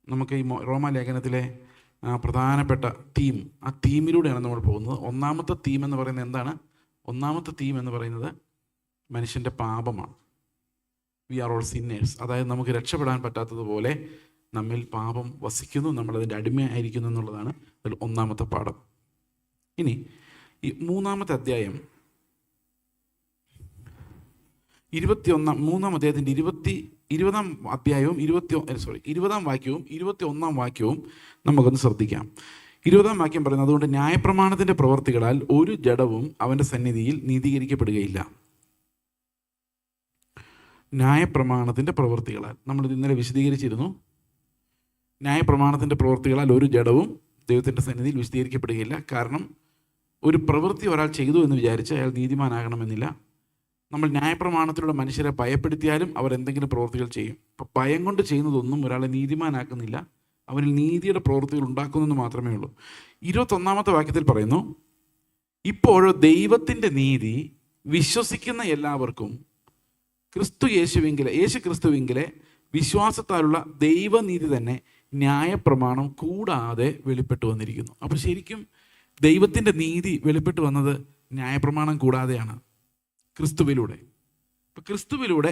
നമുക്ക് ഈ റോമാലേഖനത്തിലെ പ്രധാനപ്പെട്ട തീം, ആ തീമിലൂടെയാണ് നമ്മൾ പോകുന്നത്. ഒന്നാമത്തെ തീം എന്ന് പറയുന്നത് എന്താണ്? ഒന്നാമത്തെ തീം എന്ന് പറയുന്നത് മനുഷ്യൻ്റെ പാപമാണ്. We are all sinners. അതായത് നമുക്ക് രക്ഷപ്പെടാൻ പറ്റാത്തതുപോലെ നമ്മിൽ പാപം വസിക്കുന്നു, നമ്മളതിൻ്റെ അടിമയായിരിക്കുന്നു എന്നുള്ളതാണ് അതിൽ ഒന്നാമത്തെ പാഠം. ഇനി ഈ മൂന്നാമത്തെ അധ്യായം 20-ാം അധ്യായത്തിൻ്റെ 20-ാം അധ്യായവും 20-ാം വാക്യവും 21-ാം വാക്യവും നമുക്കൊന്ന് ശ്രദ്ധിക്കാം. 20-ാം വാക്യം പറയുന്നത്, അതുകൊണ്ട് ന്യായപ്രമാണത്തിൻ്റെ പ്രവർത്തികളാൽ ഒരു ജഡവും അവൻ്റെ സന്നിധിയിൽ നീതീകരിക്കപ്പെടുകയില്ല. ന്യായപ്രമാണത്തിൻ്റെ പ്രവർത്തികളാൽ, നമ്മളിത് ഇന്നലെ വിശദീകരിച്ചിരുന്നു. ന്യായപ്രമാണത്തിൻ്റെ പ്രവർത്തികളാൽ ഒരു ജഡവും ദൈവത്തിൻ്റെ സന്നിധിയിൽ വിശദീകരിക്കപ്പെടുകയില്ല. കാരണം ഒരു പ്രവൃത്തി ഒരാൾ ചെയ്തു എന്ന് വിചാരിച്ച് അയാൾ നീതിമാനാകണമെന്നില്ല. നമ്മൾ ന്യായപ്രമാണത്തിലൂടെ മനുഷ്യരെ ഭയപ്പെടുത്തിയാലും അവർ എന്തെങ്കിലും പ്രവൃത്തികൾ ചെയ്യും. അപ്പം ഭയം കൊണ്ട് ചെയ്യുന്നതൊന്നും ഒരാളെ നീതിമാനാക്കുന്നില്ല, അവനിൽ നീതിയുടെ പ്രവൃത്തികൾ ഉണ്ടാക്കുന്നെന്ന് മാത്രമേ ഉള്ളൂ. 21-ാമത്തെ വാക്യത്തിൽ പറയുന്നു, ഇപ്പോഴോ ദൈവത്തിൻ്റെ നീതി വിശ്വസിക്കുന്ന എല്ലാവർക്കും യേശു ക്രിസ്തുവിങ്കിലെ വിശ്വാസത്താലുള്ള ദൈവനീതി തന്നെ ന്യായപ്രമാണം കൂടാതെ വെളിപ്പെട്ടു വന്നിരിക്കുന്നു. അപ്പോൾ ശരിക്കും ദൈവത്തിൻ്റെ നീതി വെളിപ്പെട്ടു വന്നത് ന്യായപ്രമാണം കൂടാതെയാണ്, ക്രിസ്തുവിലൂടെ. ഇപ്പം ക്രിസ്തുവിലൂടെ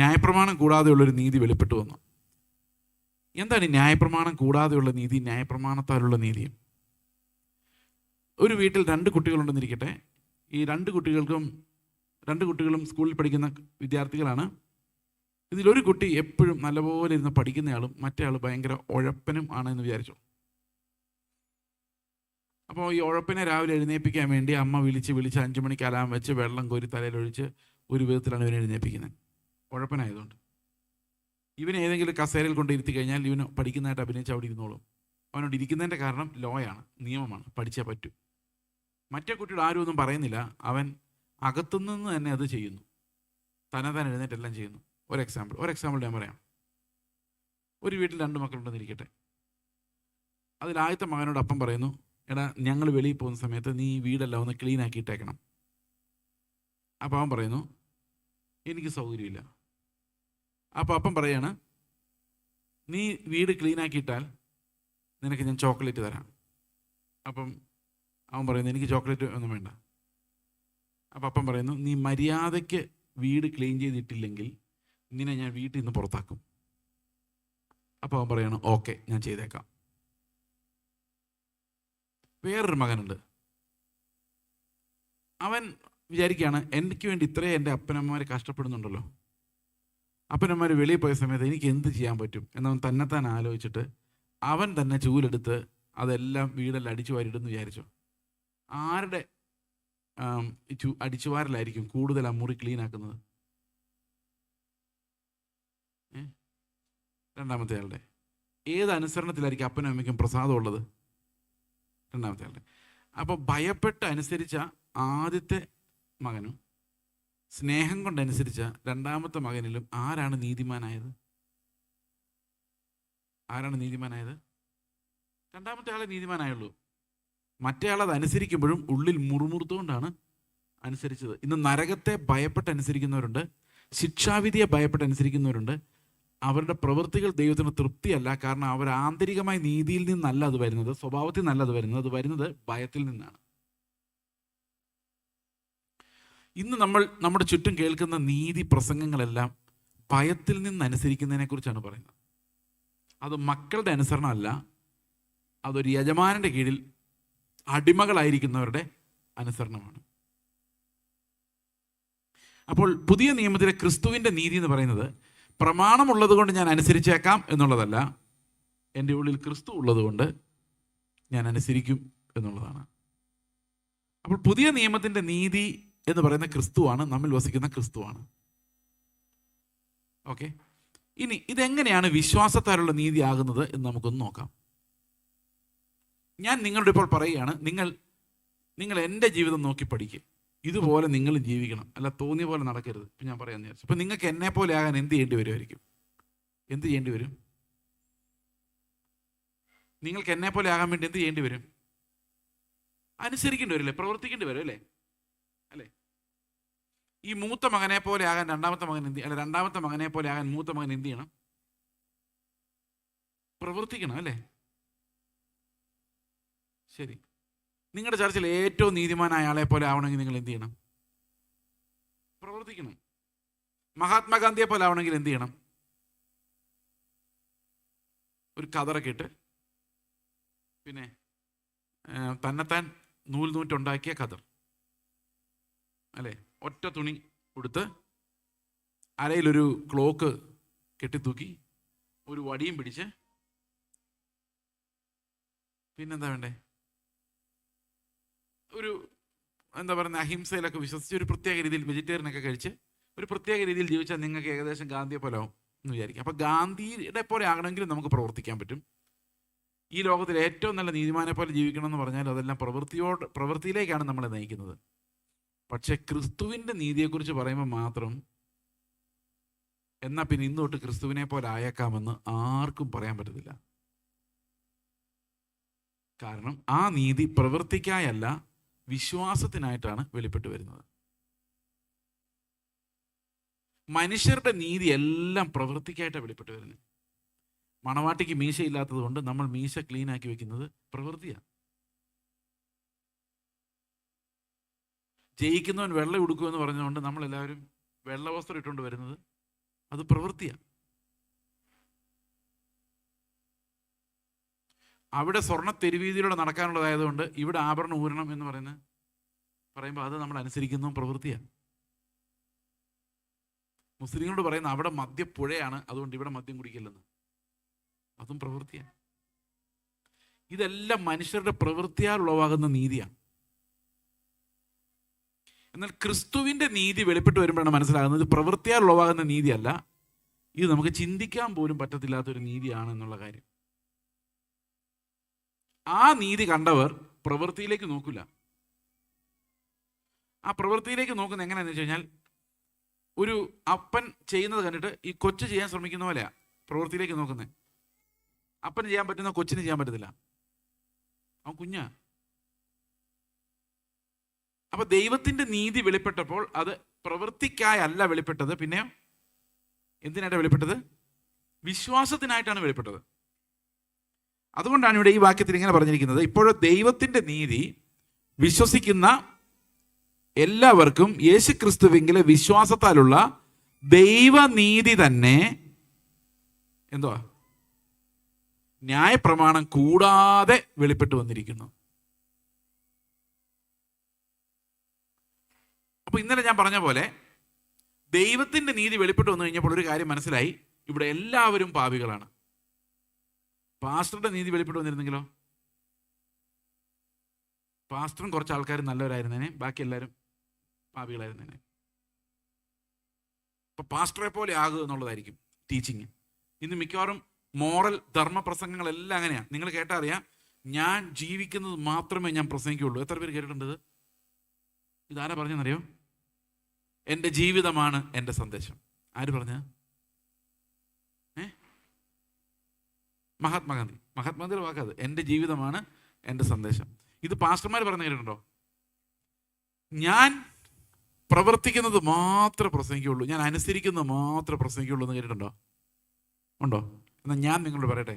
ന്യായപ്രമാണം കൂടാതെയുള്ളൊരു നീതി വെളിപ്പെട്ടു വന്നു. എന്താണ് ഈ ന്യായപ്രമാണം കൂടാതെയുള്ള നീതി, ന്യായപ്രമാണത്താലുള്ള നീതിയും? ഒരു വീട്ടിൽ 2 കുട്ടികളുണ്ടെന്നിരിക്കട്ടെ. ഈ 2 കുട്ടികളും സ്കൂളിൽ പഠിക്കുന്ന വിദ്യാർത്ഥികളാണ്. ഇതിലൊരു കുട്ടി എപ്പോഴും നല്ലപോലെ ഇരുന്ന് പഠിക്കുന്നയാളും മറ്റേ ആൾ ഭയങ്കര ഉഴപ്പനും ആണെന്ന് വിചാരിച്ചു. അപ്പോൾ ഈ ഉഴപ്പിനെ രാവിലെ എഴുന്നേൽപ്പിക്കാൻ വേണ്ടി അമ്മ വിളിച്ച് 5 മണിക്ക് അലാം വെച്ച് വെള്ളം കോരി തലയിലൊഴിച്ച് ഒരു വിധത്തിലാണ് ഇവനെ എഴുന്നേൽപ്പിക്കുന്നത്. ഉഴപ്പനായതുകൊണ്ട് ഇവന് ഏതെങ്കിലും കസേരയിൽ കൊണ്ട് ഇരുത്തി കഴിഞ്ഞാൽ ഇവന് പഠിക്കുന്നതായിട്ട് അഭിനയിച്ച് അവിടെ ഇരുന്നോളും. അവനോട് ഇരിക്കുന്നതിൻ്റെ കാരണം ലോയാണ്, നിയമമാണ്, പഠിച്ചേ പറ്റൂ. മറ്റേ കുട്ടിയോട് ആരും ഒന്നും പറയുന്നില്ല, അവൻ അകത്തുനിന്ന് തന്നെ അത് ചെയ്യുന്നു, തന്നെത്താൻ എഴുന്നേറ്റെല്ലാം ചെയ്യുന്നു. ഒരു എക്സാമ്പിൾ ഞാൻ പറയാം. ഒരു വീട്ടിൽ 2 മക്കളുണ്ടെന്നിരിക്കട്ടെ. അതിലാദ്യത്തെ മകനോട് അപ്പം പറയുന്നു, എടാ ഞങ്ങൾ വെളിയിൽ പോകുന്ന സമയത്ത് നീ വീടെല്ലാം ഒന്ന് ക്ലീൻ ആക്കിയിട്ടേക്കണം. അപ്പം അവൻ പറയുന്നു, എനിക്ക് സൗകര്യമില്ല. അപ്പോൾ അപ്പം പറയാണ്, നീ വീട് ക്ലീൻ ആക്കിയിട്ടാൽ നിനക്ക് ഞാൻ ചോക്ലേറ്റ് തരാം. അപ്പം അവൻ പറയുന്നു, എനിക്ക് ചോക്ലേറ്റ് ഒന്നും വേണ്ട. അപ്പം അപ്പം പറയുന്നു, നീ മര്യാദയ്ക്ക് വീട് ക്ലീൻ ചെയ്തിട്ടില്ലെങ്കിൽ നിന്നെ ഞാൻ വീട്ടിൽ നിന്ന് പുറത്താക്കും. അപ്പോൾ അവൻ പറയാണ്, ഓക്കെ ഞാൻ ചെയ്തേക്കാം. വേറൊരു മകനുണ്ട്. അവൻ വിചാരിക്കുകയാണ്, എനിക്ക് വേണ്ടി ഇത്രയും എൻ്റെ അപ്പനമ്മമാർ കഷ്ടപ്പെടുന്നുണ്ടല്ലോ, അപ്പനമ്മമാർ വെളിയിൽ പോയ സമയത്ത് എനിക്ക് എന്ത് ചെയ്യാൻ പറ്റും എന്നവൻ തന്നെത്താൻ ആലോചിച്ചിട്ട് അവൻ തന്നെ ചൂലെടുത്ത് അതെല്ലാം വീടെല്ലാം അടിച്ചു വാരിടുന്നു വിചാരിച്ചു. ആരുടെ അടിച്ചുവാരലായിരിക്കും കൂടുതൽ ആ മുറി ക്ലീൻ ആക്കുന്നത്? രണ്ടാമത്തെ ആളുടെ. ഏത് അനുസരണത്തിലായിരിക്കും അപ്പനും അമ്മയ്ക്കും പ്രസാദമുള്ളത്? രണ്ടാമത്തെ ആളുടെ. അപ്പോൾ ഭയപ്പെട്ട് അനുസരിച്ച ആദ്യത്തെ മകനും സ്നേഹം കൊണ്ടനുസരിച്ച രണ്ടാമത്തെ മകനിലും ആരാണ് നീതിമാനായത്? രണ്ടാമത്തെ ആളെ നീതിമാനായുള്ളൂ. മറ്റേ ആളത് അനുസരിക്കുമ്പോഴും ഉള്ളിൽ മുറുമുറുത്തുകൊണ്ടാണ് അനുസരിച്ചത്. ഇന്ന് നരകത്തെ ഭയപ്പെട്ട് അനുസരിക്കുന്നവരുണ്ട്, ശിക്ഷാവിധിയെ ഭയപ്പെട്ട് അനുസരിക്കുന്നവരുണ്ട്. അവരുടെ പ്രവൃത്തികൾ ദൈവത്തിന് തൃപ്തിയല്ല. കാരണം അവർ ആന്തരികമായ നീതിയിൽ നിന്നല്ല അത് വരുന്നത്, സ്വഭാവത്തിൽ നിന്നല്ല അത് വരുന്നത്, അത് വരുന്നത് ഭയത്തിൽ നിന്നാണ്. ഇന്ന് നമ്മൾ നമ്മുടെ ചുറ്റും കേൾക്കുന്ന നീതി പ്രസംഗങ്ങളെല്ലാം ഭയത്തിൽ നിന്ന് അനുസരിക്കുന്നതിനെ കുറിച്ചാണ് പറയുന്നത്. അത് മക്കളുടെ അനുസരണമല്ല, അതൊരു യജമാനൻ്റെ കീഴിൽ അടിമകളായിരിക്കുന്നവരുടെ അനുസരണമാണ്. അപ്പോൾ പുതിയ നിയമത്തിലെ ക്രിസ്തുവിൻ്റെ നീതി എന്ന് പറയുന്നത് പ്രമാണമുള്ളത് കൊണ്ട് ഞാൻ അനുസരിച്ചേക്കാം എന്നുള്ളതല്ല, എൻ്റെ ഉള്ളിൽ ക്രിസ്തു ഉള്ളത് കൊണ്ട് ഞാൻ അനുസരിക്കും എന്നുള്ളതാണ്. അപ്പോൾ പുതിയ നിയമത്തിൻ്റെ നീതി എന്ന് പറയുന്ന ക്രിസ്തുവാണ്, നമ്മിൽ വസിക്കുന്ന ക്രിസ്തുവാണ്. ഓക്കെ, ഇനി ഇതെങ്ങനെയാണ് വിശ്വാസത്താലുള്ള നീതി ആകുന്നത് എന്ന് നമുക്കൊന്ന് നോക്കാം. ഞാൻ നിങ്ങളുടെ ഇപ്പോൾ പറയുകയാണ്, നിങ്ങൾ എൻ്റെ ജീവിതം നോക്കി പഠിക്കുക, ഇതുപോലെ നിങ്ങൾ ജീവിക്കണം, അല്ല തോന്നിയ പോലെ നടക്കരുത്. ഇപ്പം ഞാൻ പറയാമെന്ന് വിചാരിച്ചു. ഇപ്പം നിങ്ങൾക്ക് എന്നെ പോലെ ആകാൻ എന്ത് ചെയ്യേണ്ടി വരുമായിരിക്കും? എന്ത് ചെയ്യേണ്ടി വരും? നിങ്ങൾക്ക് എന്നെ പോലെ ആകാൻ വേണ്ടി എന്ത് ചെയ്യേണ്ടി വരും? അനുസരിക്കേണ്ടി വരില്ലേ? പ്രവർത്തിക്കേണ്ടി വരും അല്ലേ? ഈ മൂത്ത മകനെ പോലെ ആകാൻ രണ്ടാമത്തെ മകൻ രണ്ടാമത്തെ മകനെ പോലെ ആകാൻ മൂത്ത മകൻ എന്ത് ചെയ്യണം? പ്രവർത്തിക്കണം, അല്ലേ? ശരി, നിങ്ങളുടെ ചർച്ചിൽ ഏറ്റവും നീതിമാനായ ആളെ പോലെ ആവണമെങ്കിൽ നിങ്ങൾ എന്ത് ചെയ്യണം? പ്രവർത്തിക്കണം. മഹാത്മാഗാന്ധിയെ പോലെ ആവണമെങ്കിൽ എന്ത് ചെയ്യണം? ഒരു കതറൊക്കെ ഇട്ട്, പിന്നെ തന്നെത്താൻ നൂറ്റുണ്ടാക്കിയ കതർ, അല്ലേ? ഒറ്റ തുണി കൊടുത്ത് അരയിലൊരു ക്ലോക്ക് കെട്ടിത്തൂക്കി ഒരു വടിയും പിടിച്ച്, പിന്നെന്താ വേണ്ടേ? ഒരു എന്താ പറയുക, അഹിംസയിലൊക്കെ വിശ്വസിച്ച് ഒരു പ്രത്യേക രീതിയിൽ വെജിറ്റേറിയനൊക്കെ കഴിച്ച് ഒരു പ്രത്യേക രീതിയിൽ ജീവിച്ചാൽ നിങ്ങൾക്ക് ഏകദേശം ഗാന്ധിയെ പോലെ ആവും എന്ന് വിചാരിക്കും. അപ്പോൾ ഗാന്ധിയുടെ പോലെ ആകണമെങ്കിൽ നമുക്ക് പ്രവർത്തിക്കാൻ പറ്റും. ഈ ലോകത്തിൽ ഏറ്റവും നല്ല നീതിമാനെ പോലെ ജീവിക്കണം എന്ന് പറഞ്ഞാൽ അതെല്ലാം പ്രവൃത്തിയിലേക്കാണ് നമ്മളെ നയിക്കുന്നത്. പക്ഷെ ക്രിസ്തുവിൻ്റെ നീതിയെക്കുറിച്ച് പറയുമ്പോൾ മാത്രം എന്നാൽ പിന്നെ ഇന്ന് തൊട്ട് ക്രിസ്തുവിനെ പോലെ ആയേക്കാമെന്ന് ആർക്കും പറയാൻ പറ്റത്തില്ല. കാരണം ആ നീതി പ്രവൃത്തിക്കായല്ല, വിശ്വാസത്തിനായിട്ടാണ് വെളിപ്പെട്ട് വരുന്നത്. മനുഷ്യരുടെ നീതി എല്ലാം പ്രവൃത്തിക്കായിട്ടാണ് വെളിപ്പെട്ട് വരുന്നത്. മണവാട്ടിക്ക് മീശയില്ലാത്തത് കൊണ്ട് നമ്മൾ മീശ ക്ലീൻ ആക്കി വെക്കുന്നത് പ്രവൃത്തിയാണ്. ജയിക്കുന്നവൻ വെള്ളം ഉടുക്കുമെന്ന് പറഞ്ഞുകൊണ്ട് നമ്മളെല്ലാവരും വെള്ള വസ്ത്രം ഇട്ടുകൊണ്ട് വരുന്നത് അത് പ്രവൃത്തിയാണ്. അവിടെ സ്വർണ്ണ തെരുവീതിയിലൂടെ നടക്കാനുള്ളതായതുകൊണ്ട് ഇവിടെ ആഭരണം ഊരണം എന്ന് പറയുമ്പോൾ അത് നമ്മൾ അനുസരിക്കുന്ന പ്രവൃത്തിയാണ്. മുസ്ലിങ്ങളോട് പറയുന്ന അവിടെ മദ്യപ്പുഴയാണ്, അതുകൊണ്ട് ഇവിടെ മദ്യം കുടിക്കില്ലെന്ന്, അതും പ്രവൃത്തിയാണ്. ഇതെല്ലാം മനുഷ്യരുടെ പ്രവൃത്തിയാൽ ഉളവാകുന്ന നീതിയാണ്. എന്നാൽ ക്രിസ്തുവിൻ്റെ നീതി വെളിപ്പെട്ട് വരുമ്പോഴാണ് മനസ്സിലാകുന്നത് ഇത് പ്രവൃത്തിയാൽ ഉളവാകുന്ന നീതിയല്ല, ഇത് നമുക്ക് ചിന്തിക്കാൻ പോലും പറ്റത്തില്ലാത്തൊരു നീതിയാണ് എന്നുള്ള കാര്യം. ആ നീതി കണ്ടവർ പ്രവൃത്തിയിലേക്ക് നോക്കില്ല. ആ പ്രവൃത്തിയിലേക്ക് നോക്കുന്നത് എങ്ങനെയാണെന്ന് വെച്ച് കഴിഞ്ഞാൽ, ഒരു അപ്പൻ ചെയ്യുന്നത് കണ്ടിട്ട് ഈ കൊച്ചു ചെയ്യാൻ ശ്രമിക്കുന്ന പോലെയാ പ്രവൃത്തിയിലേക്ക് നോക്കുന്നത്. അപ്പന് ചെയ്യാൻ പറ്റുന്ന കൊച്ചിന് ചെയ്യാൻ പറ്റത്തില്ല, അവൻ കുഞ്ഞാ. അപ്പൊ ദൈവത്തിന്റെ നീതി വെളിപ്പെട്ടപ്പോൾ അത് പ്രവൃത്തിക്കായല്ല വെളിപ്പെട്ടത്, പിന്നെ എന്തിനായിട്ടാണ് വെളിപ്പെട്ടത്? വിശ്വാസത്തിനായിട്ടാണ് വെളിപ്പെട്ടത്. അതുകൊണ്ടാണ് ഇവിടെ ഈ വാക്യത്തിൽ ഇങ്ങനെ പറഞ്ഞിരിക്കുന്നത്, ഇപ്പോഴും ദൈവത്തിന്റെ നീതി വിശ്വസിക്കുന്ന എല്ലാവർക്കും യേശുക്രിസ്തുവിങ്കിലെ വിശ്വാസത്താലുള്ള ദൈവനീതി തന്നെ എന്തുവാ? ന്യായപ്രമാണം കൂടാതെ വെളിപ്പെട്ടു വന്നിരിക്കുന്നു. അപ്പൊ ഇന്നലെ ഞാൻ പറഞ്ഞ പോലെ ദൈവത്തിന്റെ നീതി വെളിപ്പെട്ടു വന്നു കഴിഞ്ഞപ്പോൾ ഒരു കാര്യം മനസ്സിലായി, ഇവിടെ എല്ലാവരും പാപികളാണ്. പാസ്റ്ററുടെ നീതി വെളിപ്പെട്ടു വന്നിരുന്നെങ്കിലോ? പാസ്റ്ററും കുറച്ച് ആൾക്കാർ നല്ലവരായിരുന്നേനെ, ബാക്കി എല്ലാവരും പാപികളായിരുന്നേനെ. അപ്പൊ പാസ്റ്ററെ പോലെ ആകുക എന്നുള്ളതായിരിക്കും ടീച്ചിങ്. ഇന്ന് മിക്കവാറും മോറൽ ധർമ്മ പ്രസംഗങ്ങളെല്ലാം അങ്ങനെയാണ്. നിങ്ങൾ കേട്ടാൽ അറിയാം, ഞാൻ ജീവിക്കുന്നത് മാത്രമേ ഞാൻ പ്രസംഗിക്കുള്ളൂ. എത്ര പേര് കേട്ടിട്ടുണ്ട്? ഇതാരാ പറഞ്ഞെന്നറിയോ? എൻ്റെ ജീവിതമാണ് എൻ്റെ സന്ദേശം. ആര് പറഞ്ഞ? മഹാത്മാഗാന്ധിയുടെ വാക്കത്, എൻ്റെ ജീവിതമാണ് എൻ്റെ സന്ദേശം. ഇത് പാസ്റ്റർമാർ പറഞ്ഞു കേട്ടിട്ടുണ്ടോ? ഞാൻ പ്രവർത്തിക്കുന്നത് മാത്രമേ പ്രസംഗിക്കുള്ളൂ, ഞാൻ അനുസരിക്കുന്നത് മാത്രമേ പ്രസംഗിക്കുള്ളൂ എന്ന് കേട്ടിട്ടുണ്ടോ? ഉണ്ടോ? എന്നാൽ ഞാൻ നിങ്ങളോട് പറയട്ടെ,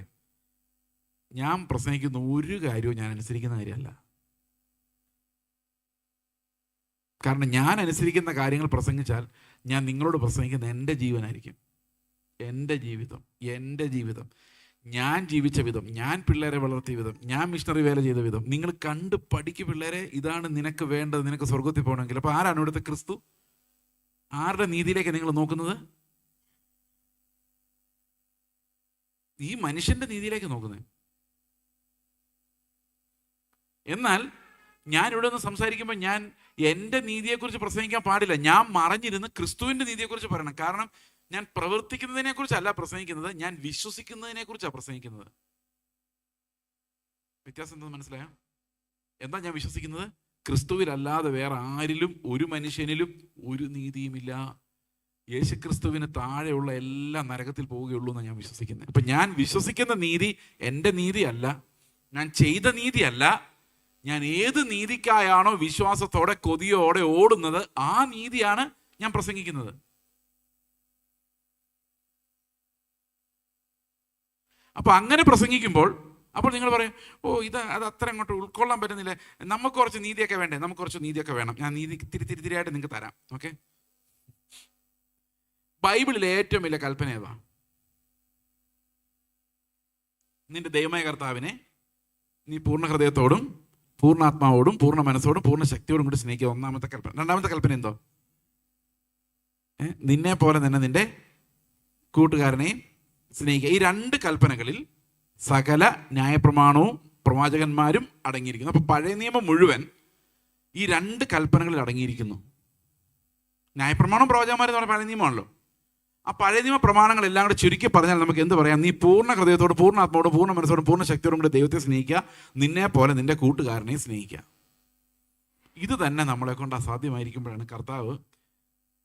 ഞാൻ പ്രസംഗിക്കുന്ന ഒരു കാര്യവും ഞാൻ അനുസരിക്കുന്ന കാര്യമല്ല. കാരണം ഞാൻ അനുസരിക്കുന്ന കാര്യങ്ങൾ പ്രസംഗിച്ചാൽ ഞാൻ നിങ്ങളോട് പ്രസംഗിക്കുന്ന എൻ്റെ ജീവനായിരിക്കും, എൻ്റെ ജീവിതം, ഞാൻ ജീവിച്ച വിധം, ഞാൻ പിള്ളേരെ വളർത്തിയ വിധം, ഞാൻ മിഷണറി വേല ചെയ്ത വിധം നിങ്ങൾ കണ്ട് പഠിക്കും. പിള്ളേരെ, ഇതാണ് നിനക്ക് വേണ്ടത്, നിനക്ക് സ്വർഗത്തിൽ പോകണമെങ്കിൽ. അപ്പോൾ ആരാണ് ഇവിടുത്തെ ക്രിസ്തു? ആരുടെ നീതിയിലേക്ക് നിങ്ങൾ നോക്കുന്നത്? ഈ മനുഷ്യന്റെ നീതിയിലേക്ക് നോക്കുന്നത്. എന്നാൽ ഞാൻ ഇവിടെ നിന്ന് സംസാരിക്കുമ്പോൾ ഞാൻ എൻ്റെ നീതിയെക്കുറിച്ച് പ്രസംഗിക്കാൻ പാടില്ല. ഞാൻ മറഞ്ഞിരുന്ന് ക്രിസ്തുവിൻ്റെ നീതിയെക്കുറിച്ച് പറയണം. കാരണം ഞാൻ പ്രവർത്തിക്കുന്നതിനെ കുറിച്ചല്ല പ്രസംഗിക്കുന്നത്, ഞാൻ വിശ്വസിക്കുന്നതിനെ കുറിച്ചാണ് പ്രസംഗിക്കുന്നത്. വ്യത്യാസം എന്താ മനസ്സിലായോ? എന്താ ഞാൻ വിശ്വസിക്കുന്നത്? ക്രിസ്തുവിലല്ലാതെ വേറെ ആരിലും, ഒരു മനുഷ്യനിലും ഒരു നീതിയുമില്ല. യേശുക്രിസ്തുവിന് താഴെയുള്ള എല്ലാ നരകത്തിൽ പോവുകയുള്ളൂ എന്നാണ് ഞാൻ വിശ്വസിക്കുന്നത്. അപ്പൊ ഞാൻ വിശ്വസിക്കുന്ന നീതി എൻ്റെ നീതിയല്ല, ഞാൻ ചെയ്ത നീതിയല്ല. ഞാൻ ഏത് നീതിക്കായാണോ വിശ്വാസത്തോടെ കൊതിയോടെ ഓടുന്നത്, ആ നീതിയാണ് ഞാൻ പ്രസംഗിക്കുന്നത്. അപ്പോൾ അങ്ങനെ പ്രസംഗിക്കുമ്പോൾ അപ്പോൾ നിങ്ങൾ പറയും, അത് അത്ര അങ്ങോട്ട് ഉൾക്കൊള്ളാൻ പറ്റുന്നില്ല, നമുക്ക് കുറച്ച് നീതിയൊക്കെ വേണ്ടേ? നമുക്ക് കുറച്ച് നീതിയൊക്കെ വേണം. ഞാൻ നീതി തിരിയായിട്ട് നിങ്ങൾക്ക് തരാം. ഓക്കെ, ബൈബിളിലെ ഏറ്റവും വലിയ കൽപ്പന ഏതാ? നിന്റെ ദൈവമായ കർത്താവിനെ നീ പൂർണ്ണ ഹൃദയത്തോടും പൂർണ്ണാത്മാവോടും പൂർണ്ണ മനസ്സോടും പൂർണ്ണ ശക്തിയോടും കൂടി സ്നേഹിക്കുക. ഒന്നാമത്തെ കൽപ്പന. രണ്ടാമത്തെ കൽപ്പന എന്തോ? നിന്നെ പോലെ തന്നെ നിന്റെ കൂട്ടുകാരനെയും സ്നേഹിക്കുക. ഈ രണ്ട് കൽപ്പനകളിൽ സകല ന്യായപ്രമാണവും പ്രവാചകന്മാരും അടങ്ങിയിരിക്കുന്നു. അപ്പോൾ പഴയ നിയമം മുഴുവൻ ഈ രണ്ട് കൽപ്പനകളിൽ അടങ്ങിയിരിക്കുന്നു. ന്യായപ്രമാണവും പ്രവാചകന്മാരും എന്ന് പറഞ്ഞാൽ പഴയ നിയമമാണല്ലോ. ആ പഴയ നിയമ പ്രമാണങ്ങളെല്ലാം കൂടെ ചുരുക്കി പറഞ്ഞാൽ നമുക്ക് എന്ത് പറയാം? നീ പൂർണ്ണ ഹൃദയത്തോട് പൂർണ്ണ ആത്മാവോട് പൂർണ്ണ മനസ്സോടും പൂർണ്ണ ശക്തിയോടും കൂടി ദൈവത്തെ സ്നേഹിക്കുക, നിന്നെ പോലെ നിന്റെ കൂട്ടുകാരനെയും സ്നേഹിക്കുക. ഇത് തന്നെ നമ്മളെ കൊണ്ട് അസാധ്യമായിരിക്കുമ്പോഴാണ് കർത്താവ്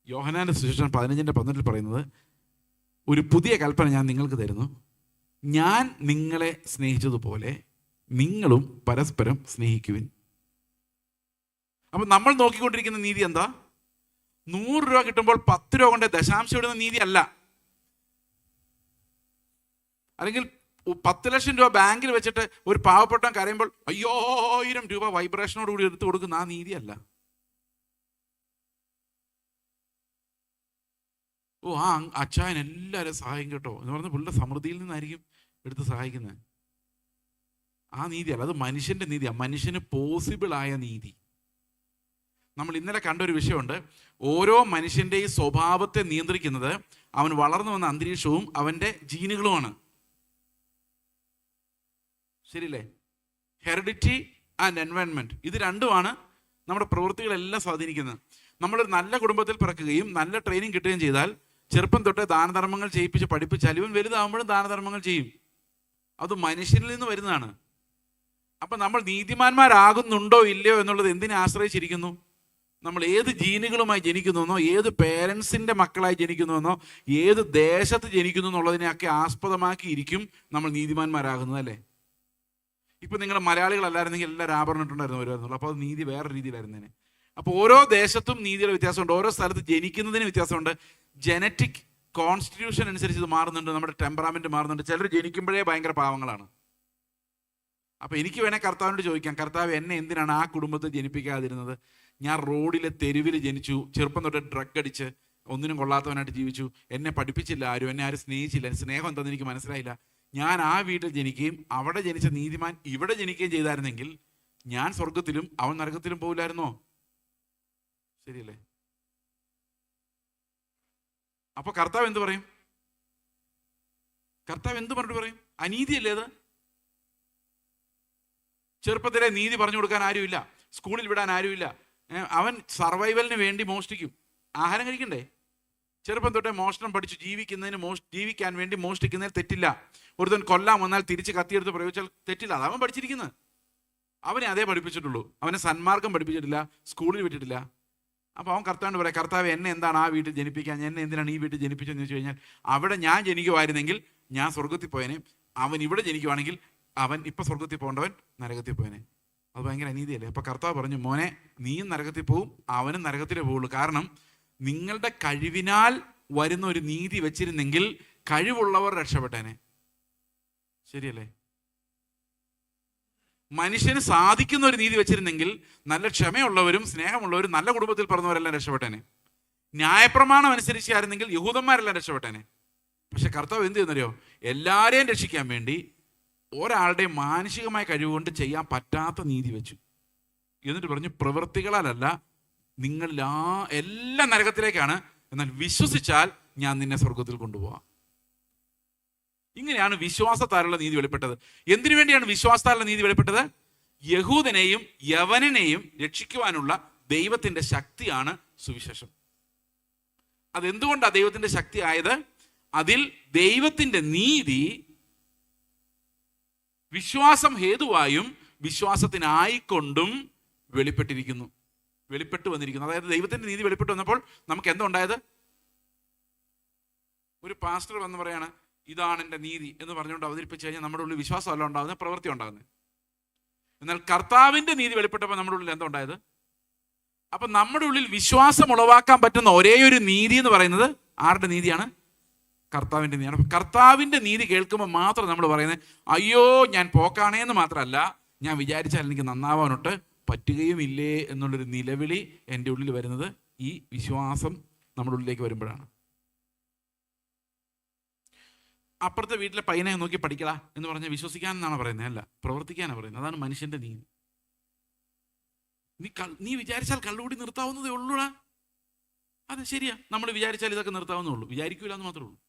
യോഹന്നാന്റെ സുവിശേഷം 15:12 പറയുന്നത്, ഒരു പുതിയ കൽപ്പന ഞാൻ നിങ്ങൾക്ക് തരുന്നു, ഞാൻ നിങ്ങളെ സ്നേഹിച്ചതുപോലെ നിങ്ങളും പരസ്പരം സ്നേഹിക്കുവിൻ. അപ്പം നമ്മൾ നോക്കിക്കൊണ്ടിരിക്കുന്ന നീതി എന്താ? 100 രൂപ കിട്ടുമ്പോൾ 10 രൂപ കൊണ്ട് ദശാംശം ഇടുന്ന നീതി അല്ല. അല്ലെങ്കിൽ 10 ലക്ഷം രൂപ ബാങ്കിൽ വെച്ചിട്ട് ഒരു പാവപ്പെട്ടവൻ കരയുമ്പോൾ 5000 രൂപ വൈബ്രേഷനോടുകൂടി എടുത്തു കൊടുക്കുന്ന ആ നീതിയല്ല. ആ അച്ചായൻ എല്ലാവരും സഹായിക്കും കേട്ടോ എന്ന് പറഞ്ഞ് പുള്ളിയുടെ സമൃദ്ധിയിൽ നിന്നായിരിക്കും എടുത്ത് സഹായിക്കുന്നത്. ആ നീതിയല്ല, അത് മനുഷ്യൻ്റെ നീതിയാണ്, മനുഷ്യന് പോസിബിളായ നീതി. നമ്മൾ ഇന്നലെ കണ്ടൊരു വിഷയമുണ്ട്. ഓരോ മനുഷ്യൻ്റെയും സ്വഭാവത്തെ നിയന്ത്രിക്കുന്നത് അവൻ വളർന്നു വന്ന അന്തരീക്ഷവും അവൻ്റെ ജീനുകളുമാണ്. ശരിയല്ലേ? ഹെറിഡിറ്റി ആൻഡ് എൻവയൺമെൻറ്റ്, ഇത് രണ്ടുമാണ് നമ്മുടെ പ്രവൃത്തികളെല്ലാം സ്വാധീനിക്കുന്നത്. നമ്മളൊരു നല്ല കുടുംബത്തിൽ പിറക്കുകയും നല്ല ട്രെയിനിങ് കിട്ടുകയും ചെയ്താൽ ചെറുപ്പം തൊട്ടേ ദാനധർമ്മങ്ങൾ ചെയ്യിപ്പിച്ച് പഠിപ്പിച്ചാൽ ഇവൻ വലുതാകുമ്പോഴും ദാനധർമ്മങ്ങൾ ചെയ്യും. അത് മനുഷ്യനിൽ നിന്ന് വരുന്നതാണ്. അപ്പം നമ്മൾ നീതിമാന്മാരാകുന്നുണ്ടോ ഇല്ലയോ എന്നുള്ളത് എന്തിനെ ആശ്രയിച്ചിരിക്കുന്നു? നമ്മൾ ഏത് ജീനുകളുമായി ജനിക്കുന്നുവെന്നോ, ഏത് പേരൻസിൻ്റെ മക്കളായി ജനിക്കുന്നുവെന്നോ, ഏത് ദേശത്ത് ജനിക്കുന്നു എന്നുള്ളതിനെയൊക്കെ ആസ്പദമാക്കിയിരിക്കും നമ്മൾ നീതിമാന്മാരാകുന്നത്, അല്ലേ? ഇപ്പം നിങ്ങൾ മലയാളികളല്ലായിരുന്നെങ്കിൽ എല്ലാവരും ആഭരണമിട്ടുണ്ടായിരുന്നു വരുമായിരുന്നുള്ളൂ. അപ്പോൾ അത് നീതി വേറെ രീതിയിലായിരുന്നേനെ. അപ്പോൾ ഓരോ ദേശത്തും നീതിയുടെ വ്യത്യാസമുണ്ട്, ഓരോ സ്ഥലത്ത് ജനിക്കുന്നതിന് വ്യത്യാസമുണ്ട്. ജനറ്റിക് കോൺസ്റ്റിറ്റ്യൂഷൻ അനുസരിച്ച് ഇത് മാറുന്നുണ്ട്, നമ്മുടെ ടെമ്പറാമെൻറ്റ് മാറുന്നുണ്ട്. ചിലർ ജനിക്കുമ്പോഴേ ഭയങ്കര പാവങ്ങളാണ്. അപ്പോൾ എനിക്ക് വേണേൽ കർത്താവിനോട് ചോദിക്കാം, കർത്താവ് എന്നെ എന്തിനാണ് ആ കുടുംബത്തിൽ ജനിപ്പിക്കാതിരുന്നത്? ഞാൻ റോഡിലെ തെരുവിൽ ജനിച്ചു, ചെറുപ്പം തൊട്ട് ഡ്രഗ് അടിച്ച് ഒന്നിനും കൊള്ളാത്തവനായിട്ട് ജീവിച്ചു, എന്നെ പഠിപ്പിച്ചില്ല ആരും, എന്നെ ആരും സ്നേഹിച്ചില്ല, സ്നേഹം എന്തെന്ന് എനിക്ക് മനസ്സിലായില്ല. ഞാൻ ആ വീട്ടിൽ ജനിക്കുകയും അവിടെ ജനിച്ച നീതിമാൻ ഇവിടെ ജനിക്കുകയും ചെയ്തായിരുന്നെങ്കിൽ ഞാൻ സ്വർഗത്തിലും അവൻ നരകത്തിലും പോകില്ലായിരുന്നോ? ശരിയല്ലേ? അപ്പൊ കർത്താവ് എന്ത് പറയും? കർത്താവ് എന്ത് പറഞ്ഞിട്ട് പറയും? അനീതിയല്ലേ അത്? ചെറുപ്പത്തിലെ നീതി പറഞ്ഞു കൊടുക്കാൻ ആരുമില്ല, സ്കൂളിൽ വിടാൻ ആരുമില്ല, അവൻ സർവൈവലിന് വേണ്ടി മോഷ്ടിക്കും. ആഹാരം കഴിക്കണ്ടേ? ചെറുപ്പം തൊട്ടേ മോഷണം പഠിച്ചു ജീവിക്കാൻ വേണ്ടി മോഷ്ടിക്കുന്നതിൽ തെറ്റില്ല. ഒരുത്തൻ കൊല്ലാൻ വന്നാൽ തിരിച്ച് കത്തിയെടുത്ത് പ്രയോഗിച്ചാൽ തെറ്റില്ല, അത് അവൻ പഠിച്ചിരിക്കുന്നത്. അവനെ അതേ പഠിപ്പിച്ചിട്ടുള്ളൂ, അവനെ സന്മാർഗം പഠിപ്പിച്ചിട്ടില്ല, സ്കൂളിൽ വിട്ടിട്ടില്ല. അപ്പോൾ അവൻ കർത്താവിനോട് പറയാം, കർത്താവ് എന്നെ എന്താണ് ആ വീട്ടിൽ ജനിപ്പിക്കാൻ, എന്നെ എന്തിനാണ് ഈ വീട്ടിൽ ജനിപ്പിച്ചതെന്ന് ചോദിച്ചു കഴിഞ്ഞാൽ, അവിടെ ഞാൻ ജനിക്കുമായിരുന്നെങ്കിൽ ഞാൻ സ്വർഗത്തിൽ പോയനെ, അവൻ ഇവിടെ ജനിക്കുവാണെങ്കിൽ അവൻ ഇപ്പം സ്വർഗത്തിൽ പോകേണ്ടവൻ നരകത്തിൽ പോയനെ. അത് ഭയങ്കര അനീതിയല്ലേ? അപ്പോൾ കർത്താവ് പറഞ്ഞു, മോനെ നീയും നരകത്തിൽ പോവും, അവനും നരകത്തിലേ പോവുള്ളൂ. കാരണം നിങ്ങളുടെ കഴിവിനാൽ വരുന്ന ഒരു നീതി വെച്ചിരുന്നെങ്കിൽ കഴിവുള്ളവർ രക്ഷപ്പെട്ടേനെ. ശരിയല്ലേ? മനുഷ്യന് സാധിക്കുന്ന ഒരു നീതി വെച്ചിരുന്നെങ്കിൽ നല്ല ക്ഷമയുള്ളവരും സ്നേഹമുള്ളവരും നല്ല കുടുംബത്തിൽ പറഞ്ഞവരെല്ലാം രക്ഷപ്പെട്ടേനെ. ന്യായപ്രമാണം അനുസരിച്ചായിരുന്നെങ്കിൽ യഹൂദന്മാരെല്ലാം രക്ഷപ്പെട്ടേനെ. പക്ഷെ കർത്താവ് എന്ത് ചെയ്യുന്നറിയോ? എല്ലാവരെയും രക്ഷിക്കാൻ വേണ്ടി ഒരാളുടെ മാനസികമായ കഴിവുകൊണ്ട് ചെയ്യാൻ പറ്റാത്ത നീതി വെച്ചു. എന്നിട്ട് പറഞ്ഞു, പ്രവൃത്തികളാലല്ല, നിങ്ങൾ എല്ലാം നരകത്തിലേക്കാണ്, എന്നാൽ വിശ്വസിച്ചാൽ ഞാൻ നിന്നെ സ്വർഗത്തിൽ കൊണ്ടുപോകാം. ഇങ്ങനെയാണ് വിശ്വാസത്താലുള്ള നീതി വെളിപ്പെട്ടത്. എന്തിനു വേണ്ടിയാണ് വിശ്വാസത്താലുള്ള നീതി വെളിപ്പെട്ടത്? യഹൂദനെയും യവനനെയും രക്ഷിക്കുവാനുള്ള ദൈവത്തിന്റെ ശക്തിയാണ് സുവിശേഷം. അതെന്തുകൊണ്ടാണ് ദൈവത്തിന്റെ ശക്തി ആയത്? അതിൽ ദൈവത്തിന്റെ നീതി വിശ്വാസം ഹേതുവായും വിശ്വാസത്തിനായിക്കൊണ്ടും വെളിപ്പെട്ടു വന്നിരിക്കുന്നു. അതായത് ദൈവത്തിന്റെ നീതി വെളിപ്പെട്ടു വന്നപ്പോൾ നമുക്ക് എന്തുണ്ടായത്? ഒരു പാസ്റ്റർ വന്ന് പറയാണ്, ഇതാണ് എൻ്റെ നീതി എന്ന് പറഞ്ഞുകൊണ്ട് അവതരിപ്പിച്ച് കഴിഞ്ഞാൽ നമ്മുടെ ഉള്ളിൽ വിശ്വാസമല്ല ഉണ്ടാകുന്നത്, പ്രവൃത്തി ഉണ്ടാകുന്നത്. എന്നാൽ കർത്താവിൻ്റെ നീതി വെളിപ്പെട്ടപ്പോൾ നമ്മുടെ ഉള്ളിൽ എന്തുണ്ടായത്? അപ്പം നമ്മുടെ ഉള്ളിൽ വിശ്വാസം ഉളവാക്കാൻ പറ്റുന്ന ഒരേ ഒരു നീതി എന്ന് പറയുന്നത് ആരുടെ നീതിയാണ്? കർത്താവിൻ്റെ നീതിയാണ്. അപ്പം കർത്താവിൻ്റെ നീതി കേൾക്കുമ്പോൾ മാത്രം നമ്മൾ പറയുന്നത് അയ്യോ ഞാൻ പോക്കാണേന്ന് മാത്രമല്ല, ഞാൻ വിചാരിച്ചാൽ എനിക്ക് നന്നാവാനൊട്ട് പറ്റുകയുമില്ലേ എന്നുള്ളൊരു നിലവിളി എൻ്റെ ഉള്ളിൽ വരുന്നത് ഈ വിശ്വാസം നമ്മുടെ ഉള്ളിലേക്ക് വരുമ്പോഴാണ്. അപ്പുറത്തെ വീട്ടിലെ പയ്യനെ നോക്കി പഠിക്കടാ എന്ന് പറഞ്ഞാൽ വിശ്വസിക്കാനെന്നാണ് പറയുന്നത്, അല്ല പ്രവർത്തിക്കാനാണ് പറയുന്നത്. അതാണ് മനുഷ്യൻ്റെ നീതി. നീ വിചാരിച്ചാൽ കള്ളുകൂടി നിർത്താവുന്നതേ ഉള്ളൂടാ. അത് ശരിയാ, നമ്മൾ വിചാരിച്ചാൽ ഇതൊക്കെ നിർത്താവുന്നേ ഉള്ളൂ, വിചാരിക്കൂല എന്ന് മാത്രമേ ഉള്ളൂ.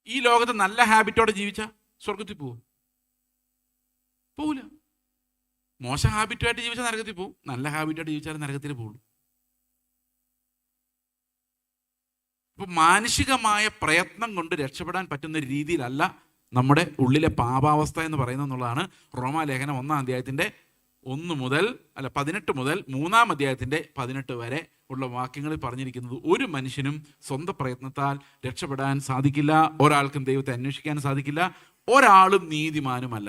ഈ ലോകത്ത് നല്ല ഹാബിറ്റോടെ ജീവിച്ചാൽ സ്വർഗത്തിൽ പോവും? പോവില്ല. മോശം ഹാബിറ്റുമായിട്ട് ജീവിച്ചാൽ നരകത്തിൽ പോവും, നല്ല ഹാബിറ്റായിട്ട് ജീവിച്ചാൽ നരകത്തിൽ പോകുള്ളൂ. അപ്പോൾ മാനുഷികമായ പ്രയത്നം കൊണ്ട് രക്ഷപ്പെടാൻ പറ്റുന്ന രീതിയിലല്ല നമ്മുടെ ഉള്ളിലെ പാപാവസ്ഥ എന്ന് പറയുന്നത് എന്നുള്ളതാണ് റോമാലേഖനം 1-ാം അധ്യായത്തിൻ്റെ 18 മുതൽ 3-ാം അധ്യായത്തിൻ്റെ 18 വരെ ഉള്ള വാക്യങ്ങളിൽ പറഞ്ഞിരിക്കുന്നത്. ഒരു മനുഷ്യനും സ്വന്തം പ്രയത്നത്താൽ രക്ഷപ്പെടാൻ സാധിക്കില്ല, ഒരാൾക്കും ദൈവത്തെ അന്വേഷിക്കാൻ സാധിക്കില്ല, ഒരാളും നീതിമാനുമല്ല.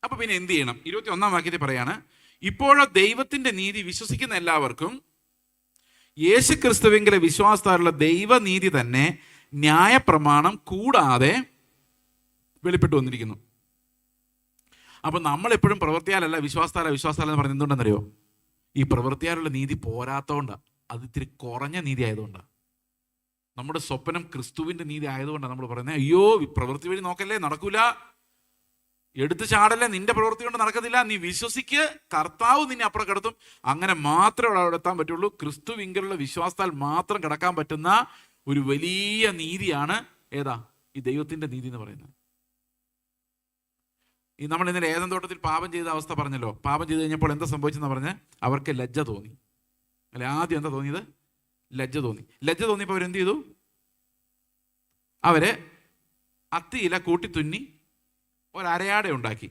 അപ്പൊ പിന്നെ എന്ത് ചെയ്യണം? 21-ാം വാക്യത്തിൽ പറയാണ്, ഇപ്പോഴോ ദൈവത്തിന്റെ നീതി വിശ്വസിക്കുന്ന എല്ലാവർക്കും യേശുക്രിസ്തുവിങ്കലെ വിശ്വാസത്താലുള്ള ദൈവനീതി തന്നെ ന്യായപ്രമാണം കൂടാതെ വെളിപ്പെട്ടു വന്നിരിക്കുന്നു. അപ്പൊ നമ്മൾ എപ്പോഴും പ്രവൃത്തിയാലല്ല വിശ്വാസത്താല എന്ന് പറഞ്ഞത് എന്തുകൊണ്ടെന്നറിയോ? ഈ പ്രവൃത്തിയാലുള്ള നീതി പോരാത്തോണ്ടാണ്, അത് ഇത്തിരി കുറഞ്ഞ നീതി ആയതുകൊണ്ടാണ്. നമ്മുടെ സ്വപ്നം ക്രിസ്തുവിന്റെ നീതി ആയതുകൊണ്ടാണ് നമ്മൾ പറയുന്നത് അയ്യോ പ്രവൃത്തി വഴി നോക്കല്ലേ, നടക്കൂല, എടുത്തു ചാടല്ലേ, നിന്റെ പ്രവൃത്തി കൊണ്ട് നടക്കത്തില്ല, നീ വിശ്വസിക്ക്, കർത്താവ് നിന്നെ അപ്പുറം കിടത്തും. അങ്ങനെ മാത്രമേ അവിടെ എത്താൻ പറ്റുള്ളൂ. ക്രിസ്തുവിങ്കലുള്ള വിശ്വാസത്താൽ മാത്രം കിടക്കാൻ പറ്റുന്ന ഒരു വലിയ നീതിയാണ് ഏതാ? ഈ ദൈവത്തിന്റെ നീതി എന്ന് പറയുന്നത്. ഈ നമ്മൾ ഇന്നലെ ഏദൻ തോട്ടത്തിൽ പാപം ചെയ്ത അവസ്ഥ പറഞ്ഞല്ലോ. പാപം ചെയ്ത് കഴിഞ്ഞപ്പോൾ എന്താ സംഭവിച്ചെന്ന് പറഞ്ഞ് അവർക്ക് ലജ്ജ തോന്നി, അല്ലെ? ആദ്യം എന്താ തോന്നിയത്? ലജ്ജ തോന്നി. ലജ്ജ തോന്നിയപ്പോൾ അവരെന്ത് ചെയ്തു? അവര് അത്തിയില കൂട്ടി തുന്നി ഒരയാട ഉണ്ടാക്കി.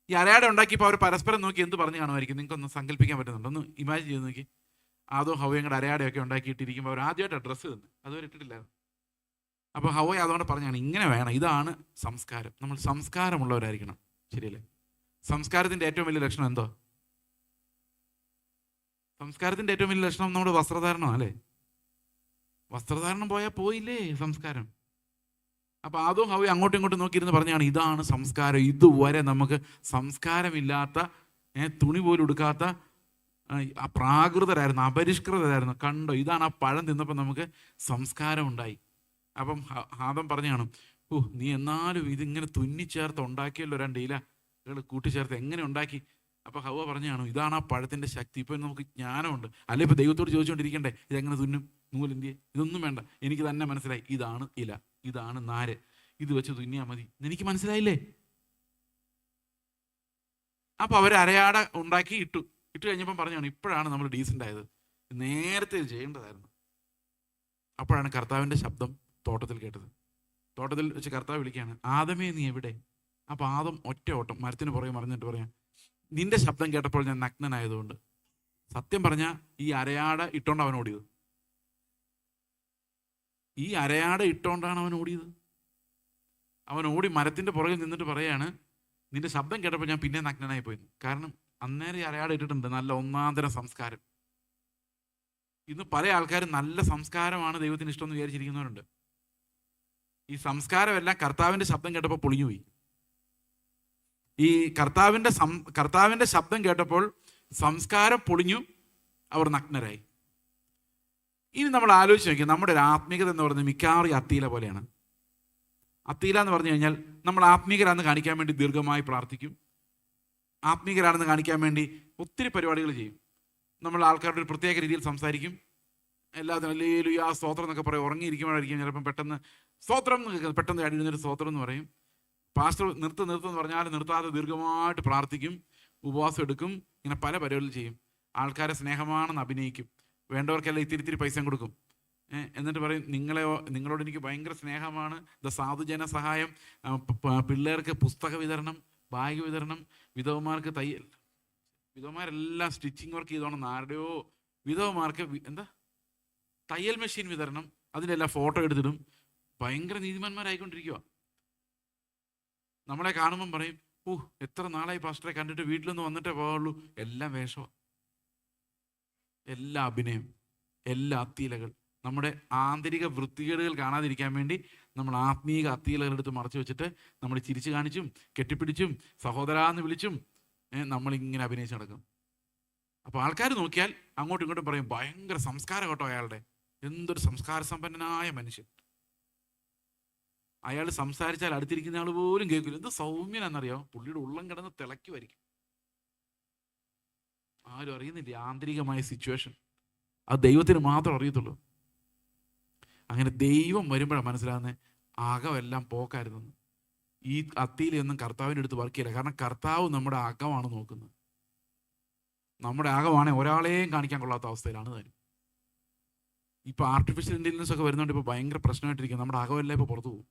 ഈ അരയാട ഉണ്ടാക്കിയപ്പോൾ അവർ പരസ്പരം നോക്കി എന്ത് പറഞ്ഞു കാണുമായിരിക്കും? നിങ്ങൾക്കൊന്ന് സങ്കല്പിക്കാൻ പറ്റുന്നുണ്ടോ? ഒന്ന് ഇമാജിൻ ചെയ്ത് നോക്കി. ആദോ ഹവയും കൂടെ അരയാടയൊക്കെ ഉണ്ടാക്കിയിട്ടിരിക്കുമ്പോൾ അവർ ആദ്യമായിട്ട് ഡ്രസ്സ് തന്നു, അതുവരെ ഇട്ടിട്ടില്ലായിരുന്നു. അപ്പോൾ ഹവ അതുകൊണ്ട് പറഞ്ഞാണ് ഇങ്ങനെ വേണം, ഇതാണ് സംസ്കാരം, നമ്മൾ സംസ്കാരമുള്ളവരായിരിക്കണം. ശരിയല്ലേ? സംസ്കാരത്തിൻ്റെ ഏറ്റവും വലിയ ലക്ഷണം എന്തോ? സംസ്കാരത്തിൻ്റെ ഏറ്റവും വലിയ ലക്ഷണം നമ്മുടെ വസ്ത്രധാരണമാണ്, അല്ലേ? വസ്ത്രധാരണം പോയാൽ പോയില്ലേ സംസ്കാരം. അപ്പോൾ ആദവും ഹവയും അങ്ങോട്ടും ഇങ്ങോട്ടും നോക്കിയിരുന്ന് പറഞ്ഞാണ് ഇതാണ് സംസ്കാരം. ഇതുവരെ നമുക്ക് സംസ്കാരമില്ലാത്ത, തുണി പോലും എടുക്കാത്ത പ്രാകൃതരായിരുന്നു, അപരിഷ്കൃതരായിരുന്നു. കണ്ടോ, ഇതാണ് ആ പഴം തിന്നപ്പോൾ നമുക്ക് സംസ്കാരം ഉണ്ടായി. അപ്പം ആദം പറഞ്ഞാണ് നീ എന്നാലും ഇതിങ്ങനെ തുന്നിച്ചേർത്ത് ഉണ്ടാക്കിയല്ലോ, 2 ഇലകൾ കൂട്ടിച്ചേർത്ത് എങ്ങനെ ഉണ്ടാക്കി? അപ്പോൾ ഹവ പറഞ്ഞാണ് ഇതാണ് ആ പഴത്തിൻ്റെ ശക്തി. ഇപ്പം നമുക്ക് ജ്ഞാനമുണ്ട്, അല്ലെ? ഇപ്പോൾ ദൈവത്തോട് ചോദിച്ചുകൊണ്ടിരിക്കണ്ടേ ഇതെങ്ങനെ തുന്നും, നൂലിന്ത്യേ, ഇതൊന്നും വേണ്ട, എനിക്ക് തന്നെ മനസ്സിലായി ഇതാണ് ഇല, ഇതാണ് നാര്, ഇത് വെച്ച് തുന്നിയാൽ മതി, എനിക്ക് മനസ്സിലായില്ലേ? അപ്പോൾ അവർ അരയാട ഉണ്ടാക്കി ഇട്ട് കഴിഞ്ഞപ്പം പറഞ്ഞാണ് ഇപ്പോഴാണ് നമ്മൾ ഡീസൻ്റ് ആയത്, നേരത്തെ ഇത് ചെയ്യേണ്ടതായിരുന്നു. അപ്പോഴാണ് കർത്താവിൻ്റെ ശബ്ദം തോട്ടത്തിൽ കേട്ടത്. തോട്ടത്തിൽ വെച്ച് കർത്താവ് വിളിക്കുകയാണ്, ആദമേ നീ എവിടെ? അപ്പോൾ ആദം ഒറ്റ ഓട്ടം മരത്തിന് പുറകെ മറിഞ്ഞിട്ട് പറയാം, നിന്റെ ശബ്ദം കേട്ടപ്പോൾ ഞാൻ നഗ്നനായതുകൊണ്ട്. സത്യം പറഞ്ഞാൽ ഈ അരയാട ഇട്ടോണ്ട് അവൻ ഓടിയത്. ഈ അരയാട ഇട്ടോണ്ടാണ് അവൻ ഓടിയത്. അവൻ ഓടി മരത്തിൻ്റെ പുറകിൽ നിന്നിട്ട് പറയാണ് നിന്റെ ശബ്ദം കേട്ടപ്പോൾ ഞാൻ പിന്നെ നഗ്നനായി പോയി. കാരണം അന്നേരം ഈ അരയാട ഇട്ടിട്ടുണ്ട്, നല്ല ഒന്നാന്തരം സംസ്കാരം. ഇന്ന് പല ആൾക്കാരും നല്ല സംസ്കാരമാണ് ദൈവത്തിന് ഇഷ്ടമെന്ന് വിചാരിച്ചിരിക്കുന്നവരുണ്ട്. ഈ സംസ്കാരമെല്ലാം കർത്താവിൻ്റെ ശബ്ദം കേട്ടപ്പോൾ പൊളിഞ്ഞുപോയി. ഈ കർത്താവിൻ്റെ ശബ്ദം കേട്ടപ്പോൾ സംസ്കാരം പൊളിഞ്ഞു, അവർ നഗ്നരായി. ഇനി നമ്മൾ ആലോചിച്ച് നോക്കി, നമ്മുടെ ഒരു ആത്മീയത എന്ന് പറയുന്നത് മിക്കവാറും അത്തീല പോലെയാണ്. അത്തീല എന്ന് പറഞ്ഞു കഴിഞ്ഞാൽ നമ്മൾ ആത്മീയരാണെന്ന് കാണിക്കാൻ വേണ്ടി ദീർഘമായി പ്രാർത്ഥിക്കും, ആത്മീയരാണെന്ന് കാണിക്കാൻ വേണ്ടി ഒത്തിരി പരിപാടികൾ ചെയ്യും. നമ്മൾ ആൾക്കാരുടെ ഒരു പ്രത്യേക രീതിയിൽ സംസാരിക്കും, എല്ലാത്തിനും ഹല്ലേലൂയ സ്തോത്രം എന്നൊക്കെ പറയും. ഉറങ്ങിയിരിക്കുമ്പോഴായിരിക്കും ചിലപ്പം പെട്ടെന്ന് സ്തോത്രം എന്ന് കേൾക്കുന്നത്, പെട്ടെന്ന് അടിയിരുന്നൊരു സ്തോത്രം എന്ന് പറയും. പാസ്റ്റർ നിർത്തുമെന്ന് പറഞ്ഞാൽ നിർത്താതെ ദീർഘമായിട്ട് പ്രാർത്ഥിക്കും, ഉപവാസം എടുക്കും, ഇങ്ങനെ പല പരിപാടികൾ ചെയ്യും. ആൾക്കാരെ സ്നേഹമാണെന്ന് അഭിനയിക്കും, വേണ്ടവർക്കെല്ലാം ഇത്തിരി പൈസ കൊടുക്കും. എന്നിട്ട് പറയും നിങ്ങളോട് എനിക്ക് ഭയങ്കര സ്നേഹമാണ്, സാധുജന സഹായം, പിള്ളേർക്ക് പുസ്തക വിതരണം, ബാഗ് വിതരണം, വിധവമാർക്ക് വിധവമാരെല്ലാം സ്റ്റിച്ചിങ് വർക്ക് ചെയ്തോണം, ആരുടെയോ വിധവമാർക്ക് തയ്യൽ മെഷീൻ വിതരണം, അതിൻ്റെ എല്ലാം ഫോട്ടോ എടുത്തിടും. ഭയങ്കര നീതിമാന്മാരായിക്കൊണ്ടിരിക്കുക. നമ്മളെ കാണുമ്പം പറയും, എത്ര നാളായി പാസ്റ്ററെ കണ്ടിട്ട്, വീട്ടിലൊന്ന് വന്നിട്ടേ പോകാവുള്ളൂ. എല്ലാം വേഷമാണ്, എല്ലാ അഭിനയം, എല്ലാ അത്തീലകൾ. നമ്മുടെ ആന്തരിക വൃത്തികേടുകൾ കാണാതിരിക്കാൻ വേണ്ടി നമ്മൾ ആത്മീക അത്തീലകളെടുത്ത് മറച്ചു വെച്ചിട്ട് നമ്മൾ ചിരിച്ചു കാണിച്ചും കെട്ടിപ്പിടിച്ചും സഹോദരാന്ന് വിളിച്ചും നമ്മളിങ്ങനെ അഭിനയിച്ച് നടക്കും. അപ്പോൾ ആൾക്കാർ നോക്കിയാൽ അങ്ങോട്ടും ഇങ്ങോട്ടും പറയും, ഭയങ്കര സംസ്കാരം കേട്ടോ അയാളുടെ, എന്തൊരു സംസ്കാര സമ്പന്നനായ മനുഷ്യൻ. അയാൾ സംസാരിച്ചാൽ അടുത്തിരിക്കുന്ന ആൾ പോലും കേൾക്കില്ല. എന്ത് സൗമ്യനാണെന്നറിയോ? പുള്ളിയുടെ ഉള്ളം കിടന്ന് തിളയ്ക്കുമായിരിക്കും. ആരും അറിയുന്നില്ല ആന്തരികമായ സിറ്റുവേഷൻ. അത് ദൈവത്തിന് മാത്രം അറിയത്തുള്ളൂ. അങ്ങനെ ദൈവം വരുമ്പോഴാണ് മനസ്സിലാകുന്നത് അകമെല്ലാം പോക്കായിരുന്നു. ഈ അത്തിയിലൊന്നും കർത്താവിൻ്റെ അടുത്ത് വർക്ക് ചെയ്യില്ല. കാരണം കർത്താവ് നമ്മുടെ അകമാണ് നോക്കുന്നത്. നമ്മുടെ അകമാണെങ്കിൽ ഒരാളെയും കാണിക്കാൻ കൊള്ളാത്ത അവസ്ഥയിലാണ് താനും. ഇപ്പോൾ ആർട്ടിഫിഷ്യൽ ഇൻ്റലിജൻസ് ഒക്കെ വരുന്നതുകൊണ്ട് ഇപ്പോൾ ഭയങ്കര പ്രശ്നമായിട്ടിരിക്കും. നമ്മുടെ അകമെല്ലാം ഇപ്പോൾ പുറത്തു പോകും.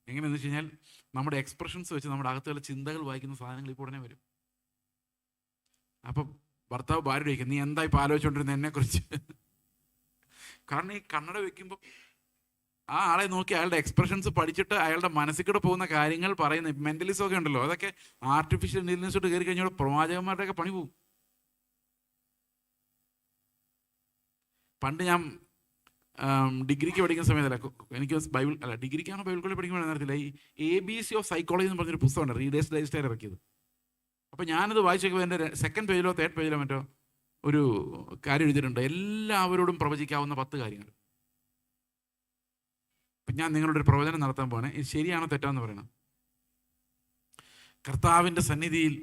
എങ്ങനെയെന്ന് വെച്ച് കഴിഞ്ഞാൽ നമ്മുടെ എക്സ്പ്രഷൻസ് വെച്ച് നമ്മുടെ അകത്തുള്ള ചിന്തകൾ വായിക്കുന്ന സാധനങ്ങൾ ഇപ്പോൾ ഉടനെ വരും. അപ്പം ഭർത്താവ് ഭാര്യ ചോദിക്കും, നീ എന്താ ഇപ്പോൾ ആലോചിച്ചുകൊണ്ടിരുന്നത് എന്നെക്കുറിച്ച്? കാരണം ഈ കണ്ണട വെക്കുമ്പോൾ ആ ആളെ നോക്കി അയാളുടെ എക്സ്പ്രഷൻസ് പഠിച്ചിട്ട് അയാളുടെ മനസ്സിൽ കൂടെ പോകുന്ന കാര്യങ്ങൾ പറയുന്ന മെൻ്റലിസം ഒക്കെ ഉണ്ടല്ലോ, അതൊക്കെ ആർട്ടിഫിഷ്യൽ ഇൻ്റലിജൻസോട്ട് കയറി കഴിഞ്ഞാൽ പ്രവാചകന്മാരുടെയൊക്കെ പണി പോകും. പണ്ട് ഞാൻ ഡിഗ്രിക്ക് പഠിക്കുന്ന സമയത്തല്ല, എനിക്ക് ഡിഗ്രിക്കാണോ ബൈബിൾ കോളേജ് പഠിക്കുമ്പോൾ നേരത്തില്ല, ഈ ABC ഓഫ് സൈക്കോളജി എന്ന് പറഞ്ഞൊരു പുസ്തകമുണ്ട്, റീഡേഴ്സ് ഡൈജസ്റ്റ് ഇറക്കിയത്. അപ്പോൾ ഞാനത് വായിച്ചപ്പോൾ എൻ്റെ സെക്കൻഡ് പേജിലോ തേർഡ് പേജിലോ മറ്റോ ഒരു കാര്യം എഴുതിയിട്ടുണ്ട്, എല്ലാവരോടും പ്രവചിക്കാവുന്ന 10 കാര്യങ്ങൾ. അപ്പം ഞാൻ നിങ്ങളോടൊരു പ്രവചനം നടത്താൻ പോകണേ. ഇത് ശരിയാണോ തെറ്റാന്ന് പറയണം. കർത്താവിൻ്റെ സന്നിധിയിൽ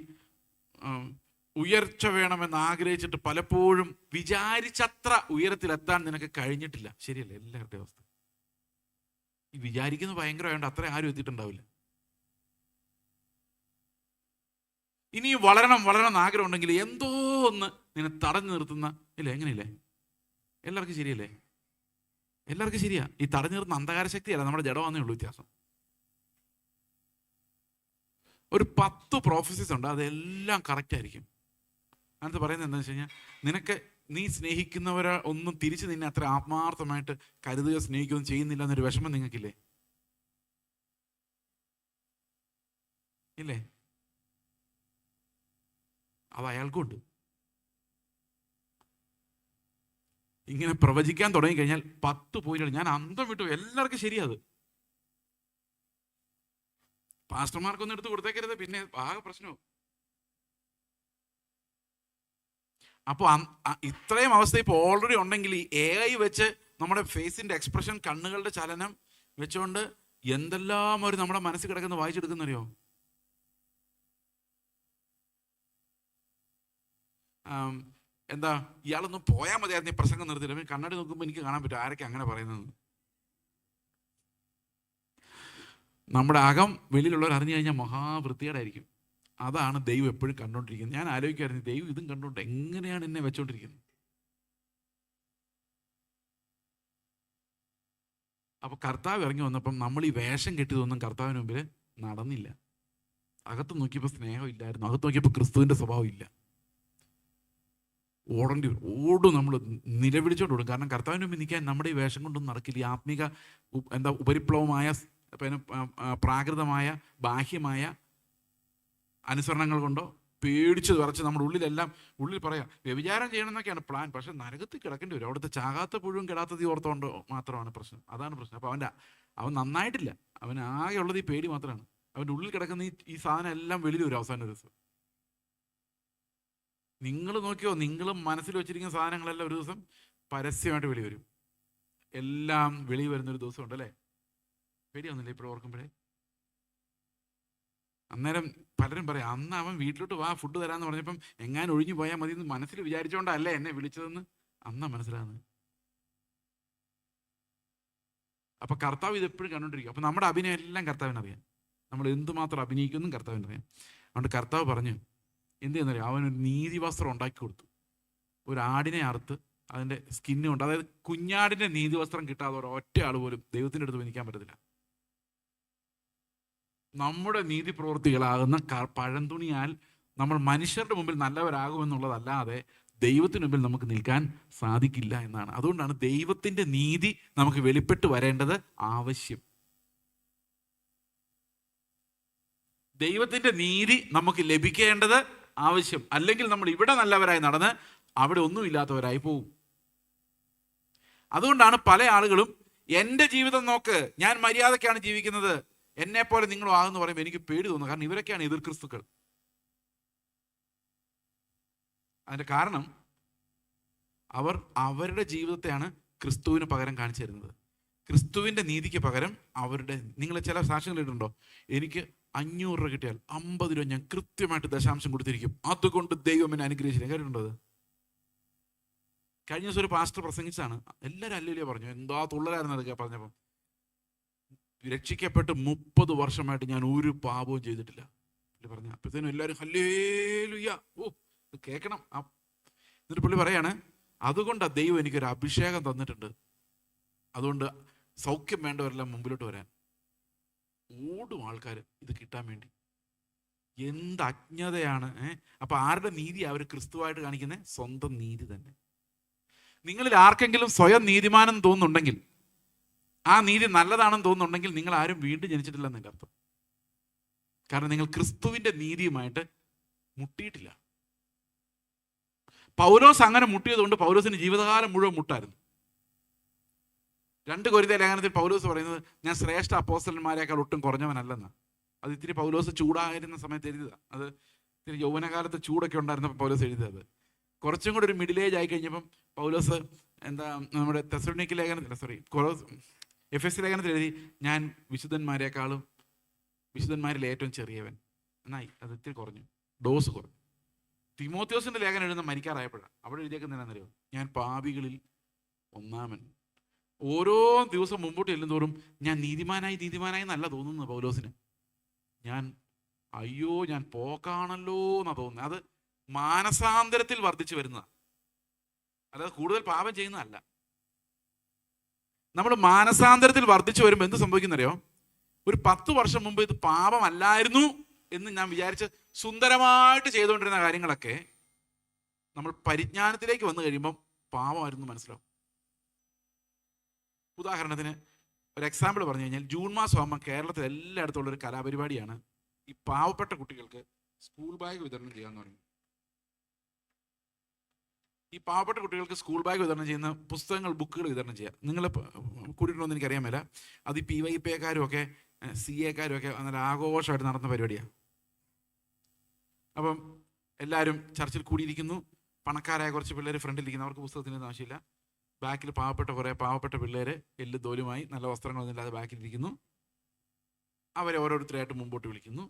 ഉയർച്ച വേണമെന്ന് ആഗ്രഹിച്ചിട്ട് പലപ്പോഴും വിചാരിച്ചത്ര ഉയരത്തിലെത്താൻ നിനക്ക് കഴിഞ്ഞിട്ടില്ല. ശരിയല്ലേ? എല്ലാവരുടെയും അവസ്ഥ ഈ വിചാരിക്കുന്നത് ഭയങ്കരമായതുകൊണ്ട് അത്ര ആരും എത്തിയിട്ടുണ്ടാവില്ല. ഇനിയും വളരണം എന്ന് ആഗ്രഹം ഉണ്ടെങ്കിൽ എന്തോ ഒന്ന് നിന്നെ തടഞ്ഞു നിർത്തുന്ന ഇല്ലേ? എങ്ങനെയില്ലേ? എല്ലാവർക്കും ശരിയല്ലേ? എല്ലാവർക്കും ശരിയാ. ഈ തടഞ്ഞു നിർത്തുന്ന അന്ധകാര ശക്തിയല്ല, നമ്മുടെ ജഡമാന്നേ ഉള്ളൂ വ്യത്യാസം. ഒരു 10 പ്രോഫസീസ് ഉണ്ട്, അതെല്ലാം കറക്റ്റ് ആയിരിക്കും. അതിനകത്ത് പറയുന്നത് എന്താണെന്ന് വെച്ച് കഴിഞ്ഞാൽ, നീ സ്നേഹിക്കുന്നവരെ ഒന്നും തിരിച്ച് നിന്നെ അത്ര ആത്മാർത്ഥമായിട്ട് കരുതുകയോ സ്നേഹിക്കുകയോ ചെയ്യുന്നില്ല എന്നൊരു വിഷമം നിങ്ങൾക്കില്ലേ? ഇല്ലേ? അത് അയാൾക്കുണ്ട്. ഇങ്ങനെ പ്രവചിക്കാൻ തുടങ്ങിക്കഴിഞ്ഞാൽ 10 പോയിന്റ് ഞാൻ അന്തം വിട്ടു. എല്ലാവർക്കും ശരിയാത്. പാസ്റ്റർമാർക്കൊന്നും എടുത്ത് കൊടുത്തേക്കരുത്, പിന്നെ ആകെ പ്രശ്നവും. അപ്പോൾ ഇത്രയും അവസ്ഥ ഇപ്പോൾ ഓൾറെഡി ഉണ്ടെങ്കിൽ ഈ AI വെച്ച് നമ്മുടെ ഫേസിൻ്റെ എക്സ്പ്രഷൻ, കണ്ണുകളുടെ ചലനം വെച്ചുകൊണ്ട് എന്തെല്ലാം ഒരു നമ്മുടെ മനസ്സിൽ കിടക്കുന്ന വായിച്ചെടുക്കുന്നറിയോ? എന്താ, ഇയാളൊന്നും പോയാൽ മതിയായിരുന്നു ഈ പ്രസംഗം നിർത്തില്ല. കണ്ണാടി നോക്കുമ്പോൾ എനിക്ക് കാണാൻ പറ്റും ആരൊക്കെ അങ്ങനെ പറയുന്നത്. നമ്മുടെ അകം വെളിയിലുള്ളവർ അറിഞ്ഞു കഴിഞ്ഞാൽ മഹാവൃത്തികേടായിരിക്കും. അതാണ് ദൈവം എപ്പോഴും കണ്ടുകൊണ്ടിരിക്കുന്നത്. ഞാൻ ആലോചിക്കായിരുന്നു, ദൈവം ഇതും കണ്ടുകൊണ്ട് എങ്ങനെയാണ് എന്നെ വെച്ചോണ്ടിരിക്കുന്നത്. അപ്പോൾ കർത്താവ് ഇറങ്ങി വന്നപ്പം നമ്മൾ ഈ വേഷം കെട്ടിയതൊന്നും കർത്താവിന് മുമ്പിൽ നടന്നില്ല. അകത്ത് നോക്കിയപ്പോൾ സ്നേഹം ഇല്ലായിരുന്നു, അകത്ത് നോക്കിയപ്പോൾ ക്രിസ്തുവിൻ്റെ സ്വഭാവം ഇല്ല. ഓടും നമ്മൾ നിലവിളിച്ചോണ്ട് ഓടും. കാരണം കർത്താവിന് മുമ്പിൽ നിൽക്കാൻ നമ്മുടെ ഈ വേഷം കൊണ്ടൊന്നും നടക്കില്ല. ഈ ആത്മീക ഉപരിപ്ലവമായ പിന്നെ പ്രാകൃതമായ ബാഹ്യമായ അനുസരണങ്ങൾ കൊണ്ടോ പേടിച്ച് വിറച്ച് നമ്മുടെ ഉള്ളിൽ പറയാം വ്യഭിചാരം ചെയ്യണമെന്നൊക്കെയാണ് പ്ലാൻ. പക്ഷെ നരകത്തിൽ കിടക്കേണ്ടി വരും. അവിടുത്തെ ചാകാത്ത പുഴുവും കെടാത്ത തീ ഓർത്തോണ്ട് മാത്രമാണ് പ്രശ്നം. അതാണ് പ്രശ്നം. അപ്പോൾ അവൻ നന്നായിട്ടില്ല. അവൻ ആകെ ഉള്ളത് ഈ പേടി മാത്രമാണ്. അവൻ്റെ ഉള്ളിൽ കിടക്കുന്ന ഈ സാധനം എല്ലാം വെളിയിൽ വരും അവസാന ദിവസം. നിങ്ങൾ നോക്കിയോ, നിങ്ങൾ മനസ്സിൽ വെച്ചിരിക്കുന്ന സാധനങ്ങളെല്ലാം ഒരു ദിവസം പരസ്യമായിട്ട് വെളി വരും. എല്ലാം വെളി വരുന്നൊരു ദിവസം ഉണ്ടല്ലേ? പേടിയൊന്നുമില്ല ഇപ്പോൾ ഓർക്കുമ്പോഴേ? അന്നേരം പലരും പറയാം, അന്ന് അവൻ വീട്ടിലോട്ട് വാ ഫുഡ് തരാമെന്ന് പറഞ്ഞപ്പം എങ്ങാനും ഒഴിഞ്ഞു പോയാൽ മതി എന്ന് മനസ്സിൽ വിചാരിച്ചോണ്ടല്ലേ എന്നെ വിളിച്ചതെന്ന് അന്നാ മനസ്സിലാകുന്നത്. അപ്പം കർത്താവ് ഇതെപ്പോഴും കണ്ടുകൊണ്ടിരിക്കും. അപ്പം നമ്മുടെ അഭിനയം എല്ലാം കർത്താവിനറിയാം. നമ്മൾ എന്തുമാത്രം അഭിനയിക്കുന്നു കർത്താവിനറിയാം. അതുകൊണ്ട് കർത്താവ് പറഞ്ഞു എന്ത് ചെയ്യുന്നറിയാം, അവനൊരു നീതി വസ്ത്രം ഉണ്ടാക്കി കൊടുത്തു. ഒരു ആടിനെ അറുത്ത് അതിൻ്റെ സ്കിന്ന് കൊണ്ട്, അതായത് കുഞ്ഞാടിൻ്റെ നീതി വസ്ത്രം കിട്ടാതെ ഒരൊറ്റ ആൾ പോലും ദൈവത്തിൻ്റെ അടുത്ത് നിൽക്കാൻ പറ്റത്തില്ല. നമ്മുടെ നീതി പ്രവൃത്തികളാകുന്ന പഴന്തുണിയാൽ നമ്മൾ മനുഷ്യരുടെ മുമ്പിൽ നല്ലവരാകുമെന്നുള്ളതല്ലാതെ ദൈവത്തിന് മുമ്പിൽ നമുക്ക് നിൽക്കാൻ സാധിക്കില്ല എന്നാണ്. അതുകൊണ്ടാണ് ദൈവത്തിൻ്റെ നീതി നമുക്ക് വെളിപ്പെട്ട് വരേണ്ടത് ആവശ്യം. ദൈവത്തിൻ്റെ നീതി നമുക്ക് ലഭിക്കേണ്ടത് ആവശ്യം. അല്ലെങ്കിൽ നമ്മൾ ഇവിടെ നല്ലവരായി നടന്ന് അവിടെ ഒന്നുമില്ലാത്തവരായി പോകും. അതുകൊണ്ടാണ് പല ആളുകളും എൻ്റെ ജീവിതം നോക്ക്, ഞാൻ മര്യാദയ്ക്കാണ് ജീവിക്കുന്നത്, എന്നെപ്പോലെ നിങ്ങളും ആകുമെന്ന് പറയുമ്പോൾ എനിക്ക് പേടി തോന്നുന്നു. കാരണം ഇവരൊക്കെയാണ് എതിർ ക്രിസ്തുക്കൾ. അതിൻ്റെ കാരണം അവർ അവരുടെ ജീവിതത്തെയാണ് ക്രിസ്തുവിന് പകരം കാണിച്ചു തരുന്നത്. ക്രിസ്തുവിൻ്റെ നീതിക്ക് പകരം അവരുടെ, നിങ്ങൾ ചില സാക്ഷ്യങ്ങൾ ഇട്ടുണ്ടോ, എനിക്ക് 500 രൂപ കിട്ടിയാൽ 50 രൂപ ഞാൻ കൃത്യമായിട്ട് ദശാംശം കൊടുത്തിരിക്കും, അതുകൊണ്ട് ദൈവം എന്നെ അനുഗ്രഹിച്ചില്ല. കേട്ടിട്ടുണ്ടോ അത്? കഴിഞ്ഞ ദിവസം ഒരു പാസ്റ്റർ പ്രസംഗിച്ചാണ്, എല്ലാവരും അല്ലേലിയ പറഞ്ഞു, എന്താ തുള്ളലായിരുന്നു അതൊക്കെ പറഞ്ഞപ്പം. രക്ഷിക്കപ്പെട്ട് 30 വർഷമായിട്ട് ഞാൻ ഒരു പാപവും ചെയ്തിട്ടില്ല പറഞ്ഞു. അപ്പോഴത്തേനും എല്ലാവരും ഹല്ലേലൂയ, ഓ ഇത് കേൾക്കണം. എന്നിട്ട് പുള്ളി പറയാണ്, അതുകൊണ്ടാണ് ദൈവം എനിക്കൊരു അഭിഷേകം തന്നിട്ടുണ്ട്, അതുകൊണ്ട് സൗഖ്യം വേണ്ടവരെല്ലാം മുമ്പിലോട്ട് വരാൻ ഓടും ആൾക്കാർ ഇത് കിട്ടാൻ വേണ്ടി. എന്ത് അജ്ഞതയാണ്! അപ്പൊ ആരുടെ നീതി അവർ ക്രിസ്തുവായിട്ട് കാണിക്കുന്നത്? സ്വന്തം നീതി തന്നെ. നിങ്ങളിൽ ആർക്കെങ്കിലും സ്വയം നീതിമാനം തോന്നുന്നുണ്ടെങ്കിൽ, ആ നീതി നല്ലതാണെന്ന് തോന്നുന്നുണ്ടെങ്കിൽ, നിങ്ങൾ ആരും വീണ്ടും ജനിച്ചിട്ടില്ലെന്നതിൻ്റെ അർത്ഥം. കാരണം നിങ്ങൾ ക്രിസ്തുവിൻ്റെ നീതിയുമായിട്ട് മുട്ടിയിട്ടില്ല. പൗലോസ് അങ്ങനെ മുട്ടിയതുകൊണ്ട് പൗലോസിന് ജീവിതകാലം മുഴുവൻ മുട്ടായിരുന്നു. 2 കൊരിന്ത്യർ ലേഖനത്തിൽ പൗലോസ് പറയുന്നത്, ഞാൻ ശ്രേഷ്ഠ അപ്പോസ്തലന്മാരെക്കാൾ ഒട്ടും കുറഞ്ഞവനല്ലെന്ന്. അത് ഇത്തിരി പൗലോസ് ചൂടായിരുന്ന സമയത്ത് എഴുതിയതാണ്. അത് ഇത്തിരി യൗവനകാലത്ത് ചൂടൊക്കെ ഉണ്ടായിരുന്നപ്പോൾ പൗലോസ് എഴുതിയത്. കുറച്ചും കൂടെ ഒരു മിഡിൽ ഏജ് ആയി കഴിഞ്ഞപ്പം പൗലോസ് നമ്മുടെ തെസ്സലോനിക്ക ലേഖനത്തിൽ, എഫെസ്യ ലേഖനത്തിൽ എഴുതി, ഞാൻ വിശുദ്ധന്മാരിൽ ഏറ്റവും ചെറിയവൻ എന്നായി. അത് ഇത്തിരി കുറഞ്ഞു, ഡോസ് കുറഞ്ഞു. തിമോത്തിയോസിന്റെ ലേഖനം എഴുതുന്ന മരിക്കാറായപ്പോഴാണ് അവിടെ എഴുതിയേക്കുന്നതിനാണെന്നറിയോ, ഞാൻ പാപികളിൽ ഒന്നാമൻ. ഓരോ ദിവസം മുമ്പോട്ട് ചെല്ലുന്തോറും ഞാൻ നീതിമാനായി എന്നല്ല തോന്നുന്നത് പൗലോസിന്. ഞാൻ പോക്കാണല്ലോ എന്നാ തോന്നുന്നത്. അത് മാനസാന്തരത്തിൽ വർദ്ധിച്ചു വരുന്നതാണ്, അല്ലാതെ കൂടുതൽ പാപം ചെയ്യുന്നതല്ല. നമ്മൾ മാനസാന്തരത്തിൽ വർദ്ധിച്ചു വരുമ്പോൾ എന്ത് സംഭവിക്കുന്നറിയോ, ഒരു 10 വർഷം മുമ്പ് ഇത് പാപമല്ലായിരുന്നു എന്ന് ഞാൻ വിചാരിച്ച് സുന്ദരമായിട്ട് ചെയ്തുകൊണ്ടിരുന്ന കാര്യങ്ങളൊക്കെ നമ്മൾ പരിജ്ഞാനത്തിലേക്ക് വന്നു കഴിയുമ്പം പാപമായിരുന്നു മനസ്സിലാവും. ഉദാഹരണത്തിന് ഒരു എക്സാമ്പിൾ പറഞ്ഞു കഴിഞ്ഞാൽ, ജൂൺ മാസം ആകുമ്പോൾ കേരളത്തിൽ എല്ലായിടത്തും ഉള്ളൊരു കലാപരിപാടിയാണ് ഈ പാവപ്പെട്ട കുട്ടികൾക്ക് സ്കൂൾ ബാഗ് വിതരണം ചെയ്യാന്ന് പറയും. ഈ പാവപ്പെട്ട കുട്ടികൾക്ക് സ്കൂൾ ബാഗ് വിതരണം ചെയ്യുന്ന പുസ്തകങ്ങൾ, ബുക്കുകൾ വിതരണം ചെയ്യുക. നിങ്ങൾ കൂടിയിട്ടുണ്ടോന്ന് എനിക്കറിയാൻ മേല. അത് ഈ PYPക്കാരും ഒക്കെ CAക്കാരും ഒക്കെ നല്ല ആഘോഷമായിട്ട് നടന്ന പരിപാടിയാണ്. അപ്പം എല്ലാവരും ചർച്ചിൽ കൂടിയിരിക്കുന്നു. പണക്കാരായ കുറച്ച് പിള്ളേർ ഫ്രണ്ടിലിരിക്കുന്നു, അവർക്ക് പുസ്തകത്തിനൊന്നും ആവശ്യമില്ല. ബാക്കിൽ പാവപ്പെട്ട പിള്ളേർ എല്ല് തോലുമായി നല്ല വസ്ത്രങ്ങളൊന്നും ഇല്ലാതെ ബാക്കിലിരിക്കുന്നു. അവരെ ഓരോരുത്തരായിട്ട് മുമ്പോട്ട് വിളിക്കുന്നു.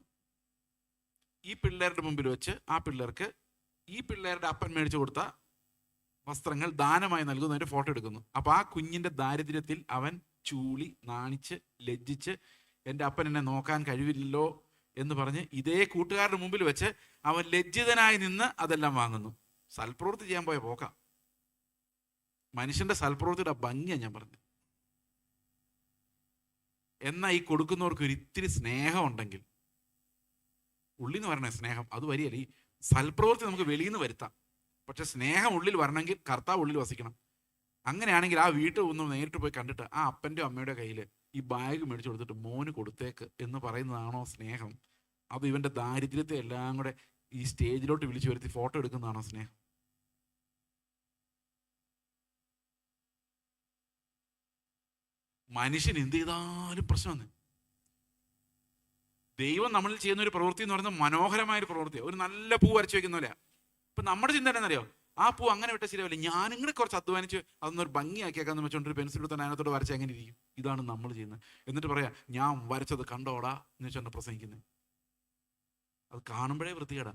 ഈ പിള്ളേരുടെ മുമ്പിൽ വെച്ച് ആ പിള്ളേർക്ക് ഈ പിള്ളേരുടെ അപ്പൻ മേടിച്ചു കൊടുത്ത വസ്ത്രങ്ങൾ ദാനമായി നൽകുന്നതിൻ്റെ ഫോട്ടോ എടുക്കുന്നു. അപ്പോൾ ആ കുഞ്ഞിൻ്റെ ദാരിദ്ര്യത്തിൽ അവൻ ചൂളി, നാണിച്ച്, ലജ്ജിച്ച്, എൻ്റെ അപ്പൻ എന്നെ നോക്കാൻ കഴിവില്ലല്ലോ എന്ന് പറഞ്ഞ് ഇതേ കൂട്ടുകാരുടെ മുമ്പിൽ വെച്ച് അവൻ ലജ്ജിതനായി നിന്ന് അതെല്ലാം വാങ്ങുന്നു. സൽപ്രവൃത്തി ചെയ്യാൻ പോയ പോക്കാം. മനുഷ്യന്റെ സൽപ്രവൃത്തിയുടെ ഭംഗിയാണ് ഞാൻ പറഞ്ഞത്. എന്നാൽ ഈ കൊടുക്കുന്നവർക്ക് ഒരു ഇത്തിരി സ്നേഹം ഉണ്ടെങ്കിൽ, ഉള്ളിൽ നിന്ന് വരണേ സ്നേഹം, അത് വരികയല്ല. ഈ സൽപ്രവൃത്തി നമുക്ക് വെളിയിൽ നിന്ന് വരുത്താം, പക്ഷെ സ്നേഹം ഉള്ളിൽ വരണമെങ്കിൽ കർത്താവ് ഉള്ളിൽ വസിക്കണം. അങ്ങനെയാണെങ്കിൽ ആ വീട്ടിൽ ഒന്ന് നേരിട്ട് പോയി കണ്ടിട്ട് ആ അപ്പൻ്റെയോ അമ്മയുടെ കയ്യിൽ ഈ ബാഗ് മേടിച്ചു കൊടുത്തിട്ട് മോന് കൊടുത്തേക്ക് എന്ന് പറയുന്നതാണോ സ്നേഹം? അത് ഇവൻ്റെ ദാരിദ്ര്യത്തെ എല്ലാം കൂടെ ഈ സ്റ്റേജിലോട്ട് വിളിച്ചു വരുത്തി ഫോട്ടോ എടുക്കുന്നതാണോ സ്നേഹം? മനുഷ്യൻ എന്ത് ചെയ്താലും പ്രശ്നമാണ്. ദൈവം നമ്മളിൽ ചെയ്യുന്ന ഒരു പ്രവൃത്തി എന്ന് പറയുന്നത് മനോഹരമായൊരു പ്രവൃത്തിയാണ്. ഒരു നല്ല പൂ വരച്ചു വെക്കുന്ന പോലെയാണ്. ഇപ്പം നമ്മുടെ ചിന്ത എന്താണെന്നറിയോ, ആ പൂ അങ്ങനെ വിട്ട ശരിയാവില്ല, ഞാനിങ്ങനെ കുറച്ച് അധ്വാനിച്ച് അതൊന്നൊരു ഭംഗിയാക്കിയേക്കാന്ന് വെച്ചോണ്ടൊരു പെൻസിൽ തന്നെ അതിനകത്തോട് വരച്ച് എങ്ങനെ ഇരിക്കും? ഇതാണ് നമ്മൾ ചെയ്യുന്നത്. എന്നിട്ട് പറയാ, ഞാൻ വരച്ചത് കണ്ടോടാ എന്ന് വെച്ചോണ്ട് പ്രസംഗിക്കുന്നത്. അത് കാണുമ്പോഴേ വൃത്തികേടാ.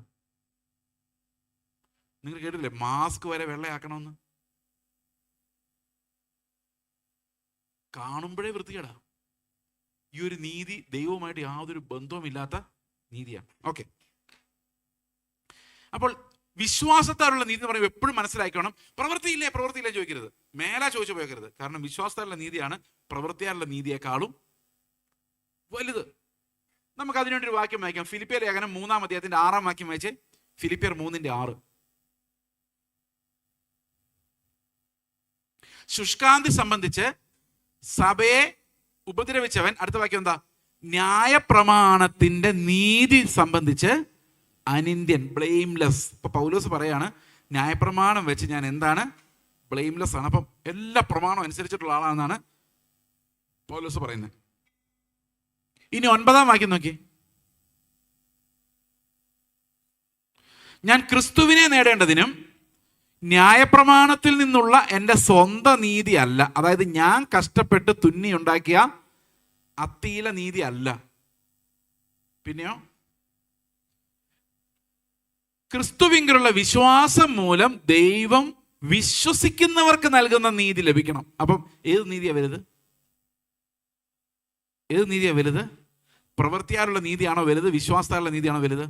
നിങ്ങൾ കേട്ടില്ലേ മാസ്ക് വരെ വെള്ളയാക്കണമെന്ന്? കാണുമ്പോഴേ വൃത്തികേടാ. ഈ ഒരു നീതി ദൈവവുമായിട്ട് യാതൊരു ബന്ധവുമില്ലാത്ത നീതിയാണ്. ഓക്കെ, അപ്പോൾ വിശ്വാസത്താലുള്ള നീതി എന്ന് പറയുമ്പോൾ എപ്പോഴും മനസ്സിലാക്കണം, പ്രവൃത്തിയില്ലേ ചോദിക്കരുത്, മേലാ ചോദിച്ചു പോയക്കരുത്. കാരണം വിശ്വാസത്താലുള്ള നീതിയാണ് പ്രവൃത്തിയാലുള്ള നീതിയെക്കാളും വലുത്. നമുക്ക് അതിനുവേണ്ടി ഒരു വാക്യം വായിക്കാം. ഫിലിപ്പിയർ ലേഖനം 3-ാം അധ്യായത്തിന്റെ 6-ാം വാക്യം വായിച്ചേ. ഫിലിപ്പിയർ 3:6. ശുഷ്കാന്തി സംബന്ധിച്ച് സഭയെ ഉപദ്രവിച്ചവൻ, അടുത്ത വാക്യം എന്താ? ന്യായപ്രമാണത്തിൻ്റെ നീതി സംബന്ധിച്ച് അനിന്ദ്യൻ, ബ്ലെയിംലെസ്. ഇപ്പൊ പൗലോസ് പറയാണ്, ന്യായപ്രമാണം വെച്ച് ഞാൻ എന്താണ്? ബ്ലെയിംലെസ് ആണ്. അപ്പം എല്ലാ പ്രമാണവും അനുസരിച്ചിട്ടുള്ള ആളാണെന്നാണ് പൗലോസ് പറയുന്നത്. ഇനി 9-ാം വാക്യം നോക്കി. ഞാൻ ക്രിസ്തുവിനെ നേടേണ്ടതിനും ന്യായപ്രമാണത്തിൽ നിന്നുള്ള എൻ്റെ സ്വന്തം നീതി അല്ല, അതായത് ഞാൻ കഷ്ടപ്പെട്ട് തുന്നിയുണ്ടാക്കിയ അത്തീല നീതി അല്ല, പിന്നെയോ ക്രിസ്തുവിലുള്ള വിശ്വാസം മൂലം ദൈവം വിശ്വസിക്കുന്നവർക്ക് നൽകുന്ന നീതി ലഭിക്കണം. അപ്പം ഏത് നീതിയാ വലുത്? ഏത് നീതിയാ വലുത്? പ്രവൃത്തിയാലുള്ള നീതിയാണോ വലുത്? വിശ്വാസത്താലുള്ള നീതിയാണോ വലുത്?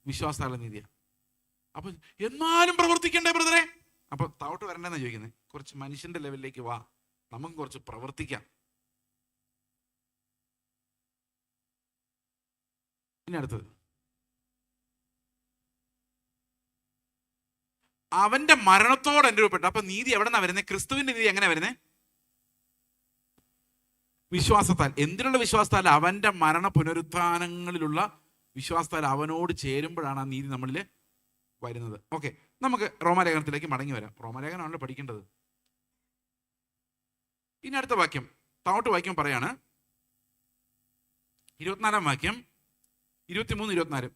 വിശ്വാസത്താലുള്ള നീതിയാണ്. അപ്പൊ എന്നാലും പ്രവർത്തിക്കണ്ടേ ബ്രദറെ? അപ്പൊ താവോട്ട് വരണ്ടെന്നാ ചോദിക്കുന്നത്. കുറച്ച് മനുഷ്യന്റെ ലെവലിലേക്ക് വാ, നമുക്ക് കുറച്ച് പ്രവർത്തിക്കാം. ഇനി അടുത്തത്, അവന്റെ മരണത്തോട് അനുരൂപപ്പെട്ടു. അപ്പൊ നീതി എവിടെ നിന്നാ വരുന്നത്? ക്രിസ്തുവിന്റെ നീതി എങ്ങനെ വരുന്നത്? വിശ്വാസത്താൽ. എന്തിനുള്ള വിശ്വാസത്താൽ? അവന്റെ മരണ പുനരുത്ഥാനങ്ങളിലുള്ള വിശ്വാസത്താൽ അവനോട് ചേരുമ്പോഴാണ് ആ നീതി നമ്മളിൽ വരുന്നത്. ഓക്കെ, നമുക്ക് റോമാലേഖനത്തിലേക്ക് മടങ്ങി വരാം. റോമാലേഖനമാണല്ലോ പഠിക്കേണ്ടത്. ഇനി അടുത്ത വാക്യം, താവോട്ട് വാക്യം പറയാണ്, 24-ാം വാക്യം, 23-24.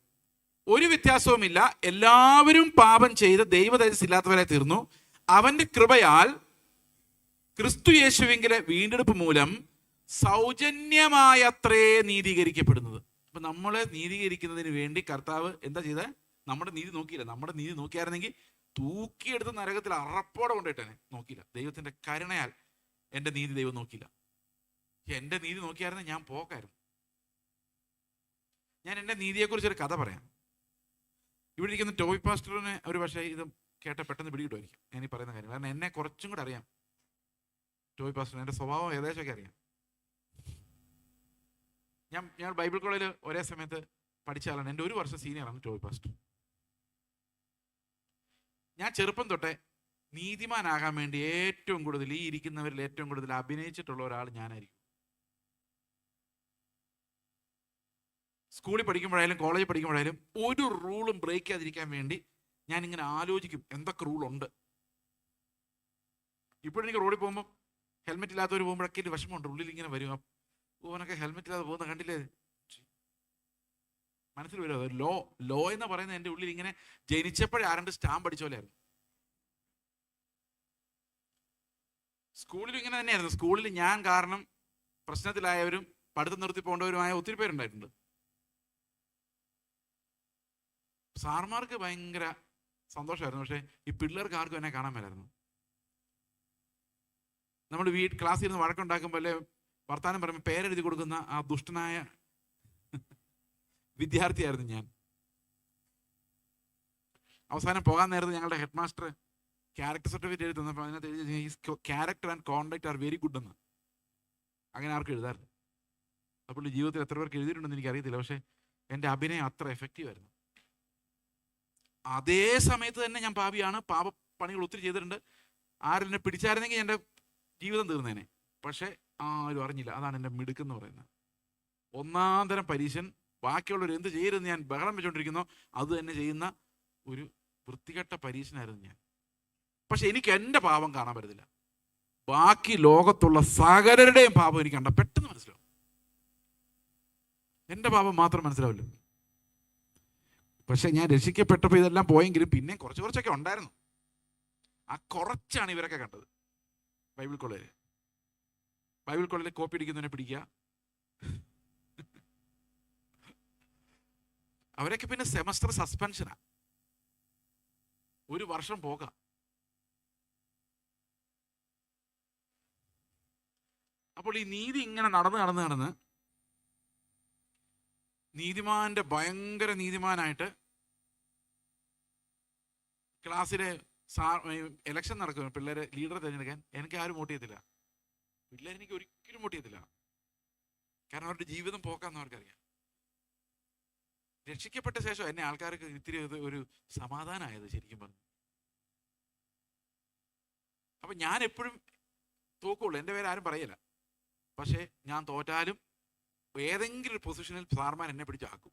ഒരു വ്യത്യാസവുമില്ല, എല്ലാവരും പാപം ചെയ്ത് ദൈവതേജസ്സില്ലാത്തവരെ തീർന്നു. അവന്റെ കൃപയാൽ ക്രിസ്തു യേശുവിങ്കിലെ വീണ്ടെടുപ്പ് മൂലം സൗജന്യമായത്രേ നീതീകരിക്കപ്പെടുന്നത്. അപ്പൊ നമ്മളെ നീതീകരിക്കുന്നതിന് വേണ്ടി കർത്താവ് എന്താ ചെയ്തത്? നമ്മുടെ നീതി നോക്കിയില്ല. നമ്മുടെ നീതി നോക്കിയായിരുന്നെങ്കിൽ തൂക്കിയെടുത്ത് നരകത്തിൽ അറപ്പോടെ കൊണ്ടിട്ടേനെ. നോക്കിയില്ല. ദൈവത്തിന്റെ കരുണയാൽ എൻ്റെ നീതി ദൈവം നോക്കിയില്ല. എൻ്റെ നീതി നോക്കിയായിരുന്നെ ഞാൻ പോകായിരുന്നു. ഞാൻ എൻ്റെ നീതിയെക്കുറിച്ചൊരു കഥ പറയാം. ഇവിടെ ഇരിക്കുന്ന ടോയ് പാസ്റ്ററിനെ ഒരു പക്ഷേ ഇത് കേട്ട പെട്ടെന്ന് പിടികിട്ടുമായിരിക്കും ഞാൻ ഈ പറയുന്ന കാര്യം. കാരണം എന്നെ കുറച്ചും കൂടെ അറിയാം ടോയ് പാസ്റ്ററിന്. എൻ്റെ സ്വഭാവം ഏകദേശമൊക്കെ അറിയാം. ഞാൻ ബൈബിൾ കോളേജിൽ ഒരേ സമയത്ത് പഠിച്ച ആളാണ്. എൻ്റെ 1 വർഷം സീനിയറാണ് ടോയ് പാസ്റ്റർ. ഞാൻ ചെറുപ്പം തൊട്ടേ നീതിമാനാകാൻ വേണ്ടി ഏറ്റവും കൂടുതൽ, ഈ ഇരിക്കുന്നവരിൽ ഏറ്റവും കൂടുതൽ അഭിനയിച്ചിട്ടുള്ള ഒരാൾ ഞാനായിരിക്കും. സ്കൂളിൽ പഠിക്കുമ്പോഴായാലും കോളേജിൽ പഠിക്കുമ്പോഴായാലും ഒരു റൂളും ബ്രേക്ക് ചെയ്യാതിരിക്കാൻ വേണ്ടി ഞാൻ ഇങ്ങനെ ആലോചിക്കും എന്തൊക്കെ റൂളുണ്ട്. ഇപ്പോഴെനിക്ക് റോഡിൽ പോകുമ്പോൾ ഹെൽമെറ്റ് ഇല്ലാത്തവർ പോകുമ്പോഴൊക്കെ ഒരു വിഷമമുണ്ട്. ഉള്ളിൽ ഇങ്ങനെ വരും, ഓനൊക്കെ ഹെൽമെറ്റ് ഇല്ലാതെ പോകുന്ന കണ്ടില്ലേ, മനസ്സിൽ വരും. ലോ എന്ന് പറയുന്നത് എൻ്റെ ഉള്ളിൽ ഇങ്ങനെ ജനിച്ചപ്പോഴേ ആരണ്ട് സ്റ്റാമ്പ് അടിച്ച പോലെയായിരുന്നു. സ്കൂളിൽ ഇങ്ങനെ തന്നെയായിരുന്നു. സ്കൂളിൽ ഞാൻ കാരണം പ്രശ്നത്തിലായവരും പഠിത്തം നിർത്തി പോകേണ്ടവരുമായ ഒത്തിരി പേരുണ്ടായിട്ടുണ്ട്. സാർമാർക്ക് ഭയങ്കര സന്തോഷമായിരുന്നു, പക്ഷേ ഈ പിള്ളേർക്ക് ആർക്കും എന്നെ കാണാൻ മേലായിരുന്നു. നമ്മൾ ക്ലാസ്സിൽ ഇരുന്ന് വഴക്കുണ്ടാക്കുമ്പോൾ അല്ലെ വർത്താനം പറയുമ്പോൾ പേരെഴുതി കൊടുക്കുന്ന ആ ദുഷ്ടനായ വിദ്യാർത്ഥിയായിരുന്നു ഞാൻ. അവസാനം പോകാൻ നേരത്ത് ഞങ്ങളുടെ ഹെഡ് മാസ്റ്റർ ക്യാരക്ടർ സർട്ടിഫിക്കറ്റ് എഴുതി തന്നപ്പോൾ അതിനകത്ത് എഴുതി character and conduct are very good എന്ന്. അങ്ങനെ ആർക്കും എഴുതാറില്ല. അപ്പോൾ ജീവിതത്തിൽ എത്ര പേർക്ക് എഴുതിയിട്ടുണ്ടെന്ന് എനിക്കറിയത്തില്ല, പക്ഷേ എൻ്റെ അഭിനയം അത്ര എഫക്റ്റീവ് ആയിരുന്നു. അതേ സമയത്ത് തന്നെ ഞാൻ പാപിയാണ്, പാപപ്പണികൾ ഒത്തിരി ചെയ്തിട്ടുണ്ട്. ആരെന്നെ പിടിച്ചായിരുന്നെങ്കിൽ എൻ്റെ ജീവിതം തീർന്നേനെ. പക്ഷേ ആരും അറിഞ്ഞില്ല. അതാണ് എൻ്റെ മിടുക്കെന്ന് പറയുന്നത്. 1-ാം തരം പരീശൻ. ബാക്കിയുള്ളവർ എന്ത് ചെയ്യരുതെന്ന് ഞാൻ ബഹളം വെച്ചുകൊണ്ടിരിക്കുന്നോ അത് തന്നെ ചെയ്യുന്ന ഒരു വൃത്തികെട്ട പരീശനായിരുന്നു ഞാൻ. പക്ഷെ എനിക്ക് എൻ്റെ പാപം കാണാൻ പറ്റത്തില്ല. ബാക്കി ലോകത്തുള്ള സകലരുടെയും പാപം എനിക്ക് കണ്ട പെട്ടെന്ന് മനസ്സിലാവും. എൻ്റെ പാപം മാത്രം മനസ്സിലാവില്ല. പക്ഷെ ഞാൻ രക്ഷിക്കപ്പെട്ടപ്പോൾ ഇതെല്ലാം പോയെങ്കിലും പിന്നെ കുറച്ചൊക്കെ ഉണ്ടായിരുന്നു. ആ കുറച്ചാണ് ഇവരൊക്കെ കണ്ടത്. ബൈബിൾ കോളേജിൽ കോപ്പി അടിക്കുന്നവനെ പിടിക്കുക, അവരൊക്കെ പിന്നെ സെമസ്റ്റർ സസ്പെൻഷനാ, 1 വർഷം പോകാം. അപ്പോൾ ഈ നീതി ഇങ്ങനെ നടന്ന് നീതിമാന്റെ ഭയങ്കര നീതിമാനായിട്ട് ക്ലാസ്സിലെ ഇലക്ഷൻ നടക്കും, പിള്ളേരെ ലീഡറെ തിരഞ്ഞെടുക്കാൻ. എനിക്ക് ആരും വോട്ട് ചെയ്യത്തില്ല. പിള്ളേരെനിക്ക് ഒരിക്കലും വോട്ട് ചെയ്യത്തില്ല. കാരണം അവരുടെ ജീവിതം പോക്കാന്ന് അവർക്കറിയാം. രക്ഷിക്കപ്പെട്ട ശേഷം എന്നെ ആൾക്കാർക്ക് ഇത്തിരി ഒരു സമാധാനമായത് ശരിക്കും പറഞ്ഞു. അപ്പൊ ഞാൻ എപ്പോഴും തോക്കുള്ളൂ. എൻ്റെ പേര് ആരും പറയില്ല. പക്ഷേ ഞാൻ തോറ്റാലും ഏതെങ്കിലും ഒരു പൊസിഷനിൽ സാർമാർ എന്നെ പിടിച്ചാക്കും.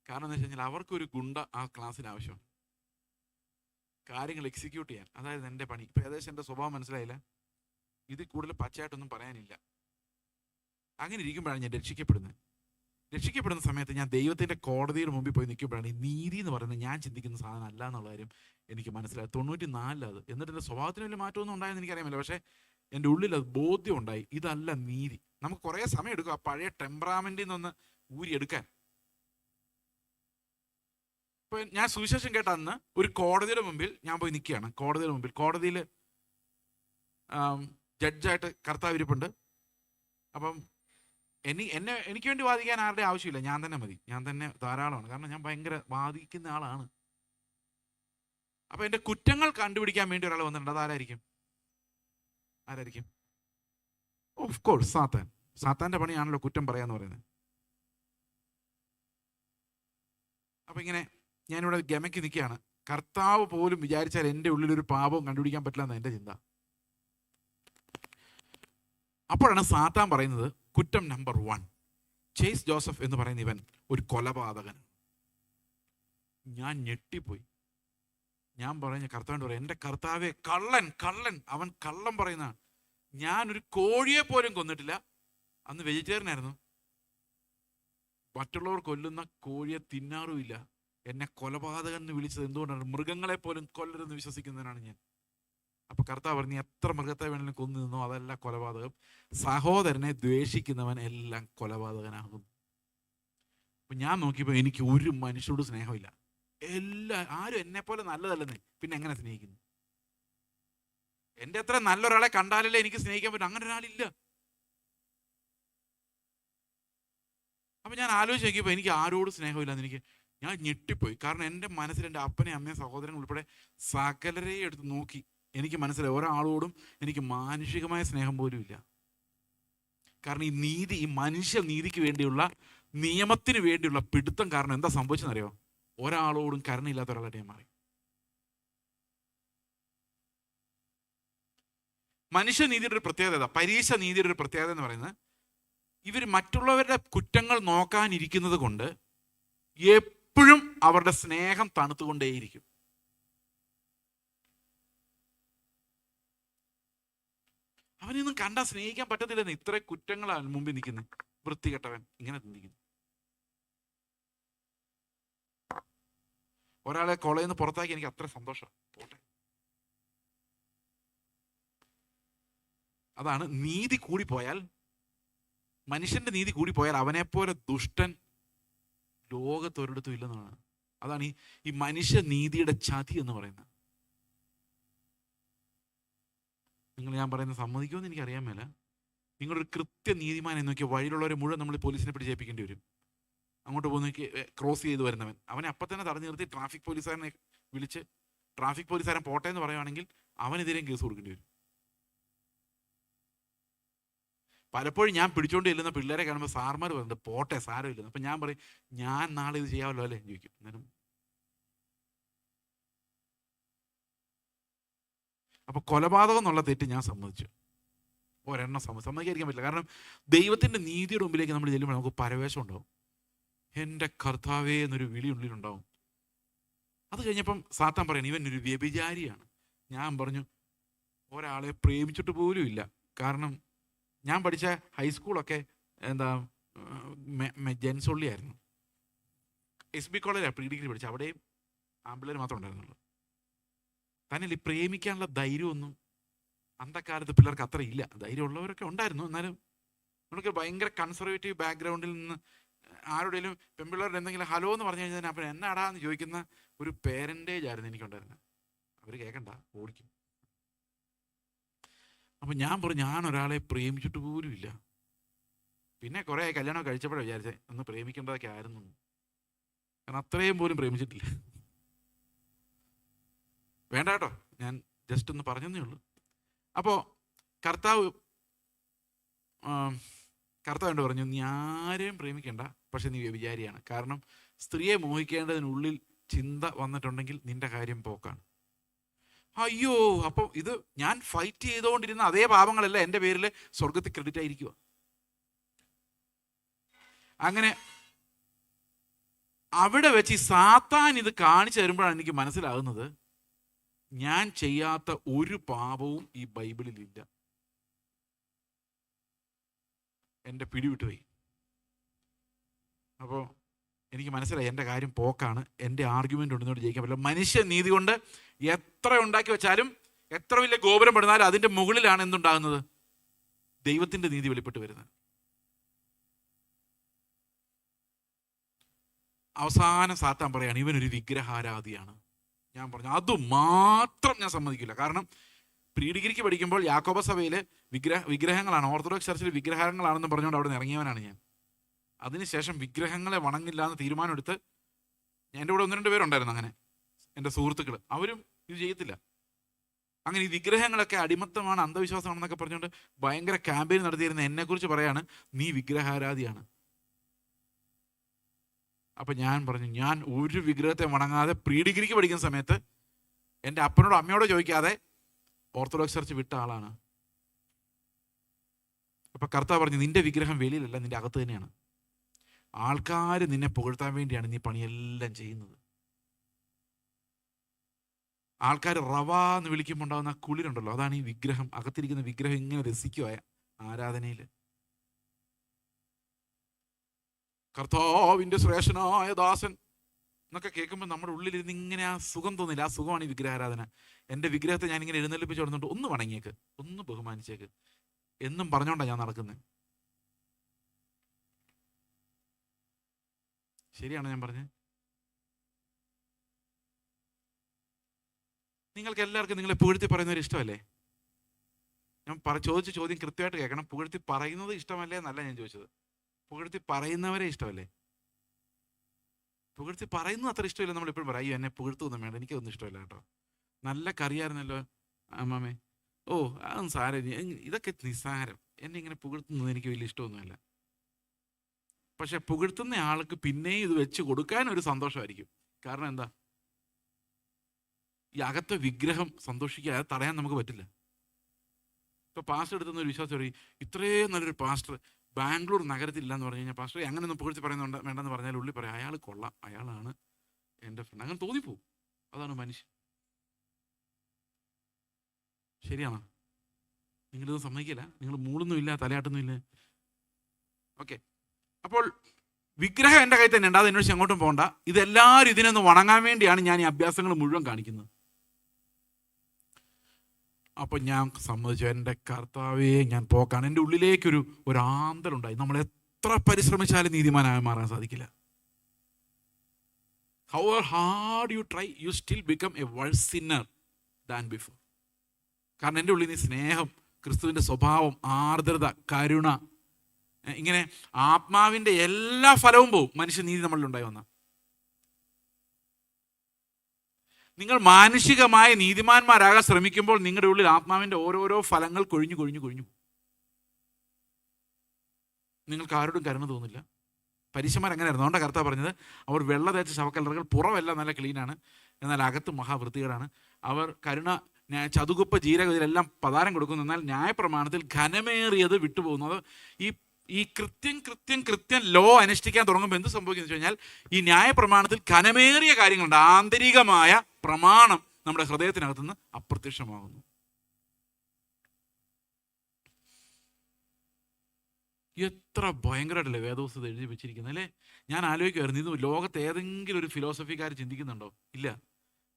കാരണം എന്താ വെച്ച് കഴിഞ്ഞാൽ അവർക്കൊരു ഗുണ്ട ആ ക്ലാസ്സിന് ആവശ്യമാണ്, കാര്യങ്ങൾ എക്സിക്യൂട്ട് ചെയ്യാൻ. അതായത് എൻ്റെ പണി. ഇപ്പം ഏകദേശം എൻ്റെ സ്വഭാവം മനസ്സിലായില്ല, ഇതിൽ കൂടുതൽ പച്ചയായിട്ടൊന്നും പറയാനില്ല. അങ്ങനെ ഇരിക്കുമ്പോഴാണ് ഞാൻ രക്ഷിക്കപ്പെടുന്ന സമയത്ത് ഞാൻ ദൈവത്തിൻ്റെ കോടതിയുടെ മുമ്പിൽ പോയി നിൽക്കുമ്പോഴാണ് ഈ നീതി എന്ന് പറയുന്നത് ഞാൻ ചിന്തിക്കുന്ന സാധനം അല്ല എന്നുള്ള കാര്യം എനിക്ക് മനസ്സിലായി. 94 അത്. എന്നിട്ട് എൻ്റെ സ്വഭാവത്തിന് വലിയ മാറ്റമൊന്നും ഉണ്ടായെന്ന് എനിക്കറിയാമല്ലോ, പക്ഷേ എൻ്റെ ഉള്ളിൽ അത് ബോധ്യം ഉണ്ടായി, ഇതല്ല നീതി. നമുക്ക് കുറേ സമയം എടുക്കും ആ പഴയ ടെമ്പറാമെൻറ്റിൽ നിന്ന് ഊരിയെടുക്കാൻ. ഇപ്പം ഞാൻ സുവിശേഷം കേട്ട അന്ന് ഒരു കോടതിയുടെ മുമ്പിൽ ഞാൻ പോയി നിൽക്കുകയാണ്. കോടതിയിൽ ജഡ്ജായിട്ട് കർത്താവ് ഇരിപ്പുണ്ട്. അപ്പം എനിക്ക് വേണ്ടി വാദിക്കാൻ ആരുടെ ആവശ്യമില്ല, ഞാൻ തന്നെ മതി, ഞാൻ തന്നെ ധാരാളമാണ്. കാരണം ഞാൻ ഭയങ്കര വാദിക്കുന്ന ആളാണ്. അപ്പം എൻ്റെ കുറ്റങ്ങൾ കണ്ടുപിടിക്കാൻ വേണ്ടി ഒരാൾ വന്നിട്ടുണ്ട്. അതാരായിരിക്കും? ഓഫ് കോഴ്സ് സാത്താൻ്റെ പണിയാണല്ലോ കുറ്റം പറയാന്ന് പറയുന്നത്. അപ്പം ഇങ്ങനെ ഞാനിവിടെ ഗമയ്ക്ക് നിൽക്കുകയാണ്. കർത്താവ് പോലും വിചാരിച്ചാൽ എൻ്റെ ഉള്ളിലൊരു പാപവും കണ്ടുപിടിക്കാൻ പറ്റില്ല എന്നാണ് എൻ്റെ ചിന്ത. അപ്പോഴാണ് സാത്താൻ പറയുന്നത് കുറ്റം നമ്പർ 1, ചേസ് ജോസഫ് എന്ന് പറയുന്ന ഇവൻ ഒരു കൊലപാതകൻ. ഞാൻ ഞെട്ടിപ്പോയി. ഞാൻ പറഞ്ഞ കർത്താവിനോട് പറയാം, എൻ്റെ കർത്താവെ, കള്ളൻ അവൻ കള്ളം പറയുന്നതാണ്. ഞാനൊരു കോഴിയെ പോലും കൊന്നിട്ടില്ല. അന്ന് വെജിറ്റേറിയൻ ആയിരുന്നു. മറ്റുള്ളവർ കൊല്ലുന്ന കോഴിയെ തിന്നാറുമില്ല. എന്നെ കൊലപാതകൻ എന്ന് വിളിച്ചത് എന്തുകൊണ്ടാണ്? മൃഗങ്ങളെ പോലും കൊല്ലരുതെന്ന് വിശ്വസിക്കുന്നതിനാണ് ഞാൻ. അപ്പൊ കർത്താവ് പറഞ്ഞു, എത്ര മൃഗത്തെ വേണമെങ്കിലും കൊന്നു നിന്നോ, അതല്ല കൊലപാതകം. സഹോദരനെ ദ്വേഷിക്കുന്നവൻ എല്ലാം കൊലപാതകനാകും. അപ്പൊ ഞാൻ നോക്കിയപ്പോൾ എനിക്ക് ഒരു മനുഷ്യരോട് സ്നേഹമില്ല. ആരും എന്നെ പോലെ നല്ലതല്ലെന്നേ, പിന്നെ എങ്ങനെ സ്നേഹിക്കുന്നു? എൻ്റെ അത്ര നല്ലൊരാളെ കണ്ടാലല്ലേ എനിക്ക് സ്നേഹിക്കാൻ പറ്റും. അങ്ങനെ ഒരാളില്ല. അപ്പൊ ഞാൻ ആലോചിച്ച് നോക്കിയപ്പോൾ എനിക്ക് ആരോട് സ്നേഹമില്ലെന്ന് ഞാൻ ഞെട്ടിപ്പോയി. കാരണം എൻ്റെ മനസ്സിൽ എൻ്റെ അപ്പനെയും അമ്മയും സഹോദരങ്ങൾ ഉൾപ്പെടെ സകലരെയും എടുത്ത് നോക്കി എനിക്ക് മനസ്സിലായി, ഒരാളോടും എനിക്ക് മാനുഷികമായ സ്നേഹം പോലും ഇല്ല. കാരണം ഈ മനുഷ്യ നീതിക്ക് വേണ്ടിയുള്ള, നിയമത്തിന് വേണ്ടിയുള്ള പിടുത്തം കാരണം എന്താ സംഭവിച്ചെന്നറിയോ? ഒരാളോടും കരുണയില്ലാത്ത ഒരാളായിട്ട് ഞാൻ മാറി. മനുഷ്യനീതിയുടെ ഒരു പ്രത്യേകത, പരീക്ഷ നീതിയുടെ ഒരു പ്രത്യേകത എന്ന് പറയുന്നത്, ഇവർ മറ്റുള്ളവരുടെ കുറ്റങ്ങൾ നോക്കാനിരിക്കുന്നത് കൊണ്ട് എപ്പോഴും അവരുടെ സ്നേഹം തണുത്തുകൊണ്ടേയിരിക്കും. അവനൊന്നും കണ്ടാൽ സ്നേഹിക്കാൻ പറ്റത്തില്ലെന്ന്. ഇത്ര കുറ്റങ്ങളാണ് മുമ്പിൽ നിൽക്കുന്നത്. വൃത്തികെട്ടവൻ, ഇങ്ങനെ ചിന്തിക്കുന്നു. ഒരാളെ കോളേജിൽ നിന്ന് പുറത്താക്കി എനിക്ക് അത്ര സന്തോഷം. പോട്ടെ. അതാണ് നീതി കൂടിപ്പോയാൽ, മനുഷ്യന്റെ നീതി കൂടിപ്പോയാൽ അവനെപ്പോലെ ദുഷ്ടൻ ലോകത്തൊരിടത്തും ഇല്ലെന്നാണ്. അതാണ് ഈ മനുഷ്യ നീതിയുടെ ചതി എന്ന് പറയുന്നത്. നിങ്ങൾ ഞാൻ പറയുന്നത് സമ്മതിക്കുമെന്ന് എനിക്കറിയാൻ മേല. നിങ്ങളൊരു കൃത്യ നീതിമാൻ എന്ന് നോക്കിയാൽ വഴിയിലുള്ളവരെ മുഴുവൻ നമ്മൾ പോലീസിനെ പിടിച്ചേൽപ്പിക്കേണ്ടി വരും. അങ്ങോട്ട് പോകുന്ന ക്രോസ് ചെയ്ത് വരുന്നവൻ, അവനെ അപ്പം തന്നെ തടഞ്ഞു നിർത്തി ട്രാഫിക് പോലീസുകാരനെ വിളിച്ച് ട്രാഫിക് പോലീസുകാരൻ പോട്ടെ എന്ന് പറയുവാണെങ്കിൽ അവനെതിരെയും കേസ് കൊടുക്കേണ്ടി വരും. പലപ്പോഴും ഞാൻ പിടിച്ചോണ്ട് ചെല്ലുന്ന പിള്ളേരെ കാണുമ്പോൾ സാർമാർ പറയുന്നത് പോട്ടെ, സാരമില്ലെന്ന്. അപ്പം ഞാൻ പറയും, ഞാൻ നാളെ ഇത് ചെയ്യാമല്ലോ അല്ലേ ചോദിക്കും. അന്നേരം അപ്പോൾ കൊലപാതകം എന്നുള്ള തെറ്റ് ഞാൻ സമ്മതിച്ചു. ഒരെണ്ണം സമ്മതിക്കാതിരിക്കാൻ പറ്റില്ല. കാരണം ദൈവത്തിൻ്റെ നീതിയുടെ മുമ്പിലേക്ക് നമ്മൾ ചെല്ലുമ്പോൾ നമുക്ക് പരവേശം ഉണ്ടാവും. എൻ്റെ കർത്താവേ എന്നൊരു വിളി ഉള്ളിലുണ്ടാവും. അത് കഴിഞ്ഞപ്പം സാത്താൻ പറയണം, ഇവൻ ഒരു വ്യഭിചാരിയാണ്. ഞാൻ പറഞ്ഞു, ഒരാളെ പ്രേമിച്ചിട്ട് പോലും ഇല്ല. കാരണം ഞാൻ പഠിച്ച ഹൈസ്കൂളൊക്കെ ജെൻസൊള്ളി ആയിരുന്നു. SB കോളേജിലാണ് പ്രീ ഡിഗ്രി പഠിച്ചത്. അവിടെയും ആമ്പിള്ളേർ മാത്രം ഉണ്ടായിരുന്നുള്ളൂ. തന്നെ പ്രേമിക്കാനുള്ള ധൈര്യമൊന്നും അന്നക്കാലത്ത് പിള്ളേർക്ക് അത്ര ഇല്ല. ധൈര്യമുള്ളവരൊക്കെ ഉണ്ടായിരുന്നു. എന്നാലും നമുക്ക് ഭയങ്കര കൺസർവേറ്റീവ് ബാക്ക്ഗ്രൗണ്ടിൽ നിന്ന് ആരുടെയും പെൺപിള്ളേരുടെ എന്തെങ്കിലും ഹലോ എന്ന് പറഞ്ഞു കഴിഞ്ഞാൽ അപ്പം എന്നാടാ എന്ന് ചോദിക്കുന്ന ഒരു പേരൻറ്റേജ് ആയിരുന്നു എനിക്കുണ്ടായിരുന്നത്. അവർ കേൾക്കണ്ട, ഓടിക്കും. അപ്പം ഞാൻ പറഞ്ഞു, ഞാൻ ഒരാളെ പ്രേമിച്ചിട്ട് പോലും ഇല്ല. പിന്നെ കുറേ കല്യാണം കഴിച്ചപ്പോഴാണ് വിചാരിച്ചത് ഒന്ന് പ്രേമിക്കേണ്ടതൊക്കെ ആയിരുന്നു. കാരണം അത്രയും പോലും പ്രേമിച്ചിട്ടില്ല. വേണ്ട കേട്ടോ, ഞാൻ ജസ്റ്റ് ഒന്ന് പറഞ്ഞതേ ഉള്ളൂ. അപ്പോൾ കർത്താവ് എന്നോട് പറഞ്ഞു, നീ ആരെയും പ്രേമിക്കേണ്ട, പക്ഷെ നീ വ്യഭിചാരിയാണ്. കാരണം സ്ത്രീയെ മോഹിക്കേണ്ടതിനുള്ളിൽ ചിന്ത വന്നിട്ടുണ്ടെങ്കിൽ നിന്റെ കാര്യം പോക്കാണ്. അയ്യോ, അപ്പം ഇത് ഞാൻ ഫൈറ്റ് ചെയ്തുകൊണ്ടിരുന്ന അതേ പാപങ്ങളല്ല എൻ്റെ പേരിൽ സ്വർഗത്തിൽ ക്രെഡിറ്റ് ആയിരിക്കുക. അങ്ങനെ അവിടെ വെച്ച് ഈ സാത്താൻ ഇത് കാണിച്ചു തരുമ്പോഴാണ് എനിക്ക് മനസ്സിലാകുന്നത്, ഞാൻ ചെയ്യാത്ത ഒരു പാപവും ഈ ബൈബിളിലില്ല. എൻ്റെ പിടിവിട്ടുപോയി. അപ്പോൾ എനിക്ക് മനസ്സിലായി എൻ്റെ കാര്യം പോക്കാണ്, എൻ്റെ ആർഗ്യുമെൻ്റ് ഉണ്ടെന്നോട് ജയിക്കാൻ പറ്റില്ല. മനുഷ്യ നീതി കൊണ്ട് എത്ര ഉണ്ടാക്കി വെച്ചാലും, എത്ര വലിയ ഗോപുരം പെടുന്നാലും അതിൻ്റെ മുകളിലാണ് എന്തുണ്ടാകുന്നത്? ദൈവത്തിൻ്റെ നീതി വെളിപ്പെട്ട് വരുന്നത്. അവസാനം സാത്താൻ പറയാണ്, ഇവനൊരു വിഗ്രഹാരാധിയാണ്. ഞാൻ പറഞ്ഞു അത് മാത്രം ഞാൻ സമ്മതിക്കില്ല. കാരണം പ്രീ ഡിഗ്രിക്ക് പഠിക്കുമ്പോൾ യാക്കോബ സഭയിൽ വിഗ്രഹങ്ങളാണ്, ഓർത്തഡോക്സ് ചർച്ചിൽ വിഗ്രഹങ്ങളാണെന്ന് പറഞ്ഞുകൊണ്ട് അവിടെ നിന്ന് ഇറങ്ങിയവനാണ് ഞാൻ. അതിനുശേഷം വിഗ്രഹങ്ങളെ വണങ്ങില്ല എന്ന് തീരുമാനമെടുത്ത്, എൻ്റെ കൂടെ 1-2 പേരുണ്ടായിരുന്നു അങ്ങനെ എൻ്റെ സുഹൃത്തുക്കൾ, അവരും ഇത് ചെയ്യത്തില്ല. അങ്ങനെ ഈ വിഗ്രഹങ്ങളൊക്കെ അടിമത്തമാണ്, അന്ധവിശ്വാസമാണെന്നൊക്കെ പറഞ്ഞുകൊണ്ട് ഭയങ്കര ക്യാമ്പയിൻ നടത്തിയിരുന്ന എന്നെക്കുറിച്ച് പറയാണ്, നീ വിഗ്രഹാരാധിയാണ്. അപ്പം ഞാൻ പറഞ്ഞു, ഞാൻ ഒരു വിഗ്രഹത്തെ വണങ്ങാതെ പ്രീ ഡിഗ്രിക്ക് പഠിക്കുന്ന സമയത്ത് എൻ്റെ അപ്പനോടോ അമ്മയോടോ ചോദിക്കാതെ ഓർത്തഡോക്സ് ചർച്ച് വിട്ട ആളാണ്. അപ്പം കർത്താവ് പറഞ്ഞു, നിന്റെ വിഗ്രഹം വെളിയിലല്ല, നിന്റെ അകത്ത് തന്നെയാണ്. ആൾക്കാർ നിന്നെ പുകഴ്ത്താൻ വേണ്ടിയാണ് നീ പണിയെല്ലാം ചെയ്യുന്നത്. ആൾക്കാർ റവാ എന്ന് വിളിക്കുമ്പോൾ ഉണ്ടാകുന്ന കുളിരുണ്ടല്ലോ, അതാണ് ഈ വിഗ്രഹം. അകത്തിരിക്കുന്ന വിഗ്രഹം ഇങ്ങനെ രസിക്കുക ആരാധനയിൽ. കർത്താവിൻ്റെ ശ്രേഷ്ഠനായ ദാസൻ എന്നൊക്കെ കേൾക്കുമ്പോൾ നമ്മുടെ ഉള്ളിലിരുന്ന് ഇങ്ങനെ ആ സുഖം തോന്നില്ല. ആ സുഖമാണ് ഈ വിഗ്രഹാരാധന. എൻ്റെ വിഗ്രഹത്തെ ഞാനിങ്ങനെ എഴുന്നള്ളിപ്പിച്ച് കൊടുത്തിട്ട് ഒന്ന് വണങ്ങിയേക്ക്, ഒന്ന് ബഹുമാനിച്ചേക്ക് എന്നും പറഞ്ഞുകൊണ്ടാണ് ഞാൻ നടക്കുന്നത്. ശരിയാണോ ഞാൻ പറഞ്ഞത്? നിങ്ങൾക്ക് എല്ലാവർക്കും നിങ്ങളെ പുകഴ്ത്തി പറയുന്നവർ ഇഷ്ടമല്ലേ? ഞാൻ ചോദിച്ച ചോദ്യം കൃത്യമായിട്ട് കേൾക്കണം. പുകഴ്ത്തി പറയുന്നത് ഇഷ്ടമല്ലേ എന്നല്ല ഞാൻ ചോദിച്ചത്. പുകഴ്ത്തി പറയുന്നവരെ ഇഷ്ടമല്ലേ? പുകഴ്ത്തി പറയുന്നത് അത്ര ഇഷ്ടമില്ല. നമ്മളിപ്പോഴും പറയും, അയ്യോ എന്നെ പുകഴ്ത്തൊന്നും വേണ്ട, എനിക്കൊന്നും ഇഷ്ടമില്ല കേട്ടോ, നല്ല കറിയായിരുന്നല്ലോ അമ്മാമേ, ഓ അതൊന്നും സാരമില്ല, ഇതൊക്കെ നിസ്സാരം, എന്നെ ഇങ്ങനെ പുകഴ്ത്തുന്നത് എനിക്ക് വലിയ ഇഷ്ടമൊന്നുമില്ല. പക്ഷെ പുകഴ്ത്തുന്ന ആൾക്ക് പിന്നെയും ഇത് വെച്ച് കൊടുക്കാൻ ഒരു സന്തോഷമായിരിക്കും. കാരണം എന്താ? ഈ അകത്തെ വിഗ്രഹം സന്തോഷിക്കാതെ തടയാൻ നമുക്ക് പറ്റില്ല. ഇപ്പൊ പാസ്റ്റർ എടുത്തുന്ന ഒരു വിശ്വാസം പറയും, ഇത്രയും നല്ലൊരു പാസ്റ്റർ ബാംഗ്ലൂർ നഗരത്തിലില്ല എന്ന് പറഞ്ഞു കഴിഞ്ഞാൽ പാസ്റ്റർ അങ്ങനെയൊന്നും പുകഴ്ത്തി പറയുന്നുണ്ട് വേണ്ടെന്ന് പറഞ്ഞാൽ ഉള്ളി പറയാം, അയാൾ കൊള്ളാം, അയാളാണ് എൻ്റെ ഫ്രണ്ട്, അങ്ങനെ തോന്നിപ്പോവും. അതാണ് മനുഷ്യൻ. ശരിയാണോ? നിങ്ങളിത് സമ്മതിക്കില്ല, നിങ്ങൾ മൂളൊന്നുമില്ല, തലയാട്ടൊന്നുമില്ല. ഓക്കെ, അപ്പോൾ വിഗ്രഹം എൻ്റെ കയ്യിൽ തന്നെ ഉണ്ട്, അത് അന്വേഷിച്ച് അങ്ങോട്ടും പോകണ്ട. ഇതെല്ലാവരും ഇതിനൊന്ന് വണങ്ങാൻ വേണ്ടിയാണ് ഞാൻ ഈ അഭ്യാസങ്ങൾ മുഴുവൻ കാണിക്കുന്നത്. അപ്പം ഞാൻ സമ്മതിച്ചു, എൻ്റെ കർത്താവേ ഞാൻ പോക്കാണ്. എൻ്റെ ഉള്ളിലേക്കൊരു ആന്തലുണ്ടായി. നമ്മൾ എത്ര പരിശ്രമിച്ചാലും നീതിമാനായി മാറാൻ സാധിക്കില്ല. However hard you try, you still become a worse sinner than before. കാരണം എൻ്റെ ഉള്ളിൽ നിന്ന് സ്നേഹം, ക്രിസ്തുവിൻ്റെ സ്വഭാവം, ആർദ്രത, കരുണ, ഇങ്ങനെ ആത്മാവിൻ്റെ എല്ലാ ഫലവും പോവും മനുഷ്യനീതി നമ്മളിലുണ്ടായി വന്ന. നിങ്ങൾ മാനുഷികമായ നീതിമാന്മാരാകാൻ ശ്രമിക്കുമ്പോൾ നിങ്ങളുടെ ഉള്ളിൽ ആത്മാവിൻ്റെ ഓരോരോ ഫലങ്ങൾ കൊഴിഞ്ഞു കൊഴിഞ്ഞു കൊഴിഞ്ഞു. നിങ്ങൾക്ക് ആരോടും കരുണ തോന്നില്ല. പരീശന്മാർ അങ്ങനെയായിരുന്നു. അതുകൊണ്ടാണ് കർത്താവ് പറഞ്ഞത്, അവർ വെള്ള തേച്ച ശവക്കല്ലറുകൾ, പുറമെല്ലാം നല്ല ക്ലീനാണ്, എന്നാൽ അകത്ത് മഹാവൃത്തികേടാണ്. അവർ കരുണ, ചതുകുപ്പ, ജീരകം ഇതിലെല്ലാം പതാരം കൊടുക്കുന്നു, എന്നാൽ ന്യായപ്രമാണത്തിൽ ഘനമേറിയത് വിട്ടുപോകുന്നു. അത് ഈ കൃത്യം ലോ അനുഷ്ഠിക്കാൻ തുടങ്ങുമ്പോൾ എന്ത് സംഭവിക്കുന്നു വെച്ച് കഴിഞ്ഞാൽ, ഈ ന്യായപ്രമാണത്തിൽ ഘനമേറിയ കാര്യങ്ങളുണ്ട്. ആന്തരികമായ പ്രമാണം നമ്മുടെ ഹൃദയത്തിനകത്തുനിന്ന് അപ്രത്യക്ഷമാകുന്നു. എത്ര ഭയങ്കരമായിട്ടല്ലേ വേദപുസ്തകം എഴുതി വെച്ചിരിക്കുന്നത് അല്ലേ? ഞാൻ ആലോചിക്കുമായിരുന്നു, ഇത് ലോകത്ത് ഏതെങ്കിലും ഒരു ഫിലോസഫിക്കാർ ചിന്തിക്കുന്നുണ്ടോ? ഇല്ല.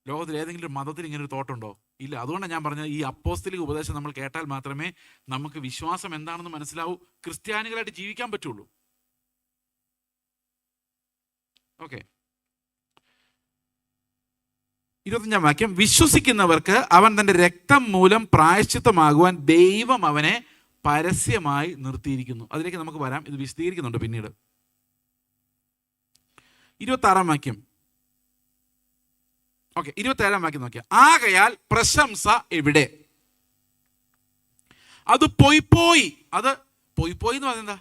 ലോകത്തിൽ ഏതെങ്കിലും ഒരു മതത്തിൽ ഇങ്ങനെ ഒരു തോട്ടുണ്ടോ? ഇല്ല. അതുകൊണ്ടാണ് ഞാൻ പറഞ്ഞത്, ഈ അപ്പോസ്തലിക ഉപദേശം നമ്മൾ കേട്ടാൽ മാത്രമേ നമുക്ക് വിശ്വാസം എന്താണെന്ന് മനസ്സിലാവൂ, ക്രിസ്ത്യാനികളായിട്ട് ജീവിക്കാൻ പറ്റുള്ളൂ. ഓക്കെ, 25-ാം വാക്യം, വിശ്വസിക്കുന്നവർക്ക് അവൻ തൻ്റെ രക്തം മൂലം പ്രായശ്ചിത്തമാകുവാൻ ദൈവം അവനെ പരസ്യമായി നിർത്തിയിരിക്കുന്നു. അതിലേക്ക് നമുക്ക് വരാം, ഇത് വിശദീകരിക്കുന്നുണ്ട് പിന്നീട്. 26-ാം വാക്യം. ഓക്കെ, 27-ാം വാക്യം നോക്കിയാൽ, ആകയാൽ പ്രശംസ എവിടെ? അത് പോയി. അത് പോയി എന്ന് പറഞ്ഞാൽ എന്താ?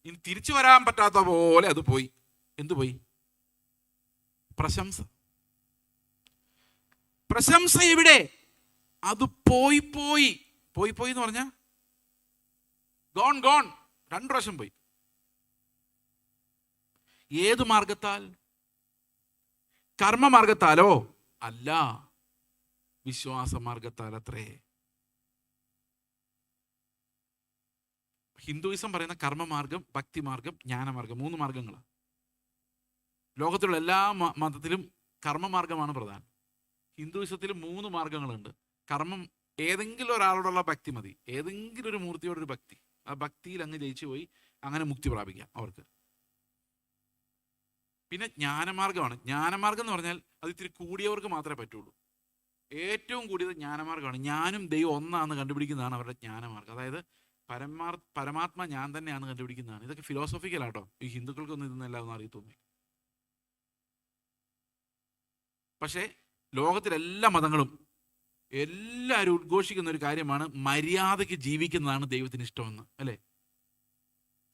ഇനി തിരിച്ചു വരാൻ പറ്റാത്ത പോലെ അത് പോയി. എന്തു പോയി? പ്രശംസ. പ്രശംസ എവിടെ? അത് പോയി എന്ന് പറഞ്ഞ ഗോൺ 2 പ്രാവശ്യം പോയി. ഏതു മാർഗത്താൽ? കർമ്മമാർഗത്താലോ? അല്ല, വിശ്വാസമാർഗത്താൽ അത്രേ. ഹിന്ദുയിസം പറയുന്ന കർമ്മമാർഗം, ഭക്തിമാർഗം, ജ്ഞാനമാർഗം, 3 മാർഗങ്ങളാണ്. ലോകത്തിലുള്ള എല്ലാ മതത്തിലും കർമ്മമാർഗമാണ് പ്രധാനം. ഹിന്ദുയിസത്തിൽ 3 മാർഗങ്ങളുണ്ട്. കർമ്മം, ഏതെങ്കിലും ഒരാളോടുള്ള ഭക്തി മതി, ഏതെങ്കിലും ഒരു മൂർത്തിയോടൊരു ഭക്തി, ആ ഭക്തിയിൽ അങ്ങ് ജയിച്ചു പോയി അങ്ങനെ മുക്തി പ്രാപിക്കാം അവർക്ക്. പിന്നെ ജ്ഞാനമാർഗമാണ്. ജ്ഞാനമാർഗം എന്ന് പറഞ്ഞാൽ അത് ഇത്തിരി കൂടിയവർക്ക് മാത്രമേ പറ്റുള്ളൂ. ഏറ്റവും കൂടിയത് ജ്ഞാനമാർഗമാണ്. ഞാനും ദൈവം ഒന്നാണെന്ന് കണ്ടുപിടിക്കുന്നതാണ് അവരുടെ ജ്ഞാനമാർഗം. അതായത് പരമാത്മ ഞാൻ തന്നെയാണെന്ന് കണ്ടുപിടിക്കുന്നതാണ്. ഇതൊക്കെ ഫിലോസഫിക്കലാട്ടോ. ഈ ഹിന്ദുക്കൾക്കൊന്നും ഇതൊന്നല്ല എന്ന് അറിയത്തോന്നി. പക്ഷേ ലോകത്തിലെല്ലാ മതങ്ങളും എല്ലാവരും ഉദ്ഘോഷിക്കുന്ന ഒരു കാര്യമാണ് മര്യാദയ്ക്ക് ജീവിക്കുന്നതാണ് ദൈവത്തിന് ഇഷ്ടമെന്ന്, അല്ലേ?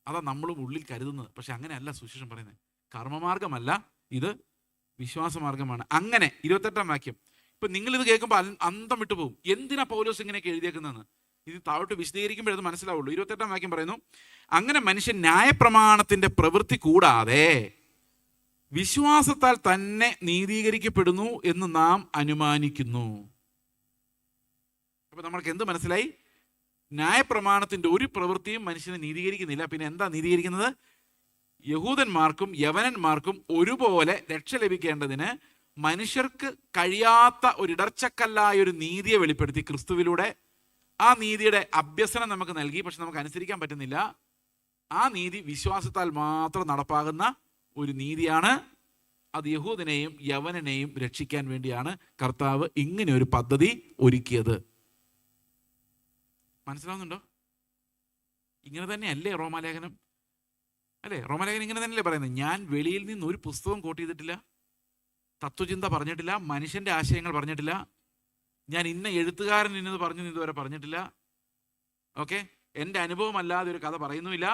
അതാ നമ്മളും ഉള്ളിൽ കരുതുന്നത്. പക്ഷെ അങ്ങനെയല്ല സുവിശേഷം പറയുന്നത്. കർമ്മമാർഗമല്ല, ഇത് വിശ്വാസമാർഗമാണ്. അങ്ങനെ 28-ാം വാക്യം. ഇപ്പം നിങ്ങളിത് കേൾക്കുമ്പോൾ അന്തം വിട്ടു പോകും. എന്തിനാ പൗലോസ് ഇങ്ങനെയൊക്കെ എഴുതിയേക്കുന്നതെന്ന് ഇത് താഴോട്ട് വിശദീകരിക്കുമ്പോഴത് മനസ്സിലാവുള്ളൂ. 28-ാം വാക്യം പറയുന്നു, അങ്ങനെ മനുഷ്യൻ ന്യായപ്രമാണത്തിന്റെ പ്രവൃത്തി കൂടാതെ വിശ്വാസത്താൽ തന്നെ നീതീകരിക്കപ്പെടുന്നു എന്ന് നാം അനുമാനിക്കുന്നു. അപ്പൊ നമ്മൾക്ക് എന്ത് മനസ്സിലായി? ന്യായപ്രമാണത്തിന്റെ ഒരു പ്രവൃത്തിയും മനുഷ്യനെ നീതീകരിക്കുന്നില്ല. പിന്നെ എന്താ നീതീകരിക്കുന്നത്? യഹൂദന്മാർക്കും യവനന്മാർക്കും ഒരുപോലെ രക്ഷ ലഭിക്കേണ്ടതിന് മനുഷ്യർക്ക് കഴിയാത്ത ഒരു ഇടർച്ചക്കല്ലായ ഒരു നീതിയെ വെളിപ്പെടുത്തി ക്രിസ്തുവിലൂടെ ആ നീതിയുടെ അഭ്യസനം നമുക്ക് നൽകി. പക്ഷെ നമുക്ക് അനുസരിക്കാൻ പറ്റുന്നില്ല. ആ നീതി വിശ്വാസത്താൽ മാത്രം നടപ്പാകുന്ന ഒരു നീതിയാണ്. അത് യഹൂദനെയും യവനനെയും രക്ഷിക്കാൻ വേണ്ടിയാണ് കർത്താവ് ഇങ്ങനെ ഒരു പദ്ധതി ഒരുക്കിയത്. മനസ്സിലാവുന്നുണ്ടോ? ഇങ്ങനെ തന്നെയല്ലേ റോമാലേഖനം? അല്ലേ? റോമാലേഖനം ഇങ്ങനെ തന്നെയല്ലേ പറയുന്നത്? ഞാൻ വെളിയിൽ നിന്ന് ഒരു പുസ്തകം കോട്ട് ചെയ്തിട്ടില്ല, തത്വചിന്ത പറഞ്ഞിട്ടില്ല, മനുഷ്യന്റെ ആശയങ്ങൾ പറഞ്ഞിട്ടില്ല, ഞാൻ ഇന്ന എഴുത്തുകാരൻ ഇന്നത് പറഞ്ഞു ഇതുവരെ പറഞ്ഞിട്ടില്ല. ഓക്കെ, എൻ്റെ അനുഭവം അല്ലാതെ ഒരു കഥ പറയുന്നുമില്ല.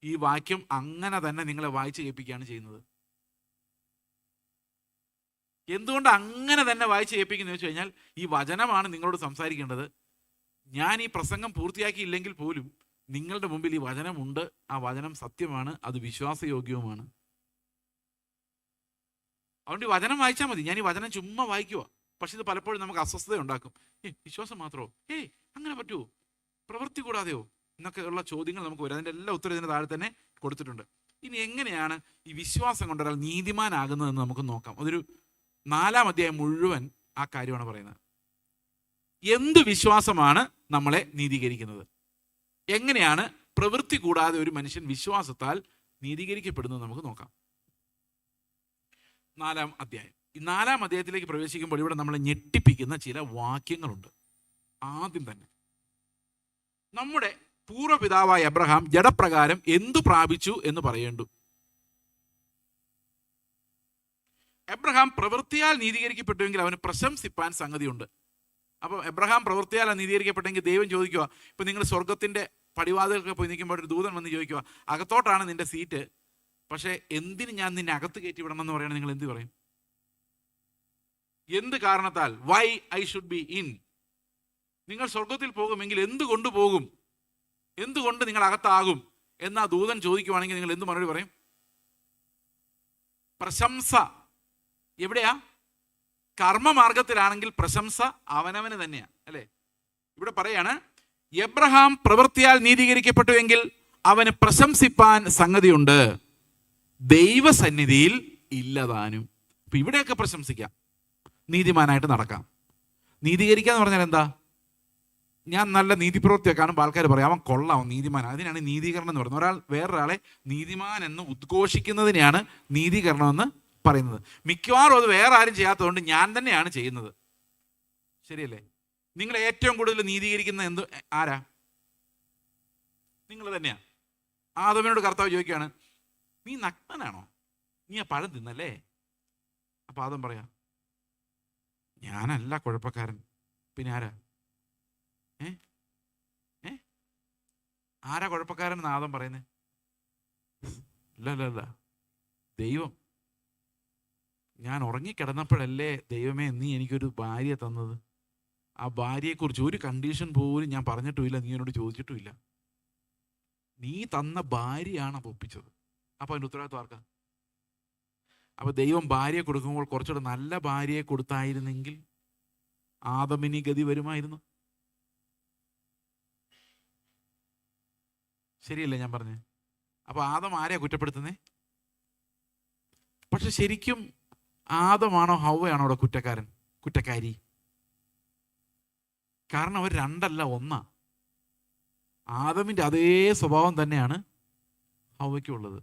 ഈ വാക്യം അങ്ങനെ തന്നെ നിങ്ങളെ വായിച്ച് കേൾപ്പിക്കുകയാണ് ചെയ്യുന്നത്. എന്തുകൊണ്ട് അങ്ങനെ തന്നെ വായിച്ച് കേൾപ്പിക്കുന്നത് വെച്ച് കഴിഞ്ഞാൽ ഈ വചനമാണ് നിങ്ങളോട് സംസാരിക്കേണ്ടത്. ഞാൻ ഈ പ്രസംഗം പൂർത്തിയാക്കിയില്ലെങ്കിൽ പോലും നിങ്ങളുടെ മുമ്പിൽ ഈ വചനമുണ്ട്. ആ വചനം സത്യമാണ്, അത് വിശ്വാസയോഗ്യവുമാണ്. അതുകൊണ്ട് ഈ വചനം വായിച്ചാൽ മതി. ഞാൻ ഈ വചനം ചുമ്മാ വായിക്കുക. പക്ഷെ ഇത് പലപ്പോഴും നമുക്ക് അസ്വസ്ഥത ഉണ്ടാക്കും. വിശ്വാസം മാത്രമോ? അങ്ങനെ പറ്റുമോ? പ്രവൃത്തി കൂടാതെയോ? എന്നൊക്കെ ഉള്ള ചോദ്യങ്ങൾ നമുക്ക് വരും. അതിൻ്റെ എല്ലാ ഉത്തരം ഇതിന് താഴെ തന്നെ കൊടുത്തിട്ടുണ്ട്. ഇനി എങ്ങനെയാണ് ഈ വിശ്വാസം കൊണ്ട് ഒരാൾ നീതിമാനാകുന്നതെന്ന് നമുക്ക് നോക്കാം. അതൊരു 4-ാം അധ്യായം മുഴുവൻ ആ കാര്യമാണ് പറയുന്നത്. എന്ത് വിശ്വാസമാണ് നമ്മളെ നീതീകരിക്കുന്നത്? എങ്ങനെയാണ് പ്രവൃത്തി കൂടാതെ ഒരു മനുഷ്യൻ വിശ്വാസത്താൽ നീതീകരിക്കപ്പെടുന്നത് നമുക്ക് നോക്കാം. 4-ാം അധ്യായം. ഈ 4-ാം അധ്യായത്തിലേക്ക് പ്രവേശിക്കുമ്പോൾ ഇവിടെ നമ്മളെ ഞെട്ടിപ്പിക്കുന്ന ചില വാക്യങ്ങളുണ്ട്. ആദ്യം തന്നെ, നമ്മുടെ പൂർവ്വപിതാവായ അബ്രഹാം ജഡപ്രകാരം എന്തു പ്രാപിച്ചു എന്ന് പറയേണ്ടു. എബ്രഹാം പ്രവൃത്തിയാൽ നീതീകരിക്കപ്പെട്ടുവെങ്കിൽ അവന് പ്രശംസിപ്പാൻ സംഗതിയുണ്ട്. അപ്പം എബ്രഹാം പ്രവൃത്തിയാൽ നീതീകരിക്കപ്പെട്ടെങ്കിൽ ദൈവം ചോദിക്കുക, ഇപ്പം നിങ്ങൾ സ്വർഗത്തിൻ്റെ പടിവാതിലൊക്കെ പോയി നിൽക്കുമ്പോൾ ഒരു ദൂതൻ വന്ന് ചോദിക്കുക, അകത്തോട്ടാണ് നിന്റെ സീറ്റ്, പക്ഷേ എന്തിന് ഞാൻ നിന്നെ അകത്ത് കയറ്റി വിടണം എന്ന് പറയണം, നിങ്ങൾ എന്ത് പറയും? എന്ത് കാരണത്താൽ? Why I should be in? നിങ്ങൾ സ്വർഗത്തിൽ പോകുമെങ്കിൽ എന്തുകൊണ്ട് പോകും? എന്തുകൊണ്ട് നിങ്ങൾ അകത്താകും എന്നാ ദൂതൻ ചോദിക്കുവാണെങ്കിൽ നിങ്ങൾ എന്ത് മറുപടി പറയും? പ്രശംസ. എവിടെയാ? കർമ്മമാർഗത്തിലാണെങ്കിൽ പ്രശംസ അവനവന് തന്നെയാണ്, അല്ലേ? ഇവിടെ പറയാണ്, എബ്രഹാം പ്രവൃത്തിയാൽ നീതീകരിക്കപ്പെട്ടുവെങ്കിൽ അവന് പ്രശംസിപ്പാൻ സംഗതിയുണ്ട്, ദൈവസന്നിധിയിൽ ഇല്ലതാനും. അപ്പൊ ഇവിടെയൊക്കെ പ്രശംസിക്കാം, നീതിമാനായിട്ട് നടക്കാം. നീതീകരിക്കുക എന്ന് പറഞ്ഞാൽ എന്താ? ഞാൻ നല്ല നീതിപ്രവൃത്തിയൊക്കെ കാണുമ്പോൾ ആൾക്കാർ പറയും അവൻ കൊള്ളാം, നീതിമാൻ. അതിനാണ് നീതീകരണം എന്ന് പറയുന്നത്. ഒരാൾ വേറൊരാളെ നീതിമാൻ എന്ന് ഉദ്ഘോഷിക്കുന്നതിനെയാണ് നീതീകരണം എന്ന് പറയുന്നത്. മിക്കവാറും അത് വേറെ ആരും ചെയ്യാത്തതുകൊണ്ട് ഞാൻ തന്നെയാണ് ചെയ്യുന്നത്. ശരിയല്ലേ? നിങ്ങൾ ഏറ്റവും കൂടുതൽ നീതീകരിക്കുന്ന ആരാ? നിങ്ങൾ തന്നെയാണ്. ആദമിനോട് കർത്താവ് ചോദിക്കുകയാണ്, നീ നഗ്നനാണോ? നീ ആ പഴം തിന്നല്ലേ? അപ്പൊ ആദം പറയാ, ഞാനല്ല കുഴപ്പക്കാരൻ, പിന്നെ ആരാ? ആരാ കുഴപ്പക്കാരൻ എന്ന് ആദം പറയുന്നത്? അല്ല, ദൈവം. ഞാൻ ഉറങ്ങിക്കിടന്നപ്പോഴല്ലേ ദൈവമേ നീ എനിക്കൊരു ഭാര്യ തന്നത്. ആ ഭാര്യയെക്കുറിച്ച് ഒരു കണ്ടീഷൻ പോലും ഞാൻ പറഞ്ഞിട്ടുമില്ല, നീ എന്നോട് ചോദിച്ചിട്ടുമില്ല. നീ തന്ന ഭാര്യയാണ് ഒപ്പിച്ചത്. അപ്പൊ അതിൻ്റെ ഉത്തരവാദിത്വം ആർക്കാ? അപ്പോൾ ദൈവം ഭാര്യയെ കൊടുക്കുമ്പോൾ കുറച്ചുകൂടെ നല്ല ഭാര്യയെ കൊടുത്തായിരുന്നെങ്കിൽ ആദമിനി ഗതി വരുമായിരുന്നു. ശരിയല്ലേ ഞാൻ പറഞ്ഞേ? അപ്പോൾ ആദം ആരെയാ കുറ്റപ്പെടുത്തുന്നേ? പക്ഷെ ശരിക്കും ആദമാണോ ഹവ്വയാണോ അവിടെ കുറ്റക്കാരി? കാരണം അവർ രണ്ടല്ല, ഒന്നാ. ആദമിൻ്റെ അതേ സ്വഭാവം തന്നെയാണ് ഹവ്വയ്ക്കുള്ളത്.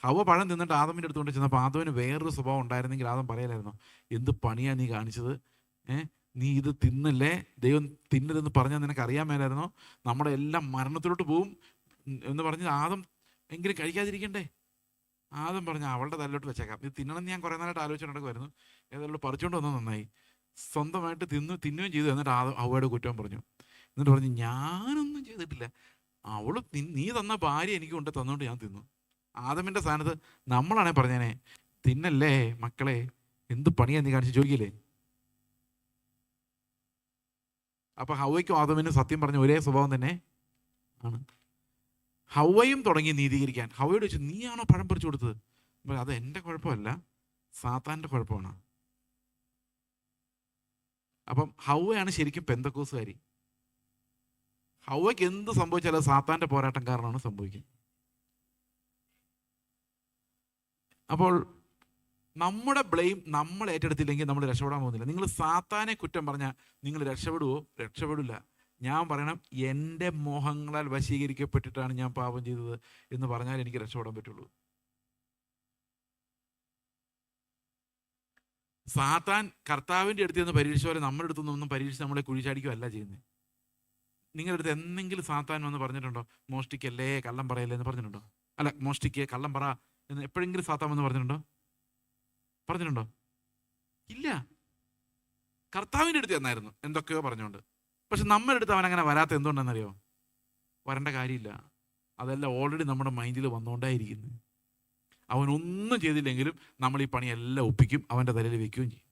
ഹവ്വ പഴം തിന്നിട്ട് ആദമിൻ്റെ അടുത്തുകൊണ്ട് ചെന്നപ്പോൾ ആദമിന് വേറൊരു സ്വഭാവം ഉണ്ടായിരുന്നെങ്കിൽ ആദം പറയലായിരുന്നോ, എന്ത് പണിയാ നീ കാണിച്ചത്, നീ ഇത് തിന്നല്ലേ, ദൈവം തിന്നരുതെന്ന് പറഞ്ഞാൽ നിനക്ക് അറിയാൻ മേലായിരുന്നോ, നമ്മുടെ എല്ലാം മരണത്തിലോട്ട് പോവും എന്ന് പറഞ്ഞ് ആദം എങ്കിലും കഴിക്കാതിരിക്കണ്ടേ? ആദം പറഞ്ഞ അവളുടെ തലയിലോട്ട് വെച്ചേക്കാം, ഇത് തിന്നണമെന്ന് ഞാൻ കുറേ നാളായിട്ട് ആലോചിച്ച് നടക്കുമായിരുന്നു, ഏതായാലും പറിച്ചുകൊണ്ട് വന്നാൽ നന്നായി. സ്വന്തമായിട്ട് തിന്നുകയും ചെയ്തു. എന്നിട്ട് ഹവ്വയുടെ കുറ്റം പറഞ്ഞു. എന്നിട്ട് പറഞ്ഞു, ഞാനൊന്നും ചെയ്തിട്ടില്ല, അവള് നീ തന്ന ഭാര്യ എനിക്ക് കൊണ്ട് തന്നുകൊണ്ട് ഞാൻ തിന്നു. ആദമിൻ്റെ സ്ഥാനത്ത് നമ്മളാണെ പറഞ്ഞേനെ, തിന്നല്ലേ മക്കളെ, എന്ത് പണിയാ നീ കാണിച്ച് ചോദിക്കില്ലേ? അപ്പൊ ഹവ്വയ്ക്കും ആദമിനും സത്യം പറഞ്ഞ ഒരേ സ്വഭാവം തന്നെ ആണ്. ഹവ്വയും തുടങ്ങി നീതീകരിക്കാൻ. ഹവ്വയോട് ചോദിച്ചു, നീയാണോ പഴം പറിച്ചു കൊടുത്തത്? അത് എൻ്റെ കുഴപ്പമല്ല, സാത്താൻ്റെ കുഴപ്പമാണ്. അപ്പം ഹവ്വയാണ് ശരിക്കും പെന്തക്കോസുകാരി. ഹവ്വയ്ക്ക് എന്ത് സംഭവിച്ചാലും സാത്താൻ്റെ പോരാട്ടം കാരണമാണ് സംഭവിക്കുന്നത്. അപ്പോൾ നമ്മുടെ ബ്ലെയിം നമ്മൾ ഏറ്റെടുത്തില്ലെങ്കിൽ നമ്മൾ രക്ഷപ്പെടാൻ പോകുന്നില്ല. നിങ്ങൾ സാത്താനെ കുറ്റം പറഞ്ഞാൽ നിങ്ങൾ രക്ഷപ്പെടില്ല. ഞാൻ പറയണം, എൻ്റെ മോഹങ്ങളാൽ വശീകരിക്കപ്പെട്ടിട്ടാണ് ഞാൻ പാപം ചെയ്തത് എന്ന് പറഞ്ഞാൽ എനിക്ക് രക്ഷപ്പെടാൻ പറ്റുള്ളൂ. സാത്താൻ കർത്താവിൻ്റെ അടുത്ത് നിന്ന് പരീക്ഷിച്ച പോലെ നമ്മുടെ അടുത്തു നിന്നൊന്നും പരീക്ഷിച്ച് നമ്മളെ കുഴിച്ചാടിക്കുകയല്ല ചെയ്യുന്നത്. നിങ്ങളുടെ അടുത്ത് എന്തെങ്കിലും സാത്താൻ വന്ന് പറഞ്ഞിട്ടുണ്ടോ, മോഷ്ടിക്കല്ലേ, കള്ളം പറയല്ലേ എന്ന് പറഞ്ഞിട്ടുണ്ടോ? അല്ല, മോഷ്ടിക്ക്, കള്ളം പറ എന്ന് എപ്പോഴെങ്കിലും സാത്താൻ വന്ന് പറഞ്ഞിട്ടുണ്ടോ? ഇല്ല. കർത്താവിൻ്റെ അടുത്ത് എന്നായിരുന്നു എന്തൊക്കെയോ പറഞ്ഞുകൊണ്ട്. പക്ഷെ നമ്മുടെ അടുത്ത് അവൻ അങ്ങനെ വരാത്ത എന്തുകൊണ്ടെന്നറിയോ? വരേണ്ട കാര്യമില്ല. അതെല്ലാം ഓൾറെഡി നമ്മുടെ മൈൻഡിൽ വന്നുകൊണ്ടേയിരിക്കുന്നു. അവനൊന്നും ചെയ്തില്ലെങ്കിലും നമ്മൾ ഈ പണിയെല്ലാം ഒപ്പിക്കും, അവൻ്റെ തലയിൽ വെക്കുകയും ചെയ്യും.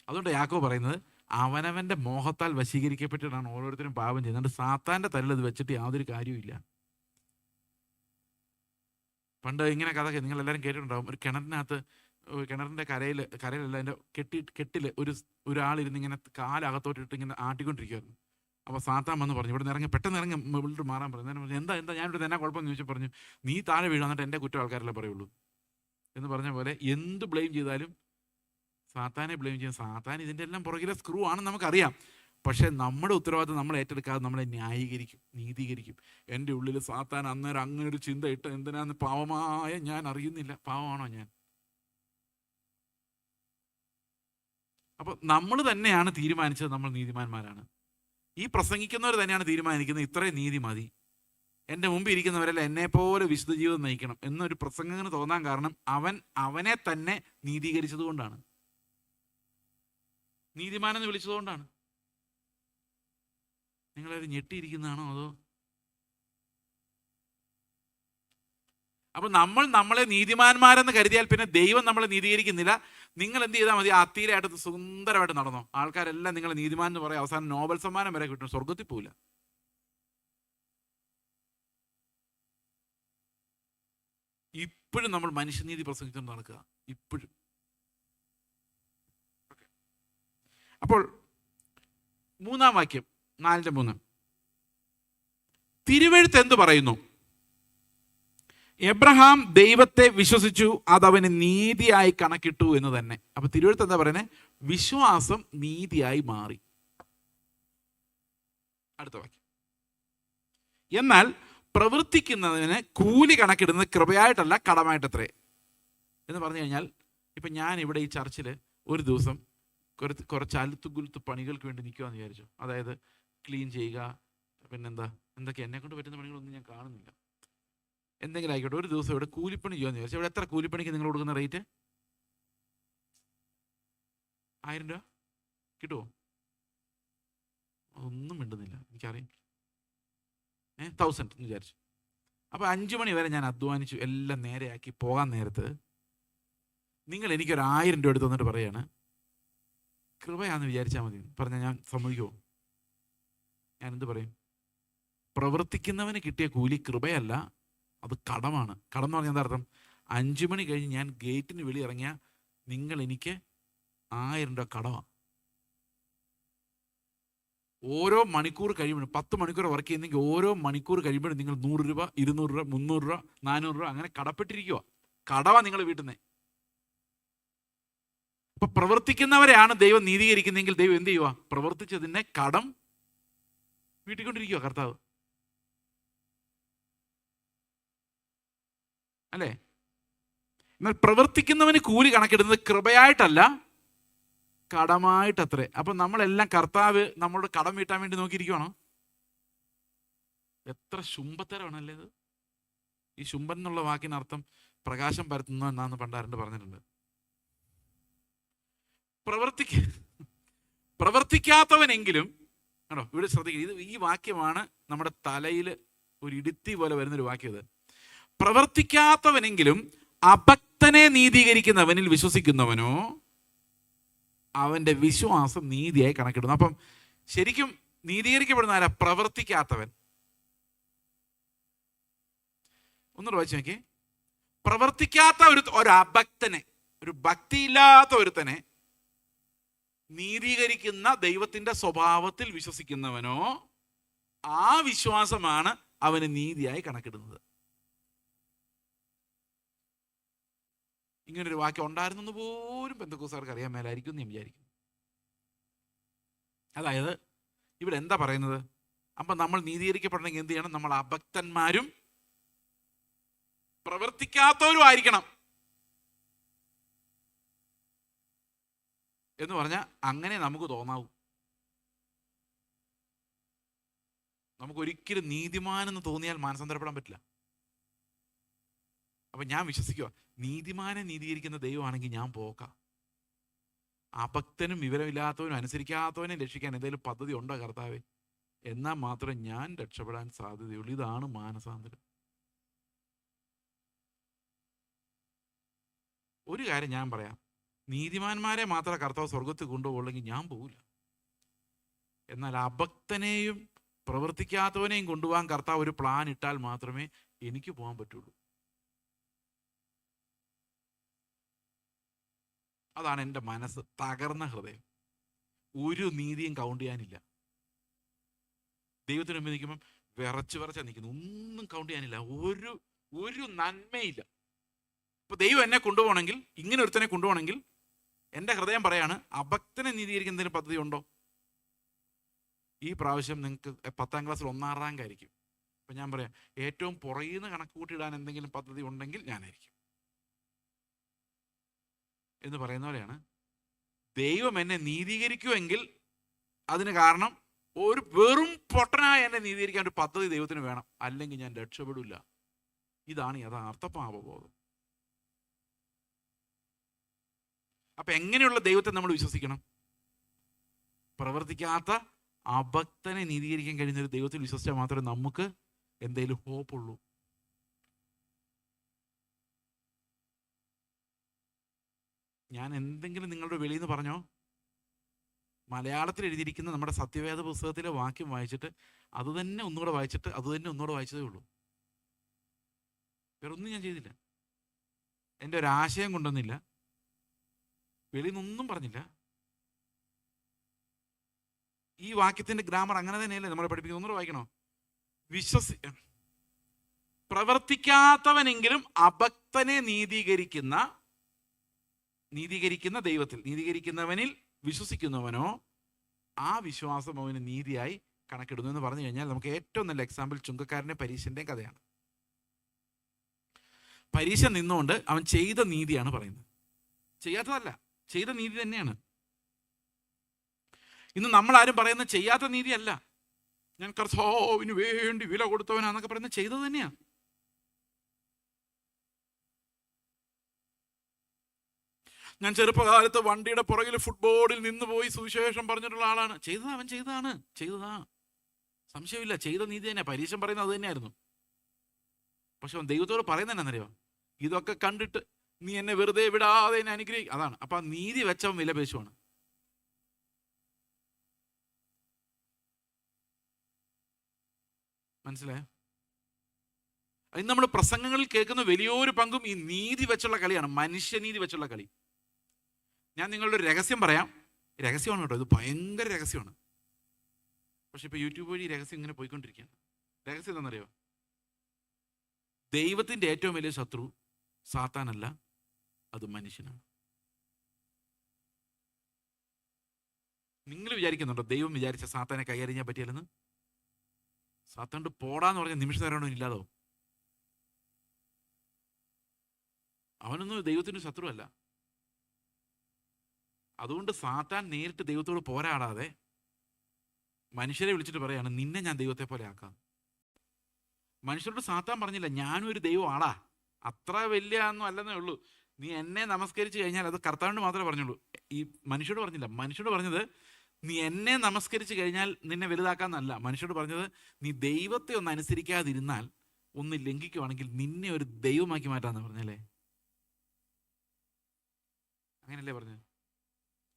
അതുകൊണ്ട് യാക്കോബ് പറയുന്നത്, അവനവൻ്റെ മോഹത്താൽ വശീകരിക്കപ്പെട്ടിട്ടാണ് ഓരോരുത്തരും പാപം ചെയ്യുന്നത്. സാത്താൻ്റെ തലയിൽ അത് വെച്ചിട്ട് യാതൊരു കാര്യവുമില്ല. പണ്ട് ഇങ്ങനെ കഥ നിങ്ങളെല്ലാവരും കേട്ടിട്ടുണ്ടാവും. ഒരു കിണറിൻ്റെ കരയിലല്ല, അതിൻ്റെ കെട്ടിൽ ഒരാളിരുന്ന് ഇങ്ങനെ കാലകത്തോട്ടിട്ട് ഇങ്ങനെ ആട്ടിക്കൊണ്ടിരിക്കുമായിരുന്നു. അപ്പോൾ സാത്താൻ വന്ന് പറഞ്ഞു, ഇവിടെ നിന്ന് പെട്ടെന്ന് ഇറങ്ങി മുകളിലോട്ട് മാറാൻ പറഞ്ഞു. എന്താ ഞാനിവിടെ എന്നാ കുഴപ്പമെന്ന് ചോദിച്ചു. പറഞ്ഞു, നീ താഴെ വീഴുക, എന്നിട്ട് എൻ്റെ കുറ്റം ആൾക്കാരല്ലേ പറയുള്ളൂ എന്ന് പറഞ്ഞ പോലെ എന്ത് ബ്ലെയിം ചെയ്താലും സാത്താനെ ബ്ലെയിം ചെയ്യും. സാത്താൻ ഇതിൻ്റെ എല്ലാം പുറകിലെ സ്ക്രൂ ആണെന്ന് നമുക്കറിയാം. പക്ഷേ നമ്മുടെ ഉത്തരവാദിത്വം നമ്മൾ ഏറ്റെടുക്കാതെ നമ്മളെ ന്യായീകരിക്കും, നീതീകരിക്കും. എൻ്റെ ഉള്ളിൽ സാത്താൻ അന്നേരം അങ്ങനെ ഒരു ചിന്ത ഇട്ട്, എന്തിനാന്ന് പാവമായ ഞാൻ അറിയുന്നില്ല, പാവമാണോ ഞാൻ? അപ്പോൾ നമ്മൾ തന്നെയാണ് തീരുമാനിച്ചത് നമ്മൾ നീതിമാന്മാരാണ്. ഈ പ്രസംഗിക്കുന്നവർ തന്നെയാണ് തീരുമാനിക്കുന്നത്, ഇത്രയും നീതി മതി, എൻ്റെ മുമ്പിൽ ഇരിക്കുന്നവരെല്ലാം എന്നെപ്പോലെ വിശുദ്ധ ജീവിതം നയിക്കണം എന്നൊരു പ്രസംഗത്തിന് തോന്നാൻ കാരണം അവനെ തന്നെ നീതീകരിച്ചത് കൊണ്ടാണ്, നീതിമാനെന്ന് വിളിച്ചതുകൊണ്ടാണ്. നിങ്ങളൊരു ഞെട്ടിയിരിക്കുന്നതാണോ അതോ? അപ്പോൾ നമ്മൾ നമ്മളെ നീതിമാന്മാരെന്ന് കരുതിയാൽ പിന്നെ ദൈവം നമ്മളെ നീതീകരിക്കുന്നില്ല. നിങ്ങൾ എന്ത് ചെയ്താൽ മതി? അത്തീരായിട്ട് സുന്ദരമായിട്ട് നടന്നോ. ആൾക്കാരെല്ലാം നിങ്ങളെ നീതിമാൻ എന്ന് പറയും. അവസാനം നോബൽ സമ്മാനം വരെ കിട്ടും, സ്വർഗത്തിൽ പോവില്ല. ഇപ്പോഴും നമ്മൾ മനുഷ്യനീതി പ്രസംഗിച്ചുകൊണ്ട് നടക്കുക, ഇപ്പോഴും. അപ്പോൾ 3-ാം വാക്യം, 4:3 തിരുവെഴുത്ത് എന്ത് പറയുന്നു? എബ്രഹാം ദൈവത്തെ വിശ്വസിച്ചു, അതവന് നീതിയായി കണക്കിട്ടു എന്ന് തന്നെ. അപ്പൊ തിരുവെഴുത്ത് എന്താ പറയുന്നത്? വിശ്വാസം നീതിയായി മാറി. അടുത്ത വാക്യം, എന്നാൽ പ്രവർത്തിക്കുന്നതിന് കൂലി കണക്കിടുന്നത് കൃപയായിട്ടല്ല കടമായിട്ടത്രേ എന്ന് പറഞ്ഞു കഴിഞ്ഞാൽ, ഇപ്പം ഞാൻ ഇവിടെ ഈ ചർച്ചിൽ ഒരു ദിവസം കുറച്ച് അലുത്തുകുലുത്ത് പണികൾക്ക് വേണ്ടി നിൽക്കുകയെന്ന് വിചാരിച്ചു. അതായത് ക്ലീൻ ചെയ്യുക, എന്തൊക്കെ എന്നെ കൊണ്ട് പറ്റുന്ന പണികളൊന്നും ഞാൻ കാണുന്നില്ല. എന്തെങ്കിലും ആയിക്കോട്ടെ, ഒരു ദിവസം ഇവിടെ കൂലിപ്പണി ചെയ്യാമെന്ന് വിചാരിച്ചു. ഇവിടെ എത്ര കൂലിപ്പണിക്ക് നിങ്ങൾ കൊടുക്കുന്ന റേറ്റ്? 1000 രൂപ കിട്ടുമോ? ഒന്നും മിണ്ടുന്നില്ല, എനിക്കറിയാം. 1000 എന്ന് വിചാരിച്ചു. അപ്പോൾ 5 മണി വരെ ഞാൻ അധ്വാനിച്ചു, എല്ലാം നേരെയാക്കി പോകാൻ നേരത്ത് നിങ്ങൾ എനിക്കൊരു 1000 രൂപ എടുത്ത് തന്നിട്ട് പറയാണ് കൃപയാണെന്ന് വിചാരിച്ചാൽ മതി പറഞ്ഞാൽ ഞാൻ സമ്മതിക്കുമോ? ഞാൻ എന്ത് പറയും? പ്രവർത്തിക്കുന്നവന് കിട്ടിയ കൂലി കൃപയല്ല, അത് കടമാണ്. കടം എന്ന് പറഞ്ഞാൽ എന്താ അർത്ഥം? 5 മണി കഴിഞ്ഞ് ഞാൻ ഗേറ്റിന് വെളി ഇറങ്ങിയാൽ നിങ്ങൾ എനിക്ക് 1000 രൂപ കടമാണ്. ഓരോ മണിക്കൂർ കഴിയുമ്പോഴും 10 മണിക്കൂർ വർക്ക് ചെയ്യുന്നെങ്കിൽ ഓരോ മണിക്കൂർ കഴിയുമ്പോഴും നിങ്ങൾ 100 രൂപ 200 രൂപ 300 രൂപ 400 രൂപ അങ്ങനെ കടപ്പെട്ടിരിക്കുക. കടവാ നിങ്ങൾ വീട്ടിൽ നിന്ന്. അപ്പൊ പ്രവർത്തിക്കുന്നവരെയാണ് ദൈവം നീതീകരിക്കുന്നതെങ്കിൽ ദൈവം എന്ത് ചെയ്യുക? പ്രവർത്തിച്ചതിനെ കടം വീട്ടിക്കൊണ്ടിരിക്കുക കർത്താവ്, അല്ലേ? എന്നാൽ പ്രവർത്തിക്കുന്നവന് കൂലി കണക്കിടുന്നത് കൃപയായിട്ടല്ല, കടമായിട്ടത്രേ. അപ്പൊ നമ്മളെല്ലാം കർത്താവ് നമ്മളോട് കടം വീട്ടാൻ വേണ്ടി നോക്കിയിരിക്കുകയാണോ? എത്ര ശുംഭത്തരമാണല്ലേ ഇത്. ഈ ശുംഭൻ എന്നുള്ള വാക്കിനർത്ഥം പ്രകാശം പരത്തുന്നു എന്നാന്ന് പണ്ടാരണ്ട് പറഞ്ഞിട്ടുണ്ട്. പ്രവർത്തിക്കാത്തവനെങ്കിലും ആണോ ഇവിടെ ശ്രദ്ധിക്കുക. ഇത് ഈ വാക്യമാണ് നമ്മുടെ തലയിൽ ഒരു ഇടുത്തി പോലെ വരുന്നൊരു വാക്യം. ഇത് പ്രവർത്തിക്കാത്തവനെങ്കിലും അഭക്തനെ നീതീകരിക്കുന്നവനിൽ വിശ്വസിക്കുന്നവനോ അവന്റെ വിശ്വാസം നീതിയായി കണക്കിടുന്നു. അപ്പം ശരിക്കും നീതീകരിക്കപ്പെടുന്ന ആരാ? പ്രവർത്തിക്കാത്തവൻ. ഒന്നുകൂടെ വായിച്ചു നോക്കി. പ്രവർത്തിക്കാത്ത ഒരു അഭക്തനെ, ഒരു ഭക്തിയില്ലാത്ത ഒരുത്തനെ നീതീകരിക്കുന്ന ദൈവത്തിന്റെ സ്വഭാവത്തിൽ വിശ്വസിക്കുന്നവനോ ആ വിശ്വാസമാണ് അവന് നീതിയായി കണക്കിടുന്നത്. ഇങ്ങനൊരു വാക്യം ഉണ്ടായിരുന്നെന്ന് പോലും പെന്തക്കോസ്തുകാർക്ക് അറിയാൻ മേലായിരിക്കും എന്ന് ഞാൻ വിചാരിക്കുന്നു. അതായത് ഇവിടെ എന്താ പറയുന്നത്? അപ്പം നമ്മൾ നീതീകരിക്കപ്പെടണമെങ്കിൽ എന്ത് ചെയ്യണം? നമ്മൾ അഭക്തന്മാരും പ്രവർത്തിക്കാത്തവരും ആയിരിക്കണം എന്ന് പറഞ്ഞാൽ അങ്ങനെ നമുക്ക് തോന്നാവൂ. നമുക്കൊരിക്കലും നീതിമാനെന്ന് തോന്നിയാൽ മാനസാന്തരപ്പെടാൻ പറ്റില്ല. അപ്പം ഞാൻ വിശ്വസിക്കുക, നീതിമാനെ നീതീകരിക്കുന്ന ദൈവമാണെങ്കിൽ ഞാൻ പോക്കാം. അഭക്തനും വിവരമില്ലാത്തവനും അനുസരിക്കാത്തവനെ രക്ഷിക്കാൻ എന്തെങ്കിലും പദ്ധതി ഉണ്ടോ കർത്താവേ? എന്നാൽ മാത്രമേ ഞാൻ രക്ഷപ്പെടാൻ സാധ്യതയുള്ളൂ. ഇതാണ് മാനസാന്തരം. ഒരു കാര്യം ഞാൻ പറയാം, നീതിമാന്മാരെ മാത്രമേ കർത്താവ് സ്വർഗത്തിൽ കൊണ്ടുപോകുള്ളെങ്കിൽ ഞാൻ പോകില്ല. എന്നാൽ അഭക്തനെയും പ്രവർത്തിക്കാത്തവനെയും കൊണ്ടുപോകാൻ കർത്താവ് ഒരു പ്ലാൻ ഇട്ടാൽ മാത്രമേ എനിക്ക് പോകാൻ പറ്റുള്ളൂ. അതാണ് എൻ്റെ മനസ്സ്, തകർന്ന ഹൃദയം. ഒരു നീതിയും കൗണ്ട് ചെയ്യാനില്ല. ദൈവത്തിന് മുമ്പ് നിൽക്കുമ്പം വിറച്ചാ നിൽക്കുന്നു, ഒന്നും കൗണ്ട് ചെയ്യാനില്ല, ഒരു നന്മയില്ല. ഇപ്പൊ ദൈവം എന്നെ കൊണ്ടുപോകണമെങ്കിൽ, ഇങ്ങനെ ഒരുത്തനെ കൊണ്ടുപോകണമെങ്കിൽ എൻ്റെ ഹൃദയം പറയാണ്, അഭക്തനെ നീതീകരിക്കുന്നതിന് പദ്ധതി ഉണ്ടോ? ഈ പ്രാവശ്യം നിങ്ങൾക്ക് 10ാം ക്ലാസ്സിൽ 1ാം റാങ്ക് ആയിരിക്കും. അപ്പം ഞാൻ പറയാം, ഏറ്റവും പുറകിൽ നിന്ന് കണക്ക് കൂട്ടിയിടാൻ എന്തെങ്കിലും പദ്ധതി ഉണ്ടെങ്കിൽ ഞാനായിരിക്കും എന്ന് പറയുന്ന പോലെയാണ്. ദൈവം എന്നെ നീതീകരിക്കുമെങ്കിൽ അതിന് കാരണം ഒരു വെറും പൊട്ടനായ എന്നെ നീതീകരിക്കാൻ ഒരു പദ്ധതി ദൈവത്തിന് വേണം, അല്ലെങ്കിൽ ഞാൻ രക്ഷപ്പെടില്ല. ഇതാണ് യഥാർത്ഥ പാപബോധം. അപ്പൊ എങ്ങനെയുള്ള ദൈവത്തെ നമ്മൾ വിശ്വസിക്കണം? പ്രവർത്തിക്കാത്ത അഭക്തനെ നീതീകരിക്കാൻ കഴിയുന്ന ഒരു ദൈവത്തിൽ വിശ്വസിച്ചാൽ മാത്രമേ നമുക്ക് എന്തെങ്കിലും ഹോപ്പുള്ളൂ. ഞാൻ എന്തെങ്കിലും നിങ്ങളുടെ വെളിയിൽ നിന്ന് പറഞ്ഞോ? മലയാളത്തിൽ എഴുതിയിരിക്കുന്ന നമ്മുടെ സത്യവേദ പുസ്തകത്തിലെ വാക്യം വായിച്ചിട്ട് അത് തന്നെ ഒന്നുകൂടെ വായിച്ചിട്ട് അത് തന്നെ ഒന്നുകൂടെ വായിച്ചതേ ഉള്ളൂ. വേറൊന്നും ഞാൻ ചെയ്തില്ല. എൻ്റെ ഒരു ആശയം കൊണ്ടൊന്നില്ല, വെളിയിൽ നിന്നൊന്നും പറഞ്ഞില്ല. ഈ വാക്യത്തിന്റെ ഗ്രാമർ അങ്ങനെ തന്നെയല്ലേ നമ്മളെ പഠിപ്പിക്കുന്നത്? ഒന്നുകൂടെ വായിക്കണോ? പ്രവർത്തിക്കാത്തവനെങ്കിലും അഭക്തനെ നീതീകരിക്കുന്ന ദൈവത്തിൽ, നീതീകരിക്കുന്നവനിൽ വിശ്വസിക്കുന്നവനോ ആ വിശ്വാസം അവന് നീതിയായി കണക്കിടുന്നു എന്ന് പറഞ്ഞു കഴിഞ്ഞാൽ നമുക്ക് ഏറ്റവും നല്ല എക്സാമ്പിൾ ചുങ്കക്കാരൻ്റെ പരീക്ഷൻ്റെയും കഥയാണ്. പരീക്ഷ നിന്നുകൊണ്ട് അവൻ ചെയ്ത നീതിയാണ് പറയുന്നത്, ചെയ്യാത്തതല്ല, ചെയ്ത നീതി തന്നെയാണ്. ഇന്ന് നമ്മളാരും പറയുന്നത് ചെയ്യാത്ത നീതിയല്ല. ഞാൻ കർത്താവിന് വേണ്ടി വില കൊടുത്തവനാന്നൊക്കെ പറയുന്നത് ചെയ്തത് തന്നെയാണ്. ഞാൻ ചെറുപ്പകാലത്ത് വണ്ടിയുടെ പുറകിൽ ഫുട്ബോളിൽ നിന്ന് പോയി സുവിശേഷം പറഞ്ഞിട്ടുള്ള ആളാണ്. അവൻ ചെയ്തതാ, സംശയമില്ല, ചെയ്ത നീതി തന്നെ. പരീക്ഷ പറയുന്നത് അത് തന്നെയായിരുന്നു. പക്ഷെ അവൻ ദൈവത്തോട് പറയുന്നത് എന്നറിയോ? ഇതൊക്കെ കണ്ടിട്ട് നീ എന്നെ വെറുതെ വിടാതെ എന്നെ അനുഗ്രഹിക്കും. അതാണ്. അപ്പൊ ആ നീതി വെച്ചവൻ വിലപേശുവാണ്. മനസ്സിലായോ? അത് നമ്മൾ പ്രസംഗങ്ങളിൽ കേൾക്കുന്ന വലിയൊരു പങ്കും ഈ നീതി വെച്ചുള്ള കളിയാണ്, മനുഷ്യനീതി വെച്ചുള്ള കളി. ഞാൻ നിങ്ങളുടെ ഒരു രഹസ്യം പറയാം. രഹസ്യമാണ് കേട്ടോ, ഇത് ഭയങ്കര രഹസ്യമാണ്. പക്ഷെ ഇപ്പൊ യൂട്യൂബ് വഴി രഹസ്യം ഇങ്ങനെ പോയിക്കൊണ്ടിരിക്കുകയാണ്. രഹസ്യം എന്താണെന്നറിയോ? ദൈവത്തിൻ്റെ ഏറ്റവും വലിയ ശത്രു സാത്താനല്ല, അത് മനുഷ്യനാണ്. നിങ്ങൾ വിചാരിക്കുന്നുണ്ടോ ദൈവം വിചാരിച്ച സാത്താനെ കൈകാര്യം ചെയ്യാൻ പറ്റിയാലെന്ന്? സാത്താണ്ട് പോടാന്ന് പറഞ്ഞ നിമിഷ നേരം ഇല്ലാതോ? അവനൊന്നും ദൈവത്തിന് ശത്രുവല്ല. അതുകൊണ്ട് സാത്താൻ നേരിട്ട് ദൈവത്തോട് പോരാടാതെ മനുഷ്യരെ വിളിച്ചിട്ട് പറയാണ്, നിന്നെ ഞാൻ ദൈവത്തെ പോലെ ആക്കാം. മനുഷ്യരോട് സാത്താൻ പറഞ്ഞില്ല, ഞാനും ഒരു ദൈവം ആടാ, അത്ര വലിയ ഒന്നും അല്ലെന്നേ ഉള്ളൂ, നീ എന്നെ നമസ്കരിച്ച് കഴിഞ്ഞാൽ, അത് കർത്താവിനോട് മാത്രമേ പറഞ്ഞുള്ളൂ, ഈ മനുഷ്യരോട് പറഞ്ഞില്ല. മനുഷ്യരോട് പറഞ്ഞത് നീ എന്നെ നമസ്കരിച്ച് കഴിഞ്ഞാൽ നിന്നെ വലുതാക്കാന്നല്ല. മനുഷ്യരോട് പറഞ്ഞത് നീ ദൈവത്തെ ഒന്ന് അനുസരിക്കാതിരുന്നാൽ, ഒന്ന് ലംഘിക്കുവാണെങ്കിൽ നിന്നെ ഒരു ദൈവമാക്കി മാറ്റാന്ന് പറഞ്ഞല്ലേ. അങ്ങനല്ലേ പറഞ്ഞത്?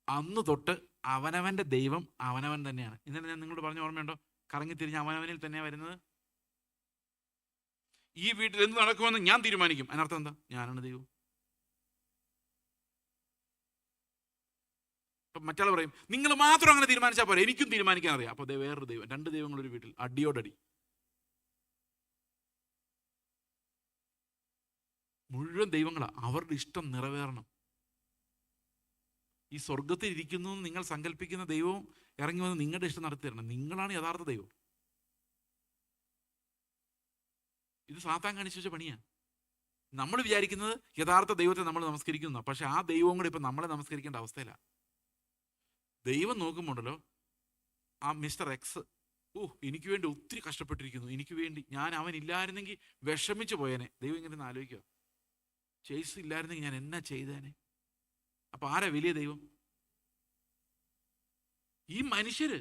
അന്ന് തൊട്ട് അവനവൻ്റെ ദൈവം അവനവൻ തന്നെയാണ്. ഇന്നലെ ഞാൻ നിങ്ങളോട് പറഞ്ഞ ഓർമ്മയുണ്ടോ? കറങ്ങിത്തിരിഞ്ഞ് അവനവനിൽ തന്നെയാണ് വരുന്നത്. ഈ വീട്ടിൽ എന്ത് നടക്കുമെന്ന് ഞാൻ തീരുമാനിക്കും. അതിനർത്ഥം എന്താ? ഞാനാണ് ദൈവം. അപ്പം മറ്റാൾ പറയും, നിങ്ങൾ മാത്രം അങ്ങനെ തീരുമാനിച്ചാൽ പോരെ, എനിക്കും തീരുമാനിക്കാൻ അറിയാം. അപ്പോൾ വേറൊരു ദൈവം, രണ്ട് ദൈവങ്ങളൊരു വീട്ടിൽ, അടിയോടടി. മുഴുവൻ ദൈവങ്ങളാ, അവരുടെ ഇഷ്ടം നിറവേറണം. ഈ സ്വർഗത്തിൽ ഇരിക്കുന്നു നിങ്ങൾ സങ്കല്പിക്കുന്ന ദൈവവും ഇറങ്ങി വന്ന് നിങ്ങളുടെ ഇഷ്ടം നടത്തി തരണം. നിങ്ങളാണ് യഥാർത്ഥ ദൈവം. ഇത് സാത്താൻ കാണിച്ചു വെച്ച പണിയാണ്. നമ്മൾ വിചാരിക്കുന്നത് യഥാർത്ഥ ദൈവത്തെ നമ്മൾ നമസ്കരിക്കുന്നു, പക്ഷെ ആ ദൈവവും കൂടെ ഇപ്പം നമ്മളെ നമസ്കരിക്കേണ്ട അവസ്ഥയിലാണ്. ദൈവം നോക്കുമ്പോണ്ടല്ലോ, ആ മിസ്റ്റർ എക്സ്, എനിക്ക് വേണ്ടി ഒത്തിരി കഷ്ടപ്പെട്ടിരിക്കുന്നു, എനിക്ക് വേണ്ടി, ഞാൻ അവനില്ലായിരുന്നെങ്കിൽ വിഷമിച്ചു പോയേനെ. ദൈവം ഇങ്ങനെ ആലോചിക്കുക, ചേസ് ഇല്ലായിരുന്നെങ്കിൽ ഞാൻ എന്നാ ചെയ്തേനെ. അപ്പൊ ആരാ വലിയ ദൈവം? ഈ മനുഷ്യര്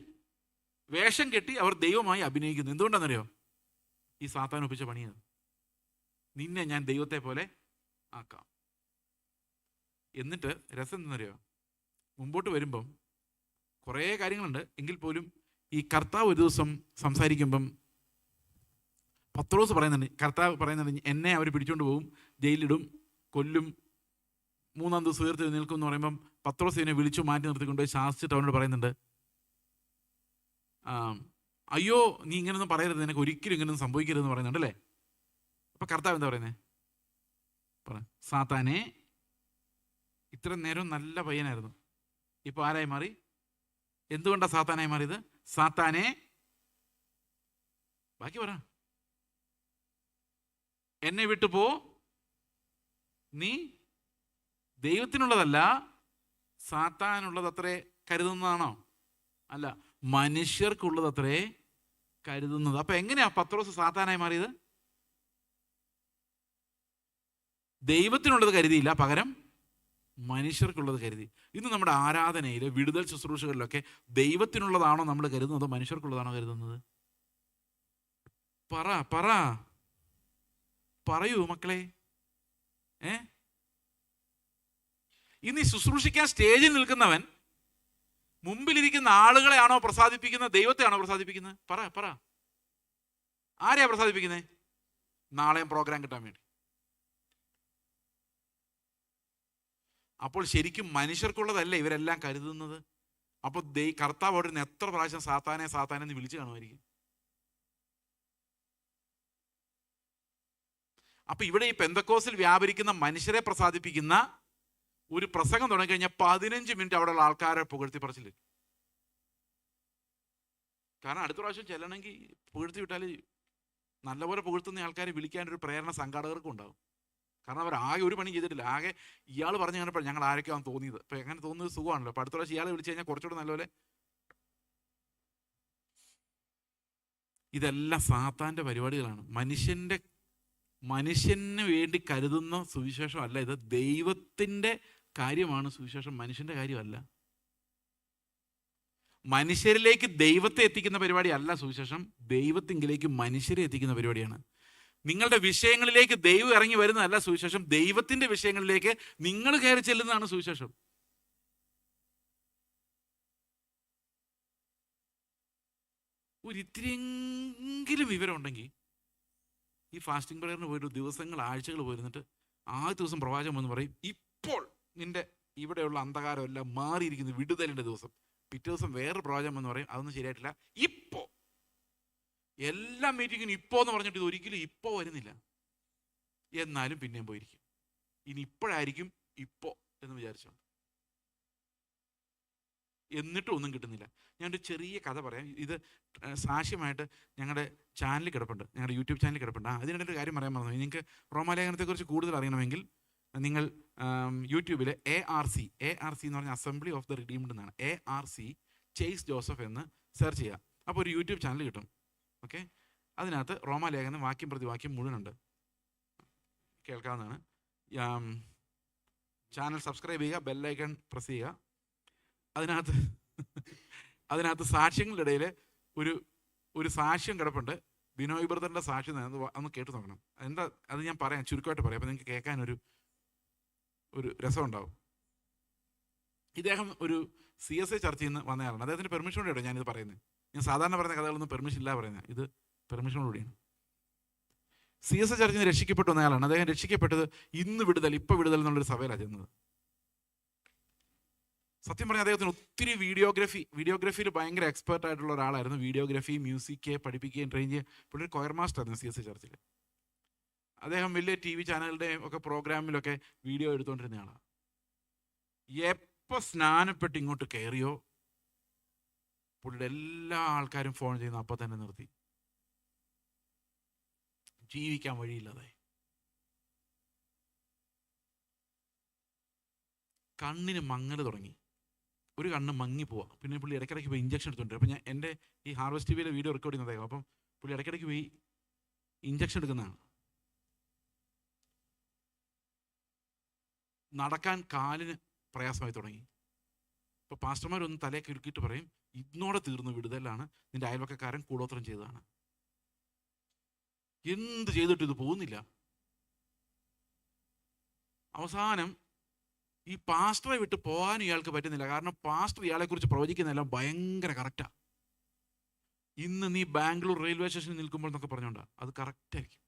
വേഷം കെട്ടി അവർ ദൈവമായി അഭിനയിക്കുന്നു. എന്തുകൊണ്ടാണെന്നറിയോ? ഈ സാത്താൻ ഒപ്പിച്ച പണിയാണ്. നിന്നെ ഞാൻ ദൈവത്തെ പോലെ ആക്കാം. എന്നിട്ട് രസം എന്തെന്നറിയോ? മുമ്പോട്ട് വരുമ്പം കുറേ കാര്യങ്ങളുണ്ട്. എങ്കിൽ പോലും ഈ കർത്താവ് ഒരു ദിവസം സംസാരിക്കുമ്പം പത്രോസ് പറയുന്നുണ്ട്, കർത്താവ് പറയുന്നുണ്ട്, എന്നെ അവർ പിടിച്ചുകൊണ്ട് പോകും, ജയിലിടും, കൊല്ലും, മൂന്നാം ദിവസം ഉയർത്തി നിൽക്കും എന്ന് പറയുമ്പം പത്രോസ് ഇതിനെ വിളിച്ചു മാറ്റി നിർത്തിക്കൊണ്ട് ശാസിച്ചിട്ട് അവനോട് പറയുന്നുണ്ട്, അയ്യോ നീ ഇങ്ങനൊന്നും പറയരുത്, നിനക്ക് ഒരിക്കലും ഇങ്ങനൊന്നും സംഭവിക്കരുതെന്ന് പറയുന്നുണ്ട് അല്ലേ. അപ്പൊ കർത്താവ് എന്താ പറയുന്നത്? സാത്താനെ, ഇത്ര നേരം നല്ല പയ്യനായിരുന്നു, ഇപ്പൊ ആരായി മാറി? എന്തുകൊണ്ടാ സാത്താനായി മാറിയത്? സാത്താനെ, ബാക്കി പറ, എന്നെ വിട്ടു പോ, നീ ദൈവത്തിനുള്ളതല്ല സാത്താനുള്ളതത്രേ കരുതുന്നതാണോ? അല്ല, മനുഷ്യർക്കുള്ളതത്രേ കരുതുന്നത്. അപ്പൊ എങ്ങനെയാ പത്രോസ് സാത്താനായി മാറിയത്? ദൈവത്തിനുള്ളത് കരുതിയില്ല, പകരം മനുഷ്യർക്കുള്ളത് കരുതി. ഇന്ന് നമ്മുടെ ആരാധനയിൽ, വിടുതൽ ശുശ്രൂഷകളിലൊക്കെ ദൈവത്തിനുള്ളതാണോ നമ്മൾ കരുതുന്നത്, മനുഷ്യർക്കുള്ളതാണോ കരുതുന്നത്? പറയൂ മക്കളെ. ഇന്ന് ഈ ശുശ്രൂഷിക്കാൻ സ്റ്റേജിൽ നിൽക്കുന്നവൻ മുമ്പിലിരിക്കുന്ന ആളുകളെയാണോ പ്രസാദിപ്പിക്കുന്നത്, ദൈവത്തെയാണോ പ്രസാദിപ്പിക്കുന്നത്? പറ ആരെയാ പ്രസാദിപ്പിക്കുന്നത്? നാളെയും പ്രോഗ്രാം കിട്ടാൻ വേണ്ടി. അപ്പോൾ ശരിക്കും മനുഷ്യർക്കുള്ളതല്ലേ ഇവരെല്ലാം കരുതുന്നത്. അപ്പോൾ കർത്താവ് അവിടെ നിന്ന് എത്ര പ്രാവശ്യം സാത്താനെ എന്ന് വിളിച്ചു കാണുമായിരിക്കും. അപ്പൊ ഇവിടെ ഈ പെന്തക്കോസിൽ വ്യാപരിക്കുന്ന മനുഷ്യരെ പ്രസാദിപ്പിക്കുന്ന ഒരു പ്രസംഗം തുടങ്ങിക്കഴിഞ്ഞാൽ 15 മിനിറ്റ് അവിടെയുള്ള ആൾക്കാരെ പുകഴ്ത്തി പറച്ചില്ല. കാരണം അടുത്ത പ്രാവശ്യം ചെല്ലണമെങ്കിൽ പുകഴ്ത്തി വിട്ടാൽ നല്ലപോലെ പുകഴ്ത്തുന്ന ആൾക്കാരെ വിളിക്കാനൊരു പ്രേരണ സംഘാടകർക്കും ഉണ്ടാവും. കാരണം അവർ ആകെ ഒരു പണി ചെയ്തിട്ടില്ല. ആകെ ഇയാൾ പറഞ്ഞു കഴിഞ്ഞപ്പോൾ ഞങ്ങൾ ആരൊക്കെയാണ് തോന്നിയത്. ഇപ്പം എങ്ങനെ തോന്നുന്നത് സുഖമാണല്ലോ. അപ്പം അടുത്ത പ്രാവശ്യം ഇയാളെ വിളിച്ചു കഴിഞ്ഞാൽ കുറച്ചുകൂടെ നല്ലപോലെ. ഇതെല്ലാം സാത്താൻ്റെ പരിപാടികളാണ്. മനുഷ്യന് വേണ്ടി കരുതുന്ന സുവിശേഷം അല്ല ഇത്. ദൈവത്തിൻ്റെ കാര്യമാണ് സുവിശേഷം, മനുഷ്യൻ്റെ കാര്യമല്ല. മനുഷ്യരിലേക്ക് ദൈവത്തെ എത്തിക്കുന്ന പരിപാടി അല്ല സുവിശേഷം, ദൈവത്തിങ്കിലേക്ക് മനുഷ്യരെ എത്തിക്കുന്ന പരിപാടിയാണ്. നിങ്ങളുടെ വിഷയങ്ങളിലേക്ക് ദൈവം ഇറങ്ങി വരുന്നതല്ല സുവിശേഷം, ദൈവത്തിൻ്റെ വിഷയങ്ങളിലേക്ക് നിങ്ങൾ കയറി ചെല്ലുന്നതാണ് സുവിശേഷം. ഒരിത്തിരിയെങ്കിലും വിവരം ഉണ്ടെങ്കിൽ ഈ ഫാസ്റ്റിംഗ് പ്രയറിന് പോയിട്ട് ദിവസങ്ങൾ ആഴ്ചകൾ പോയിരുന്നിട്ട് ആദ്യ ദിവസം പ്രവാചകൻ വന്ന് പറയും, ഇപ്പോൾ നിന്റെ ഇവിടെയുള്ള അന്ധകാരം എല്ലാം മാറിയിരിക്കുന്നു, വിടുതലിൻ്റെ ദിവസം. പിറ്റേ ദിവസം വേറൊരു പ്രവാചകൻ എന്ന് പറയും, അതൊന്നും ശരിയായിട്ടില്ല, ഇപ്പോ. എല്ലാ മീറ്റിങ്ങിനും ഇപ്പോൾ എന്ന് പറഞ്ഞിട്ട് ഇത് ഒരിക്കലും ഇപ്പോൾ വരുന്നില്ല. എന്നാലും പിന്നെയും പോയിരിക്കും. ഇനി ഇപ്പോഴായിരിക്കും ഇപ്പോൾ എന്ന് വിചാരിച്ചോണ്ട്, എന്നിട്ടും ഒന്നും കിട്ടുന്നില്ല. ഞാനൊരു ചെറിയ കഥ പറയാം. ഇത് സാക്ഷ്യമായിട്ട് ഞങ്ങളുടെ ചാനലിൽ കിടപ്പുണ്ട്, ഞങ്ങളുടെ യൂട്യൂബ് ചാനലിൽ കിടപ്പുണ്ട്. അതിനിടയിൽ ഒരു കാര്യം പറയാൻ പറഞ്ഞു. നിങ്ങൾക്ക് റോമാലേഖനത്തെക്കുറിച്ച് കൂടുതൽ അറിയണമെങ്കിൽ നിങ്ങൾ യൂട്യൂബിൽ ARC എന്ന് പറഞ്ഞ അസംബ്ലി ഓഫ് ദ റിഡീംഡ് എന്നാണ്, ARC ചേസ് ജോസഫ് എന്ന് സെർച്ച് ചെയ്യുക. അപ്പോൾ ഒരു യൂട്യൂബ് ചാനൽ കിട്ടും. ഓക്കെ, അതിനകത്ത് റോമാലേഖനം വാക്യം പ്രതി വാക്യം മുഴുവനുണ്ട്, കേൾക്കാവുന്നതാണ്. ചാനൽ സബ്സ്ക്രൈബ് ചെയ്യുക, ബെല്ലൈക്കൺ പ്രസ് ചെയ്യുക. അതിനകത്ത് സാക്ഷ്യങ്ങളുടെ ഇടയിൽ ഒരു സാക്ഷ്യം കിടപ്പുണ്ട്. ബിനോയ് ബ്രദറിൻ്റെ സാക്ഷ്യം ഒന്ന് കേട്ട് നോക്കണം. എന്താ അത് ഞാൻ പറയാം, ചുരുക്കമായിട്ട് പറയാം, അപ്പോൾ നിങ്ങൾക്ക് കേൾക്കാനൊരു രസമുണ്ടാവും. ഇദ്ദേഹം ഒരു CSI ചർച്ചയിൽ നിന്ന് വന്നയാളാണ്. അദ്ദേഹത്തിൻ്റെ പെർമിഷനോടെയാണ് ഞാനിത് പറയുന്നത്. ഞാൻ സാധാരണ പറയുന്ന കഥകളൊന്നും പെർമിഷൻ ഇല്ല പറയുന്നത്, ഇത് പെർമിഷനോടുകൂടിയാണ്. CSI ചർച്ചയിൽ നിന്ന് രക്ഷിക്കപ്പെട്ടു വന്നയാളാണ്. അദ്ദേഹം രക്ഷിക്കപ്പെട്ടത് ഇന്ന് വിടുതൽ, ഇപ്പോൾ വിടുതൽ എന്നുള്ളൊരു സഭയിലാണ് ചെന്നത്. സത്യം പറഞ്ഞാൽ അദ്ദേഹത്തിന് ഒത്തിരി വീഡിയോഗ്രഫിയിൽ ഭയങ്കര എക്സ്പേർട്ട് ആയിട്ടുള്ള ഒരാളായിരുന്നു. വീഡിയോഗ്രഫി, മ്യൂസിക് പഠിപ്പിക്കുകയും ട്രെയിൻ ചെയ്യുക. പുള്ളി കൊയർ മാസ്റ്റർ ആയിരുന്നു CSI ചർച്ചിൽ. അദ്ദേഹം വലിയ TV ചാനലുടെയും ഒക്കെ പ്രോഗ്രാമിലൊക്കെ വീഡിയോ എടുത്തുകൊണ്ടിരുന്ന ആളാണ്. എപ്പോൾ സ്നാനപ്പെട്ട് ഇങ്ങോട്ട് കയറിയോ പുള്ളിയുടെ എല്ലാ ആൾക്കാരും ഫോൺ ചെയ്യുന്ന അപ്പം തന്നെ നിർത്തി. ജീവിക്കാൻ വഴിയില്ലാതെ കണ്ണിന് മങ്ങൽ തുടങ്ങി. ഒരു കണ്ണ് മങ്ങി പോവാം. പിന്നെ പുള്ളി ഇടയ്ക്കിടയ്ക്ക് പോയി ഇഞ്ചക്ഷൻ എടുത്തുകൊണ്ടിരും. അപ്പം ഞാൻ എൻ്റെ ഈ ഹാർവസ്റ്റ് TVയിലെ വീഡിയോ റെക്കോർഡ് ചെയ്യുന്നതായിരുന്നു. അപ്പം പുള്ളി ഇടയ്ക്കിടയ്ക്ക് പോയി ഇഞ്ചക്ഷൻ എടുക്കുന്നതാണ്. നടക്കാൻ കാലിന് പ്രയാസമായി തുടങ്ങി. ഇപ്പോൾ പാസ്റ്റർമാരൊന്ന് തലയൊക്കെ ഇറുക്കിയിട്ട് പറയും, ഇന്നോടെ തീർന്നു വിടുതലാണ്, നിന്റെ അയൽവക്കക്കാരൻ കൂടോത്രം ചെയ്തതാണ്. എന്ത് ചെയ്തിട്ട് ഇത് പോകുന്നില്ല. അവസാനം ഈ പാസ്റ്ററെ വിട്ട് പോകാൻ ഇയാൾക്ക് പറ്റുന്നില്ല. കാരണം പാസ്റ്റർ ഇയാളെക്കുറിച്ച് പ്രവചിക്കുന്നതെല്ലാം ഭയങ്കര കറക്റ്റാണ്. ഇന്ന് നീ ബാംഗ്ലൂർ റെയിൽവേ സ്റ്റേഷനിൽ നിൽക്കുമ്പോൾ എന്നൊക്കെ പറഞ്ഞോണ്ടാ, അത് കറക്റ്റായിരിക്കും.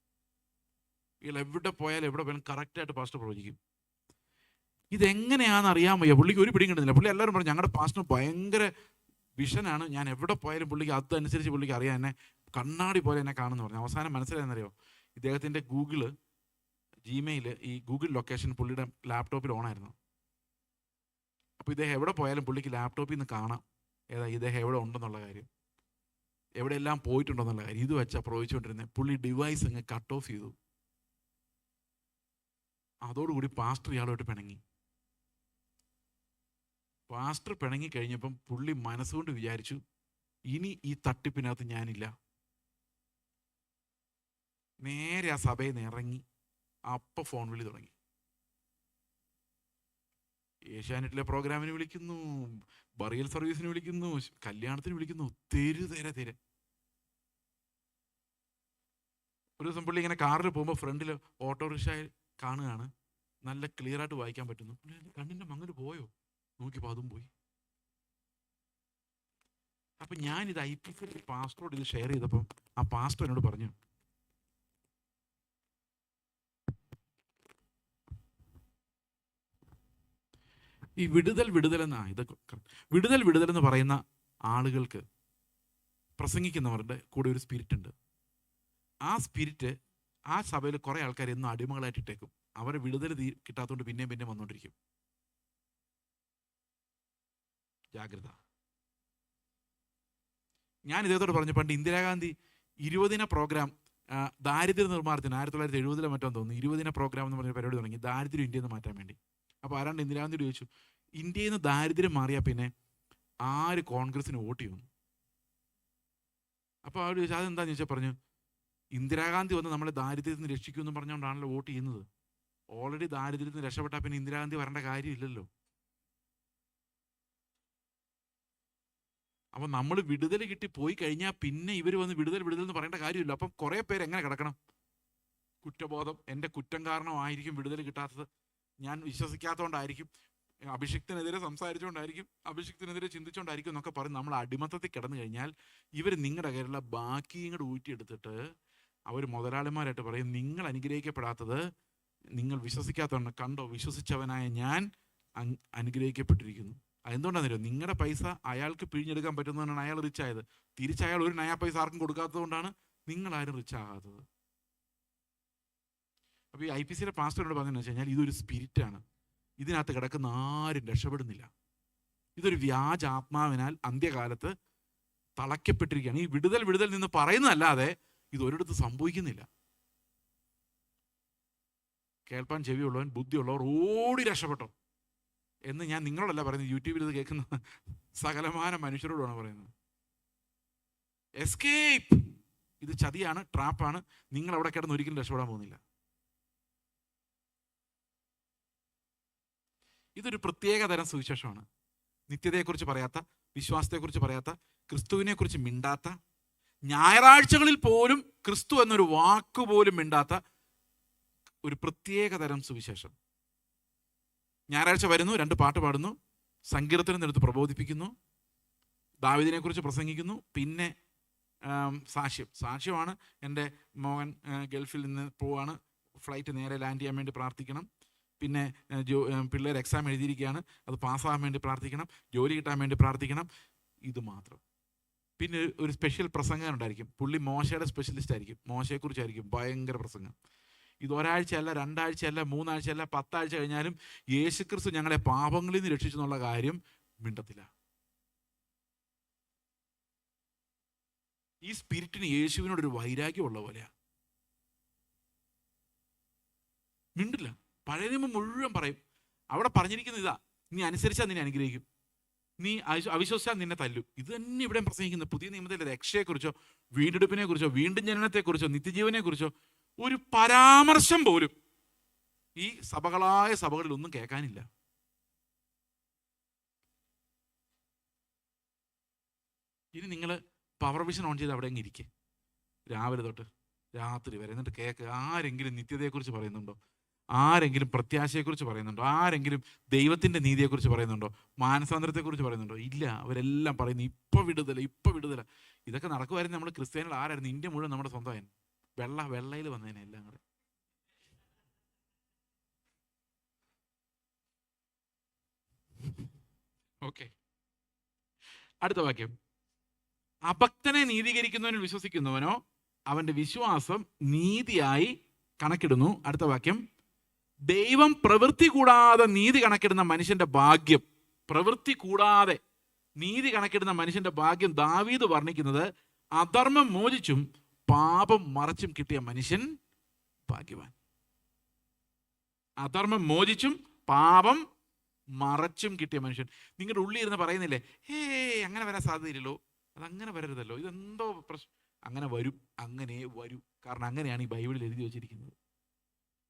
ഇയാൾ എവിടെ പോയാലും കറക്റ്റായിട്ട് പാസ്റ്റർ പ്രവചിക്കും. ഇതെങ്ങനെയാണെന്ന് അറിയാൻ വയ്യ. പുള്ളിക്ക് ഒരു പിടിയും കിട്ടുന്നില്ല. പുള്ളി എല്ലാവരും പറഞ്ഞു, ഞങ്ങളുടെ പാസ്റ്റർ ഭയങ്കര വിഷനാണ്, ഞാൻ എവിടെ പോയാലും പുള്ളിക്ക് അതനുസരിച്ച് പുള്ളിക്ക് അറിയാം, എന്നെ കണ്ണാടി പോലെ എന്നെ കാണുമെന്ന് പറഞ്ഞു. അവസാനം മനസ്സിലായെന്നറിയോ, ഇദ്ദേഹത്തിൻ്റെ Gmail ഈ ഗൂഗിൾ ലൊക്കേഷൻ പുള്ളിയുടെ ലാപ്ടോപ്പിൽ ഓണായിരുന്നു. അപ്പോൾ ഇദ്ദേഹം എവിടെ പോയാലും പുള്ളിക്ക് ലാപ്ടോപ്പിൽ നിന്ന് കാണാം ഇദ്ദേഹം എവിടെ ഉണ്ടെന്നുള്ള കാര്യം, എവിടെയെല്ലാം പോയിട്ടുണ്ടെന്നുള്ള കാര്യം. ഇത് വെച്ചാൽ പ്രവചിച്ചുകൊണ്ടിരുന്നത്. പുള്ളി ഡിവൈസ് അങ്ങ് കട്ട് ഓഫ് ചെയ്തു. അതോടുകൂടി പാസ്റ്റർ ഇയാളോട്ട് പിണങ്ങി. പാസ്റ്റർ പിണങ്ങി കഴിഞ്ഞപ്പം പുള്ളി മനസ്സുകൊണ്ട് വിചാരിച്ചു, ഇനി ഈ തട്ടിപ്പിനകത്ത് ഞാനില്ല. നേരെ ആ സഭയിൽ നിന്ന് ഇറങ്ങി അപ്പം ഫോൺ വിളി തുടങ്ങി. ഏഷ്യാനെറ്റിലെ പ്രോഗ്രാമിന് വിളിക്കുന്നു, ബറിയൽ സർവീസിന് വിളിക്കുന്നു, കല്യാണത്തിന് വിളിക്കുന്നു, തെരെ. ഒരു ദിവസം പുള്ളി ഇങ്ങനെ കാറിൽ പോകുമ്പോൾ ഫ്രണ്ടിൽ ഓട്ടോറിക്ഷയിൽ കാണുകയാണ്, നല്ല ക്ലിയർ ആയിട്ട് വായിക്കാൻ പറ്റുന്നു. കണ്ണിൻ്റെ മങ്ങൽ പോയോ നോക്കിയപ്പോൾ അതും പോയി. അപ്പം ഞാനിത് IPC പാസ്റ്ററോട് ഇത് ഷെയർ ചെയ്തപ്പം ആ പാസ്റ്റർ എന്നോട് പറഞ്ഞു, ഈ വിടുതൽ എന്ന് പറയുന്ന ആളുകൾക്ക്, പ്രസംഗിക്കുന്നവരുടെ കൂടെ ഒരു സ്പിരിറ്റ് ഉണ്ട്. ആ സ്പിരിറ്റ് ആ സഭയിൽ കുറേ ആൾക്കാർ എന്നും അടിമകളായിട്ട് ഇട്ടേക്കും. അവരെ വിടുതൽ കിട്ടാത്തതുകൊണ്ട് പിന്നെയും വന്നുകൊണ്ടിരിക്കും. ജാഗ്രത. ഞാൻ ഇദ്ദേഹത്തോട് പറഞ്ഞു, പണ്ട് ഇന്ദിരാഗാന്ധി 20 പ്രോഗ്രാം ദാരിദ്ര്യ നിർമ്മാർജ്ജനം 1970 മറ്റോ തോന്നുന്നു, 20 പ്രോഗ്രാം എന്ന് പറഞ്ഞ പരിപാടി തുടങ്ങി, ദാരിദ്ര്യം ഇന്ത്യയിൽ നിന്ന് മാറ്റാൻ വേണ്ടി. അപ്പോൾ ആരാണ്ട് ഇന്ദിരാഗാന്ധിയോട് ചോദിച്ചു, ഇന്ത്യയിൽ നിന്ന് ദാരിദ്ര്യം മാറിയാൽ പിന്നെ ആര് കോൺഗ്രസിന് വോട്ട് ചെയ്യുന്നു? അപ്പോൾ അവർ ചോദിച്ചു, അതെന്താണെന്ന് ചോദിച്ചാൽ പറഞ്ഞു, ഇന്ദിരാഗാന്ധി വന്ന് നമ്മളെ ദാരിദ്ര്യത്തിൽ നിന്ന് രക്ഷിക്കുമെന്ന് പറഞ്ഞുകൊണ്ടാണല്ലോ വോട്ട് ചെയ്യുന്നത്. ഓൾറെഡി ദാരിദ്ര്യത്തിൽ നിന്ന് രക്ഷപ്പെട്ടാൽ പിന്നെ ഇന്ദിരാഗാന്ധി വരേണ്ട കാര്യമില്ലല്ലോ. അപ്പം നമ്മൾ വിടുതൽ കിട്ടി പോയി കഴിഞ്ഞാൽ പിന്നെ ഇവർ വന്ന് വിടുതൽ എന്ന് പറയേണ്ട കാര്യമില്ല. അപ്പം കുറേ പേര് എങ്ങനെ കിടക്കണം? കുറ്റബോധം, എൻ്റെ കുറ്റം കാരണമായിരിക്കും വിടുതൽ കിട്ടാത്തത്, ഞാൻ വിശ്വസിക്കാത്തതുകൊണ്ടായിരിക്കും, അഭിഷിക്തനെതിരെ സംസാരിച്ചുകൊണ്ടായിരിക്കും, അഭിഷിക്തനെതിരെ ചിന്തിച്ചുകൊണ്ടായിരിക്കും എന്നൊക്കെ പറഞ്ഞ് നമ്മൾ അടിമത്തത്തിൽ കിടന്നു കഴിഞ്ഞാൽ ഇവർ നിങ്ങളുടെ കയ്യിലുള്ള ബാക്കി ഇങ്ങോട്ട് ഊറ്റിയെടുത്തിട്ട് അവർ മുതലാളിമാരായിട്ട് പറയും, നിങ്ങൾ അനുഗ്രഹിക്കപ്പെടാത്തത് നിങ്ങൾ വിശ്വസിക്കാത്തതുകൊണ്ട്. കണ്ടോ, വിശ്വസിച്ചവനായ ഞാൻ അനുഗ്രഹിക്കപ്പെട്ടിരിക്കുന്നു. അതെന്തുകൊണ്ടാണെന്നറിയോ? നിങ്ങളുടെ പൈസ അയാൾക്ക് പിഴിഞ്ഞെടുക്കാൻ പറ്റുന്നതുകൊണ്ടാണ് അയാൾ റിച്ച് ആയത്. തിരിച്ചയാൾ ഒരു നയാ പൈസ ആർക്കും കൊടുക്കാത്തത് കൊണ്ടാണ് നിങ്ങളാരും റിച്ച് ആകാത്തത്. അപ്പോൾ ഈ IPCയുടെ പാസ്റ്ററോട് പറഞ്ഞതെന്ന് വെച്ച് കഴിഞ്ഞാൽ, ഇതൊരു സ്പിരിറ്റാണ്. ഇതിനകത്ത് കിടക്കുന്ന ആരും രക്ഷപ്പെടുന്നില്ല. ഇതൊരു വ്യാജ ആത്മാവിനാൽ അന്ത്യകാലത്ത് തളയ്ക്കപ്പെട്ടിരിക്കുകയാണ്. ഈ വിടുതൽ നിന്ന് പറയുന്നതല്ലാതെ ഇതൊരിടത്ത് സംഭവിക്കുന്നില്ല. കേൾപ്പാൻ ചെവിയുള്ളവൻ, ബുദ്ധിയുള്ളവർ ഓടി രക്ഷപ്പെട്ടോ എന്ന് ഞാൻ നിങ്ങളോടല്ല പറയുന്നത്, യൂട്യൂബിൽ ഇത് കേൾക്കുന്ന സകലമാന മനുഷ്യരോടാണ് പറയുന്നത്. എസ്കേപ്പ്. ഇത് ചതിയാണ്, ട്രാപ്പാണ്. നിങ്ങൾ അവിടെ കിടന്ന് ഒരിക്കലും രക്ഷപ്പെടാൻ പോകുന്നില്ല. ഇതൊരു പ്രത്യേക തരം സുവിശേഷമാണ്. നിത്യതയെക്കുറിച്ച് പറയാത്ത, വിശ്വാസത്തെക്കുറിച്ച് പറയാത്ത, ക്രിസ്തുവിനെക്കുറിച്ച് മിണ്ടാത്ത, ഞായറാഴ്ചകളിൽ പോലും ക്രിസ്തു എന്നൊരു വാക്കുപോലും മിണ്ടാത്ത ഒരു പ്രത്യേക തരം സുവിശേഷം. ഞായറാഴ്ച വരുന്നു, 2 പാട്ട് പാടുന്നു, സങ്കീർത്തനം എടുത്ത് പ്രബോധിപ്പിക്കുന്നു, ദാവീദിനെ കുറിച്ച് പ്രസംഗിക്കുന്നു, പിന്നെ സാക്ഷ്യമാണ്. എൻ്റെ മോൻ ഗൾഫിൽ നിന്ന് പോവാണ്, ഫ്ലൈറ്റ് നേരെ ലാൻഡ് ചെയ്യാൻ വേണ്ടി പ്രാർത്ഥിക്കണം. പിന്നെ പിള്ളേർ എക്സാം എഴുതിയിരിക്കുകയാണ്, അത് പാസ്സാകാൻ വേണ്ടി പ്രാർത്ഥിക്കണം, ജോലി കിട്ടാൻ വേണ്ടി പ്രാർത്ഥിക്കണം. ഇത് മാത്രം. പിന്നെ ഒരു സ്പെഷ്യൽ പ്രസംഗം ഉണ്ടായിരിക്കും. പുള്ളി മോശയുടെ സ്പെഷ്യലിസ്റ്റ് ആയിരിക്കും, മോശയെക്കുറിച്ചായിരിക്കും ഭയങ്കര പ്രസംഗം. ഇത് ഒരാഴ്ചയല്ല, 2 ആഴ്ചയല്ല, 3 ആഴ്ചയല്ല, 10 ആഴ്ച കഴിഞ്ഞാലും യേശുക്രിസ്തു ഞങ്ങളെ പാപങ്ങളിൽ നിന്ന് രക്ഷിച്ചു എന്നുള്ള കാര്യം മിണ്ടത്തില്ല. ഈ സ്പിരിറ്റിന് യേശുവിനോടൊരു വൈരാഗ്യമുള്ള പോലെയാണ്. മിണ്ടില്ല. പഴയ നിയമം മുഴുവൻ പറയും. അവിടെ പറഞ്ഞിരിക്കുന്നത് ഇതാ, നീ അനുസരിച്ചാൽ നിന്നെ അനുഗ്രഹിക്കും, നീ അവിശ്വസിച്ചാൽ നിന്നെ തല്ലും. ഇത് തന്നെ ഇവിടെ പ്രസംഗിക്കുന്നത്. പുതിയ നിയമത്തിലെ രക്ഷയെക്കുറിച്ചോ, വീണ്ടെടുപ്പിനെ കുറിച്ചോ, വീണ്ടും ജനനത്തെക്കുറിച്ചോ, നിത്യജീവനെ കുറിച്ചോ ഒരു പരാമർശം പോലും ഈ സഭകളായ സഭകളിൽ ഒന്നും കേൾക്കാനില്ല. ഇനി നിങ്ങൾ പവർ വിഷൻ ഓൺ ചെയ്ത് അവിടെ അങ്ങ് ഇരിക്കുക, രാവിലെ തൊട്ട് രാത്രി വരെ. എന്നിട്ട് കേൾക്കുക. ആരെങ്കിലും നിത്യതയെക്കുറിച്ച് പറയുന്നുണ്ടോ? ആരെങ്കിലും പ്രത്യാശയെക്കുറിച്ച് പറയുന്നുണ്ടോ? ആരെങ്കിലും ദൈവത്തിൻ്റെ നീതിയെക്കുറിച്ച് പറയുന്നുണ്ടോ? മാനസാന്തരത്തെക്കുറിച്ച് പറയുന്നുണ്ടോ? ഇല്ല. അവരെല്ലാം പറയുന്നു ഇപ്പം വിടുതല. ഇതൊക്കെ നടക്കുമായിരുന്നു നമ്മൾ ക്രിസ്ത്യാനികൾ ആരായിരുന്നു? ഇന്ത്യ മുഴുവൻ നമ്മുടെ സ്വന്തമായിരുന്നു. വെള്ളയിൽ വന്നതിനെ എല്ലാം കൂടെ. ഓക്കെ, അടുത്ത വാക്യം. അഭക്തനെ നീതീകരിക്കുന്നവനിൽ വിശ്വസിക്കുന്നവനോ അവന്റെ വിശ്വാസം നീതിയായി കണക്കിടുന്നു. അടുത്ത വാക്യം. ദൈവം പ്രവൃത്തി കൂടാതെ നീതി കണക്കിടുന്ന മനുഷ്യന്റെ ഭാഗ്യം. പ്രവൃത്തി കൂടാതെ നീതി കണക്കിടുന്ന മനുഷ്യന്റെ ഭാഗ്യം ദാവീദ് വർണ്ണിക്കുന്നത് അധർമ്മം മോചിച്ചും പാപം മറച്ചും കിട്ടിയ മനുഷ്യൻ ഭാഗ്യവാൻ. അധർമ്മം മോചിച്ചും പാപം മറച്ചും കിട്ടിയ മനുഷ്യൻ. നിങ്ങളുടെ ഉള്ളിൽ ഇരുന്ന് പറയുന്നില്ലേ, അങ്ങനെ വരാൻ സാധ്യതയില്ലല്ലോ, അതങ്ങനെ വരരുതല്ലോ, ഇതെന്തോ പ്രശ്നം. അങ്ങനെ വരും. കാരണം അങ്ങനെയാണ് ഈ ബൈബിളിൽ എഴുതി വച്ചിരിക്കുന്നത്.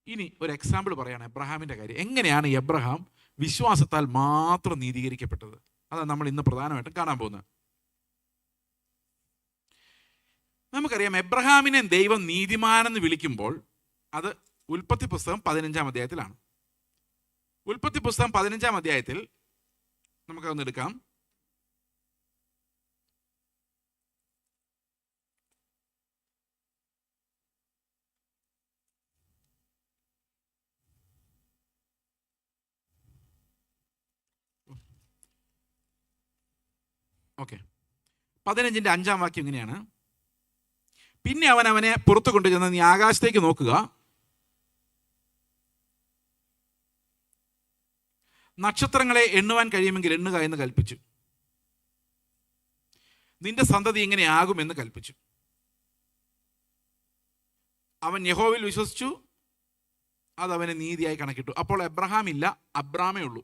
ഇനി ഒരു എക്സാമ്പിൾ പറയാണ്, എബ്രഹാമിൻ്റെ കാര്യം. എങ്ങനെയാണ് എബ്രഹാം വിശ്വാസത്താൽ മാത്രം നീതീകരിക്കപ്പെട്ടത്? അതാണ് നമ്മൾ ഇന്ന് പ്രധാനമായിട്ടും കാണാൻ പോകുന്നത്. നമുക്കറിയാം, എബ്രഹാമിനെ ദൈവം നീതിമാനെന്ന് വിളിക്കുമ്പോൾ അത് ഉൽപ്പത്തി പുസ്തകം 15-ാം അധ്യായത്തിലാണ്. ഉൽപ്പത്തി പുസ്തകം 15-ാം അധ്യായത്തിൽ നമുക്കതൊന്ന് എടുക്കാം. ഓക്കെ, 15-ന്റെ 5-ാം വാക്യം ഇങ്ങനെയാണ്. പിന്നെ അവനെ പുറത്തു കൊണ്ടുചെന്ന് നീ ആകാശത്തേക്ക് നോക്കുക, നക്ഷത്രങ്ങളെ എണ്ണുവാൻ കഴിയുമെങ്കിൽ എണ്ണുക എന്ന് കൽപ്പിച്ചു. നിന്റെ സന്തതി ഇങ്ങനെയാകുമെന്ന് കൽപ്പിച്ചു. അവൻ യഹോവയിൽ വിശ്വസിച്ചു, അത് അവനെ നീതിയായി കണക്കിട്ടു. അപ്പോൾ എബ്രഹാം ഇല്ല, അബ്രാമേ ഉള്ളൂ.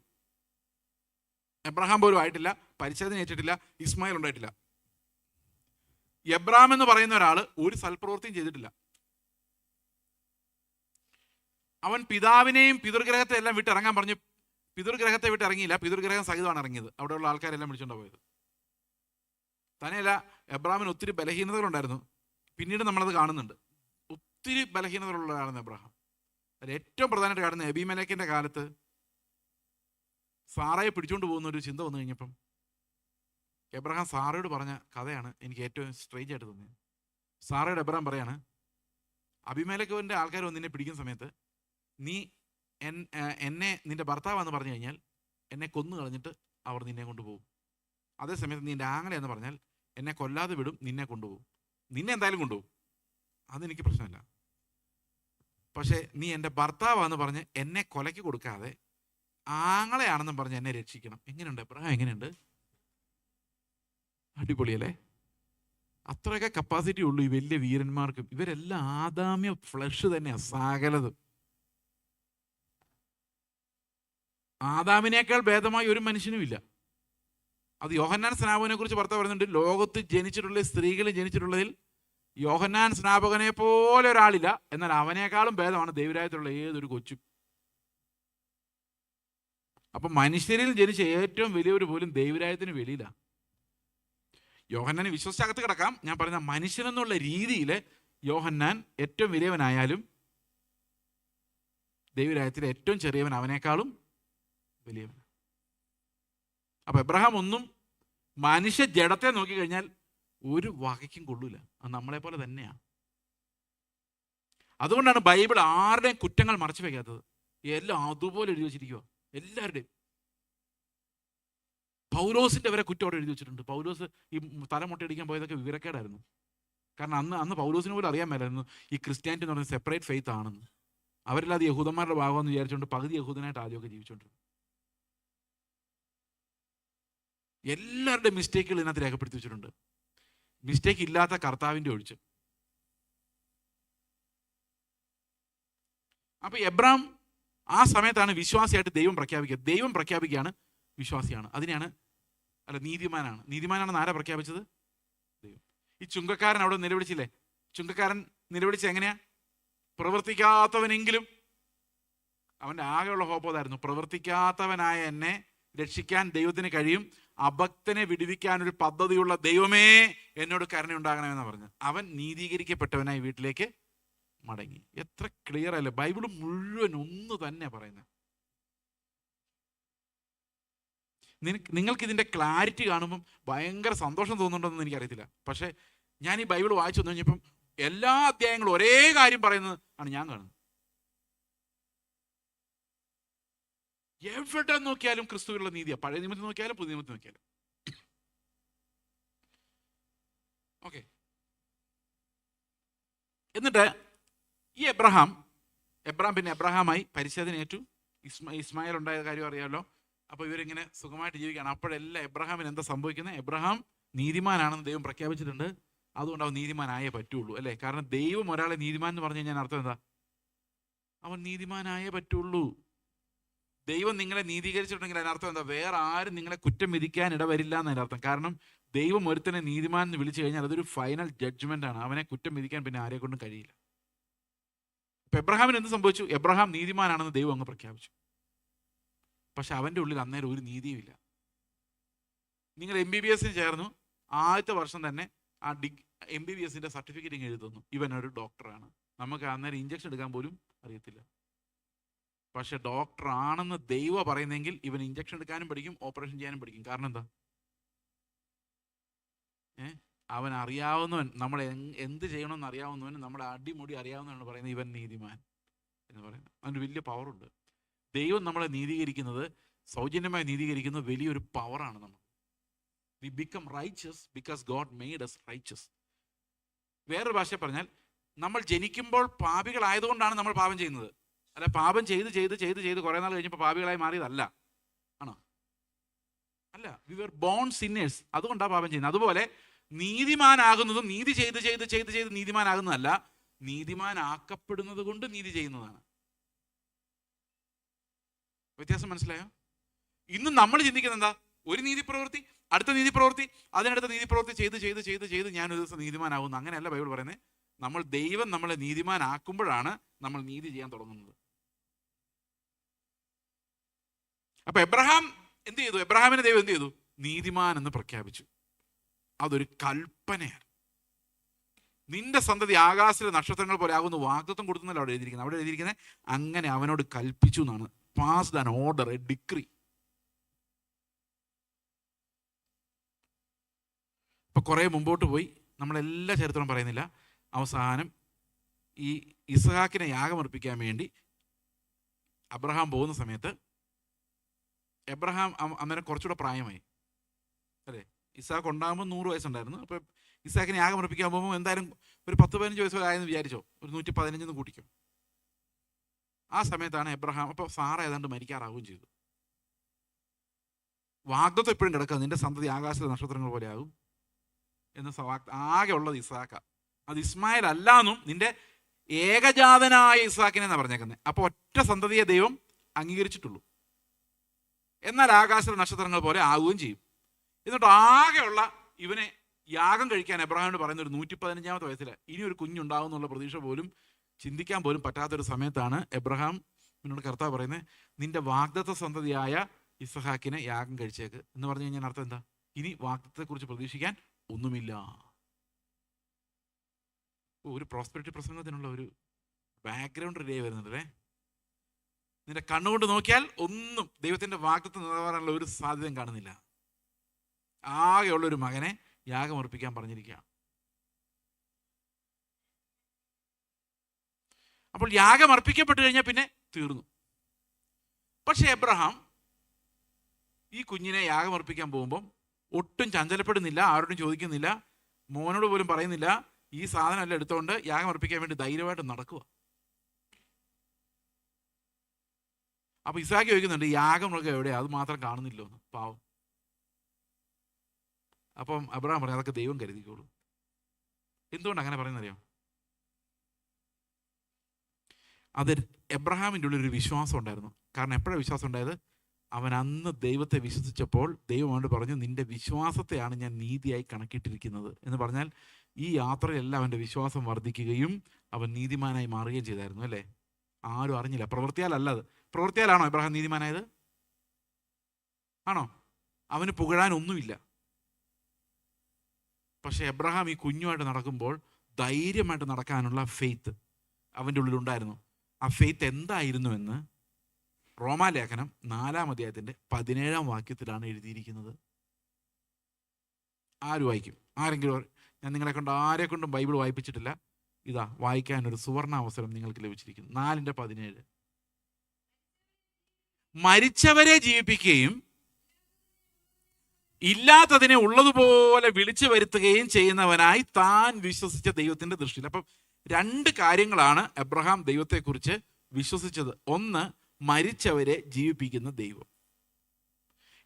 എബ്രഹാം പോലും ആയിട്ടില്ല, പരിച്ഛേദന ഏറ്റിട്ടില്ല, ഇസ്മായിൽ ഉണ്ടായിട്ടില്ല. എബ്രഹാം എന്ന് പറയുന്ന ഒരാൾ ഒരു സൽപ്രവൃത്തിയും ചെയ്തിട്ടില്ല. അവൻ പിതാവിനെയും പിതൃഗ്രഹത്തെ എല്ലാം വിട്ട് ഇറങ്ങാൻ പറഞ്ഞു. പിതൃഗ്രഹത്തെ വിട്ട് ഇറങ്ങിയില്ല, പിതൃഗ്രഹം സഹിതമാണ് ഇറങ്ങിയത്. അവിടെയുള്ള ആൾക്കാരെല്ലാം വിളിച്ചുകൊണ്ട് പോയത്. തന്നെയല്ല, എബ്രഹാമിന് ഒത്തിരി ബലഹീനതകളുണ്ടായിരുന്നു. പിന്നീട് നമ്മളത് കാണുന്നുണ്ട്. ഒത്തിരി ബലഹീനതകളുള്ള ആളാണ് എബ്രഹാം. അതിൽ ഏറ്റവും പ്രധാനമായിട്ട് കാണുന്ന എബീമേലെക്കിന്റെ കാലത്ത് സാറയെ പിടിച്ചുകൊണ്ട് പോകുന്ന ഒരു ചിന്ത വന്നു കഴിഞ്ഞപ്പം എബ്രഹാം സാറയോട് പറഞ്ഞ കഥയാണ് എനിക്ക് ഏറ്റവും സ്ട്രേഞ്ച് ആയിട്ട് തോന്നിയത്. സാറയോട് എബ്രഹാം പറയാണ്, അബീമേലെക്കിന്റെ ആൾക്കാർ വന്ന് നിന്നെ പിടിക്കുന്ന സമയത്ത് നീ എന്നെ നിന്റെ ഭർത്താവെന്ന് പറഞ്ഞു കഴിഞ്ഞാൽ എന്നെ കൊന്നു കളഞ്ഞിട്ട് അവർ നിന്നെ കൊണ്ടുപോകും. അതേസമയത്ത് നിന്റെ ആങ്ങളെന്ന് പറഞ്ഞാൽ എന്നെ കൊല്ലാതെ വിടും, നിന്നെ കൊണ്ടുപോകും. നിന്നെ എന്തായാലും കൊണ്ടുപോകും, അതെനിക്ക് പ്രശ്നമില്ല. പക്ഷേ നീ എൻ്റെ ഭർത്താവാന്ന് പറഞ്ഞ് എന്നെ കൊലയ്ക്ക് കൊടുക്കാതെ ആങ്ങളെയാണെന്നും പറഞ്ഞ് എന്നെ രക്ഷിക്കണം. എങ്ങനെയുണ്ട് എബ്രഹാം? എങ്ങനെയുണ്ട്? അടിപൊളിയല്ലേ? അത്രയൊക്കെ കപ്പാസിറ്റി ഉള്ളൂ ഈ വലിയ വീരന്മാർക്കും. ഇവരെല്ലാം ആദാമ്യ ഫ്ലഷ് തന്നെയാണ് സകലതും. ആദാമിനേക്കാൾ ഭേദമായി ഒരു മനുഷ്യനും ഇല്ല. അത് യോഹന്നാൻ സ്നാപകനെ കുറിച്ച് ഭർത്താവ് പറയുന്നുണ്ട്, ലോകത്ത് ജനിച്ചിട്ടുള്ള സ്ത്രീകൾ ജനിച്ചിട്ടുള്ളതിൽ യോഹന്നാൻ സ്നാപകനെ പോലെ ഒരാളില്ല, എന്നാൽ അവനേക്കാളും ഭേദമാണ് ദൈവരാജ്യത്തിലുള്ള ഏതൊരു കൊച്ചും. അപ്പൊ മനുഷ്യരിൽ ജനിച്ച ഏറ്റവും വലിയവർ പോലും ദൈവരാജ്യത്തിന് വെളിയില്ല. യോഹന്നാനെ വിശ്വസിച്ചകത്ത് കിടക്കാം. ഞാൻ പറഞ്ഞ മനുഷ്യനെന്നുള്ള രീതിയിൽ യോഹന്നാൻ ഏറ്റവും വലിയവനായാലും ദൈവരാജ്യത്തിലെ ഏറ്റവും ചെറിയവൻ അവനേക്കാളും വലിയവൻ. അപ്പൊ എബ്രഹാം ഒന്നും മനുഷ്യ ജഡത്തെ നോക്കിക്കഴിഞ്ഞാൽ ഒരു വകയ്ക്കും കൊള്ളൂല. അത് നമ്മളെ പോലെ തന്നെയാണ്. അതുകൊണ്ടാണ് ബൈബിൾ ആരുടെയും കുറ്റങ്ങൾ മറച്ചു വയ്ക്കാത്തത്. എല്ലാം അതുപോലെ എഴുതി വെച്ചിരിക്കുക, എല്ലാവരുടെയും. പൗലോസിന്റെ വരെ കുറ്റം അവിടെ എഴുതി വെച്ചിട്ടുണ്ട്. പൗലോസ് ഈ തലമുട്ടയടിക്കാൻ പോയതൊക്കെ വിവരക്കേടായിരുന്നു. കാരണം അന്ന് പൗലോസിന് പോലും അറിയാൻ മേലായിരുന്നു ഈ ക്രിസ്ത്യാനിറ്റി എന്ന് പറയുന്നത് സെപ്പറേറ്റ് ഫെയ്ത്ത് ആണെന്ന്. അവരില്ലാതെ യഹൂദന്മാരുടെ ഭാഗമെന്ന് വിചാരിച്ചുകൊണ്ട് പകുതി യഹൂദനായിട്ട് ആദ്യമൊക്കെ ജീവിച്ചുകൊണ്ടിരുന്നു. എല്ലാവരുടെ മിസ്റ്റേക്കുകൾ ഇതിനകത്ത് രേഖപ്പെടുത്തി വെച്ചിട്ടുണ്ട്, മിസ്റ്റേക്ക് ഇല്ലാത്ത കർത്താവിൻ്റെ ഒഴിച്ച്. അപ്പൊ എബ്രാം ആ സമയത്താണ് വിശ്വാസിയായിട്ട് ദൈവം പ്രഖ്യാപിക്കുക. ദൈവം പ്രഖ്യാപിക്കുകയാണ് വിശ്വാസിയാണ്, അതിനെയാണ് നീതിമാനാണ്. നീതിമാനാണെന്ന് ആരാ പ്രഖ്യാപിച്ചത്? ദൈവം. ഈ ചുങ്കക്കാരൻ അവിടെ നിലവിളിച്ചില്ലേ? ചുങ്കക്കാരൻ നിലവിളിച്ച് എങ്ങനെയാ? പ്രവർത്തിക്കാത്തവനെങ്കിലും, അവൻ്റെ ആകെയുള്ള ഹോപ്പ് അതായിരുന്നു, പ്രവർത്തിക്കാത്തവനായ എന്നെ രക്ഷിക്കാൻ ദൈവത്തിന് കഴിയും, അഭക്തനെ വിടുവിക്കാൻ ഒരു പദ്ധതിയുള്ള ദൈവമേ എന്നോട് കരുണയുണ്ടാകണമെന്ന് പറഞ്ഞു. അവൻ നീതീകരിക്കപ്പെട്ടവനായി വീട്ടിലേക്ക് മടങ്ങി. എത്ര ക്ലിയർ അല്ലേ? ബൈബിൾ മുഴുവൻ ഒന്ന് തന്നെ പറയുന്നത്. നിങ്ങൾക്ക് ഇതിൻ്റെ ക്ലാരിറ്റി കാണുമ്പം ഭയങ്കര സന്തോഷം തോന്നുന്നുണ്ടെന്ന് എനിക്കറിയത്തില്ല. പക്ഷേ ഞാൻ ഈ ബൈബിൾ വായിച്ചു വന്നു കഴിഞ്ഞപ്പം എല്ലാ അധ്യായങ്ങളും ഒരേ കാര്യം പറയുന്നത് ആണ് ഞാൻ കാണുന്നത്. എവിടെ നോക്കിയാലും ക്രിസ്തുവിലുള്ള നീതിയാണ്. പഴയ നിയമത്തിൽ നോക്കിയാലും പുതിയ നിയമത്തിൽ നോക്കിയാലും. ഓക്കെ. എന്നിട്ട് ഈ എബ്രഹാം പിന്നെ എബ്രഹാമായി പരിച്ഛേദന ഏറ്റു. ഇസ്മായിൽ ഉണ്ടായ കാര്യം അറിയാമല്ലോ. അപ്പോൾ ഇവരിങ്ങനെ സുഖമായിട്ട് ജീവിക്കുകയാണ്. അപ്പോഴെല്ലാം എബ്രഹാമിന് എന്താ സംഭവിക്കുന്നത്? എബ്രഹാം നീതിമാനാണെന്ന് ദൈവം പ്രഖ്യാപിച്ചിട്ടുണ്ട്. അതുകൊണ്ട് അവൻ നീതിമാനായേ പറ്റുള്ളൂ, അല്ലേ? കാരണം ദൈവം ഒരാളെ നീതിമാൻ എന്ന് പറഞ്ഞു കഴിഞ്ഞാൽ അർത്ഥം എന്താ? അവൻ നീതിമാനായേ പറ്റുള്ളൂ. ദൈവം നിങ്ങളെ നീതീകരിച്ചിട്ടുണ്ടെങ്കിൽ അതിനർത്ഥം എന്താ? വേറെ ആരും നിങ്ങളെ കുറ്റം വിധിക്കാൻ ഇടവരില്ല എന്നതിൻ്റെ അർത്ഥം. കാരണം ദൈവം ഒരുത്തനെ നീതിമാൻ എന്ന് വിളിച്ചു കഴിഞ്ഞാൽ അതൊരു ഫൈനൽ ജഡ്ജ്മെന്റ് ആണ്. അവനെ കുറ്റം വിധിക്കാൻ പിന്നെ ആരെ കൊണ്ടും കഴിയില്ല. അപ്പൊ എബ്രഹാമിന് എന്ത് സംഭവിച്ചു? എബ്രഹാം നീതിമാനാണെന്ന് ദൈവം അങ്ങ് പ്രഖ്യാപിച്ചു. പക്ഷെ അവൻ്റെ ഉള്ളിൽ അന്നേരം ഒരു നീതിയും ഇല്ല. നിങ്ങൾ MBBS ചേർന്നു, ആദ്യത്തെ വർഷം തന്നെ ആ MBBS സർട്ടിഫിക്കറ്റ് ഇങ്ങനെ എഴുതുന്നു, ഇവനൊരു ഡോക്ടറാണ്. നമുക്ക് അന്നേരം ഇഞ്ചക്ഷൻ എടുക്കാൻ പോലും അറിയത്തില്ല. പക്ഷെ ഡോക്ടർ ആണെന്ന് ദൈവം പറയുന്നെങ്കിൽ ഇവൻ ഇഞ്ചക്ഷൻ എടുക്കാനും പഠിക്കും, ഓപ്പറേഷൻ ചെയ്യാനും പഠിക്കും. കാരണം എന്താ? അവൻ അറിയാവുന്നവൻ, നമ്മൾ എന്ത് ചെയ്യണമെന്ന് അറിയാവുന്നവൻ, നമ്മുടെ അടിമുടി അറിയാവുന്നവനാണ് പറയുന്നത് ഇവൻ നീതിമാൻ എന്ന് പറയുന്നത്. അവന് വലിയ പവറുണ്ട്. ദൈവം നമ്മളെ നീതീകരിക്കുന്നത്, സൗജന്യമായി നീതീകരിക്കുന്നത് വലിയൊരു പവറാണ്. നമ്മൾ we become righteous because God made us righteous. വേറൊരു ഭാഷ പറഞ്ഞാൽ നമ്മൾ ജനിക്കുമ്പോൾ പാപികളായതുകൊണ്ടാണ് നമ്മൾ പാപം ചെയ്യുന്നത്. അല്ല, പാപം ചെയ്ത് ചെയ്ത് ചെയ്ത് ചെയ്ത് കുറേ നാൾ കഴിഞ്ഞപ്പോൾ പാപികളായി മാറിയതല്ല. ആണോ? അല്ല, വി വർ ബോൺ സിന്നേഴ്സ്, അതുകൊണ്ടാണ് പാപം ചെയ്യുന്നത്. അതുപോലെ നീതിമാനാകുന്നതും നീതി ചെയ്ത് ചെയ്ത് ചെയ്ത് ചെയ്ത് നീതിമാനാകുന്നതല്ല, നീതിമാനാക്കപ്പെടുന്നത് കൊണ്ട് നീതി ചെയ്യുന്നതാണ്. വ്യത്യാസം മനസ്സിലായോ? ഇന്ന് നമ്മൾ ചിന്തിക്കുന്നത് എന്താ? ഒരു നീതി പ്രവൃത്തി, അടുത്ത നീതി പ്രവൃത്തി, അതിനടുത്ത നീതി പ്രവൃത്തി ചെയ്ത് ചെയ്ത് ചെയ്ത് ചെയ്ത് ഞാൻ ഒരു ദിവസം നീതിമാനാകുന്നു. അങ്ങനെയല്ല ബൈബിൾ പറയുന്നത്. നമ്മൾ ദൈവം നമ്മളെ നീതിമാനാക്കുമ്പോഴാണ് നമ്മൾ നീതി ചെയ്യാൻ തുടങ്ങുന്നത്. അപ്പൊ എബ്രഹാം എന്ത് ചെയ്തു? എബ്രഹാമിനെ ദൈവം എന്ത് ചെയ്തു? നീതിമാൻ എന്ന് പ്രഖ്യാപിച്ചു. അതൊരു കൽപ്പനയാണ്. നിന്റെ സന്തതി ആകാശത്തിലെ നക്ഷത്രങ്ങൾ പോലെ ആകുന്നു വാഗ്ദത്തം കൊടുക്കുന്നല്ലോ അവിടെ എഴുതിയിരിക്കുന്നത്. അവിടെ എഴുതിയിരിക്കുന്നത് അങ്ങനെ അവനോട് കൽപ്പിച്ചു എന്നാണ്. Passed an order, A decree. ഇപ്പൊ കുറെ മുമ്പോട്ട് പോയി, നമ്മളെല്ലാ ചരിത്രവും പറയുന്നില്ല. അവസാനം ഈ ഇസ്ഹാക്കിനെ യാഗമർപ്പിക്കാൻ വേണ്ടി അബ്രഹാം പോകുന്ന സമയത്ത് എബ്രഹാം അന്നേരം കുറച്ചുകൂടെ പ്രായമായി അല്ലേ. ഇസ്ഹാക്ക് ഉണ്ടാകുമ്പോൾ 100 വയസ്സുണ്ടായിരുന്നു. അപ്പോൾ ഇസ്ഹാക്കിനെ യാഗമർപ്പിക്കാൻ പോകുമ്പോൾ എന്തായാലും ഒരു 10-15 വയസ്സ് ആയെന്ന് വിചാരിച്ചോ, ഒരു 115 കൂട്ടിക്കും. ആ സമയത്താണ് എബ്രഹാം, അപ്പോൾ സാറ ഏതാണ്ട് മരിക്കാറാവുകയും ചെയ്തു. വാഗ്ദത്തം എപ്പോഴും കിടക്കുക, നിന്റെ സന്തതി ആകാശത്തിലെ നക്ഷത്രങ്ങൾ പോലെ ആകും എന്ന് ആകെ ഉള്ളത് ഇസ്ഹാക്ക. അത് ഇസ്മായിൽ അല്ലാന്നും നിന്റെ ഏകജാതനായ ഇസ്ഹാക്കിനെ എന്നാണ് പറഞ്ഞേക്കുന്നത്. അപ്പോൾ ഒറ്റ സന്തതിയെ ദൈവം അംഗീകരിച്ചിട്ടുള്ളൂ. എന്നാൽ ആകാശത്തിലെ നക്ഷത്രങ്ങൾ പോലെ ആവുകയും ചെയ്യും. എന്നിട്ട് ആകെയുള്ള ഇവനെ യാഗം കഴിക്കാൻ എബ്രഹാമിനോട് പറയുന്ന ഒരു 115-ാമത്തെ വയസ്സിൽ ഇനി ഒരു കുഞ്ഞുണ്ടാവും എന്നുള്ള പ്രതീക്ഷ പോലും ചിന്തിക്കാൻ പോലും പറ്റാത്തൊരു സമയത്താണ് എബ്രഹാമിനോട് കർത്താവ് പറയുന്നത്, നിന്റെ വാഗ്ദത്ത സന്തതിയായ ഇസ്ഹാക്കിനെ യാഗം കഴിച്ചേക്ക് എന്ന് പറഞ്ഞു കഴിഞ്ഞാൽ അർത്ഥം എന്താ? ഇനി വാഗ്ദത്തത്തെക്കുറിച്ച് പ്രതീക്ഷിക്കാൻ ഒന്നുമില്ല. ഒരു പ്രോസ്പെരിറ്റി പ്രസംഗത്തിനുള്ള ഒരു ബാക്ക്ഗ്രൗണ്ട് റെഡി ആയി വരുന്നുണ്ടല്ലേ. നിന്റെ കണ്ണുകൊണ്ട് നോക്കിയാൽ ഒന്നും ദൈവത്തിന്റെ വാഗ്ദത്തം നിറവേറാനുള്ള ഒരു സാധ്യതയും കാണുന്നില്ല. ആകെയുള്ള ഒരു മകനെ യാഗമർപ്പിക്കാൻ പറഞ്ഞിരിക്കുക. അപ്പോൾ യാഗമർപ്പിക്കപ്പെട്ടു കഴിഞ്ഞാൽ പിന്നെ തീർന്നു. പക്ഷെ എബ്രഹാം ഈ കുഞ്ഞിനെ യാഗമർപ്പിക്കാൻ പോകുമ്പം ഒട്ടും ചഞ്ചലപ്പെടുന്നില്ല, ആരോടും ചോദിക്കുന്നില്ല, മോനോട് പോലും പറയുന്നില്ല. ഈ സാധനം എല്ലാം എടുത്തുകൊണ്ട് യാഗമർപ്പിക്കാൻ വേണ്ടി ധൈര്യമായിട്ട് നടക്കുക. അപ്പൊ ഇസ്ഹാക്ക് ചോദിക്കുന്നുണ്ട്, യാഗമൃഗം എവിടെയാ? അത് മാത്രം കാണുന്നില്ലോ എന്ന്. പാവം. അപ്പം അബ്രഹാം പറഞ്ഞു, അതൊക്കെ ദൈവം കരുതിക്കോളൂ. എന്തുകൊണ്ട് അങ്ങനെ പറയുന്നറിയാം? അത് എബ്രഹാമിൻ്റെ ഉള്ളിൽ ഒരു വിശ്വാസം ഉണ്ടായിരുന്നു. കാരണം എപ്പോഴാണ് വിശ്വാസം ഉണ്ടായത്? അവൻ അന്ന് ദൈവത്തെ വിശ്വസിച്ചപ്പോൾ ദൈവം അവനോട് പറഞ്ഞു, നിന്റെ വിശ്വാസത്തെയാണ് ഞാൻ നീതിയായി കണക്കിട്ടിരിക്കുന്നത് എന്ന് പറഞ്ഞാൽ ഈ യാത്രയിലെല്ലാം അവൻ്റെ വിശ്വാസം വർദ്ധിക്കുകയും അവൻ നീതിമാനായി മാറുകയും ചെയ്തായിരുന്നു അല്ലേ. ആരും അറിഞ്ഞില്ല. പ്രവൃത്തിയാലല്ലത്. പ്രവൃത്തിയാലാണോ എബ്രഹാം നീതിമാനായത്? ആണോ? അവന് പുകഴാനൊന്നുമില്ല. പക്ഷെ എബ്രഹാം ഈ കുഞ്ഞുമായിട്ട് നടക്കുമ്പോൾ ധൈര്യമായിട്ട് നടക്കാനുള്ള ഫെയ്ത്ത് അവൻ്റെ ഉള്ളിലുണ്ടായിരുന്നു. ആ ഫെയ്ത്ത് എന്തായിരുന്നുവെന്ന് റോമാലേഖനം 4-ാം അധ്യായത്തിൻ്റെ 17-ാം വാക്യത്തിലാണ് എഴുതിയിരിക്കുന്നത്. ആര് വായിക്കും? ആരെങ്കിലും? ഞാൻ നിങ്ങളെ കൊണ്ട് ആരെ കൊണ്ടും ബൈബിൾ വായിപ്പിച്ചിട്ടില്ല. ഇതാ വായിക്കാനൊരു സുവർണാവസരം നിങ്ങൾക്ക് ലഭിച്ചിരിക്കുന്നു. 4:17. മരിച്ചവരെ ജീവിപ്പിക്കുകയും ഇല്ലാത്തതിനെ ഉള്ളതുപോലെ വിളിച്ചു വരുത്തുകയും ചെയ്യുന്നവനായി താൻ വിശ്വസിച്ച ദൈവത്തിന്റെ ദൃഷ്ടിയിൽ. അപ്പം 2 കാര്യങ്ങളാണ് എബ്രഹാം ദൈവത്തെക്കുറിച്ച് വിശ്വസിച്ചത്. ഒന്ന്, മരിച്ചവരെ ജീവിപ്പിക്കുന്ന ദൈവം.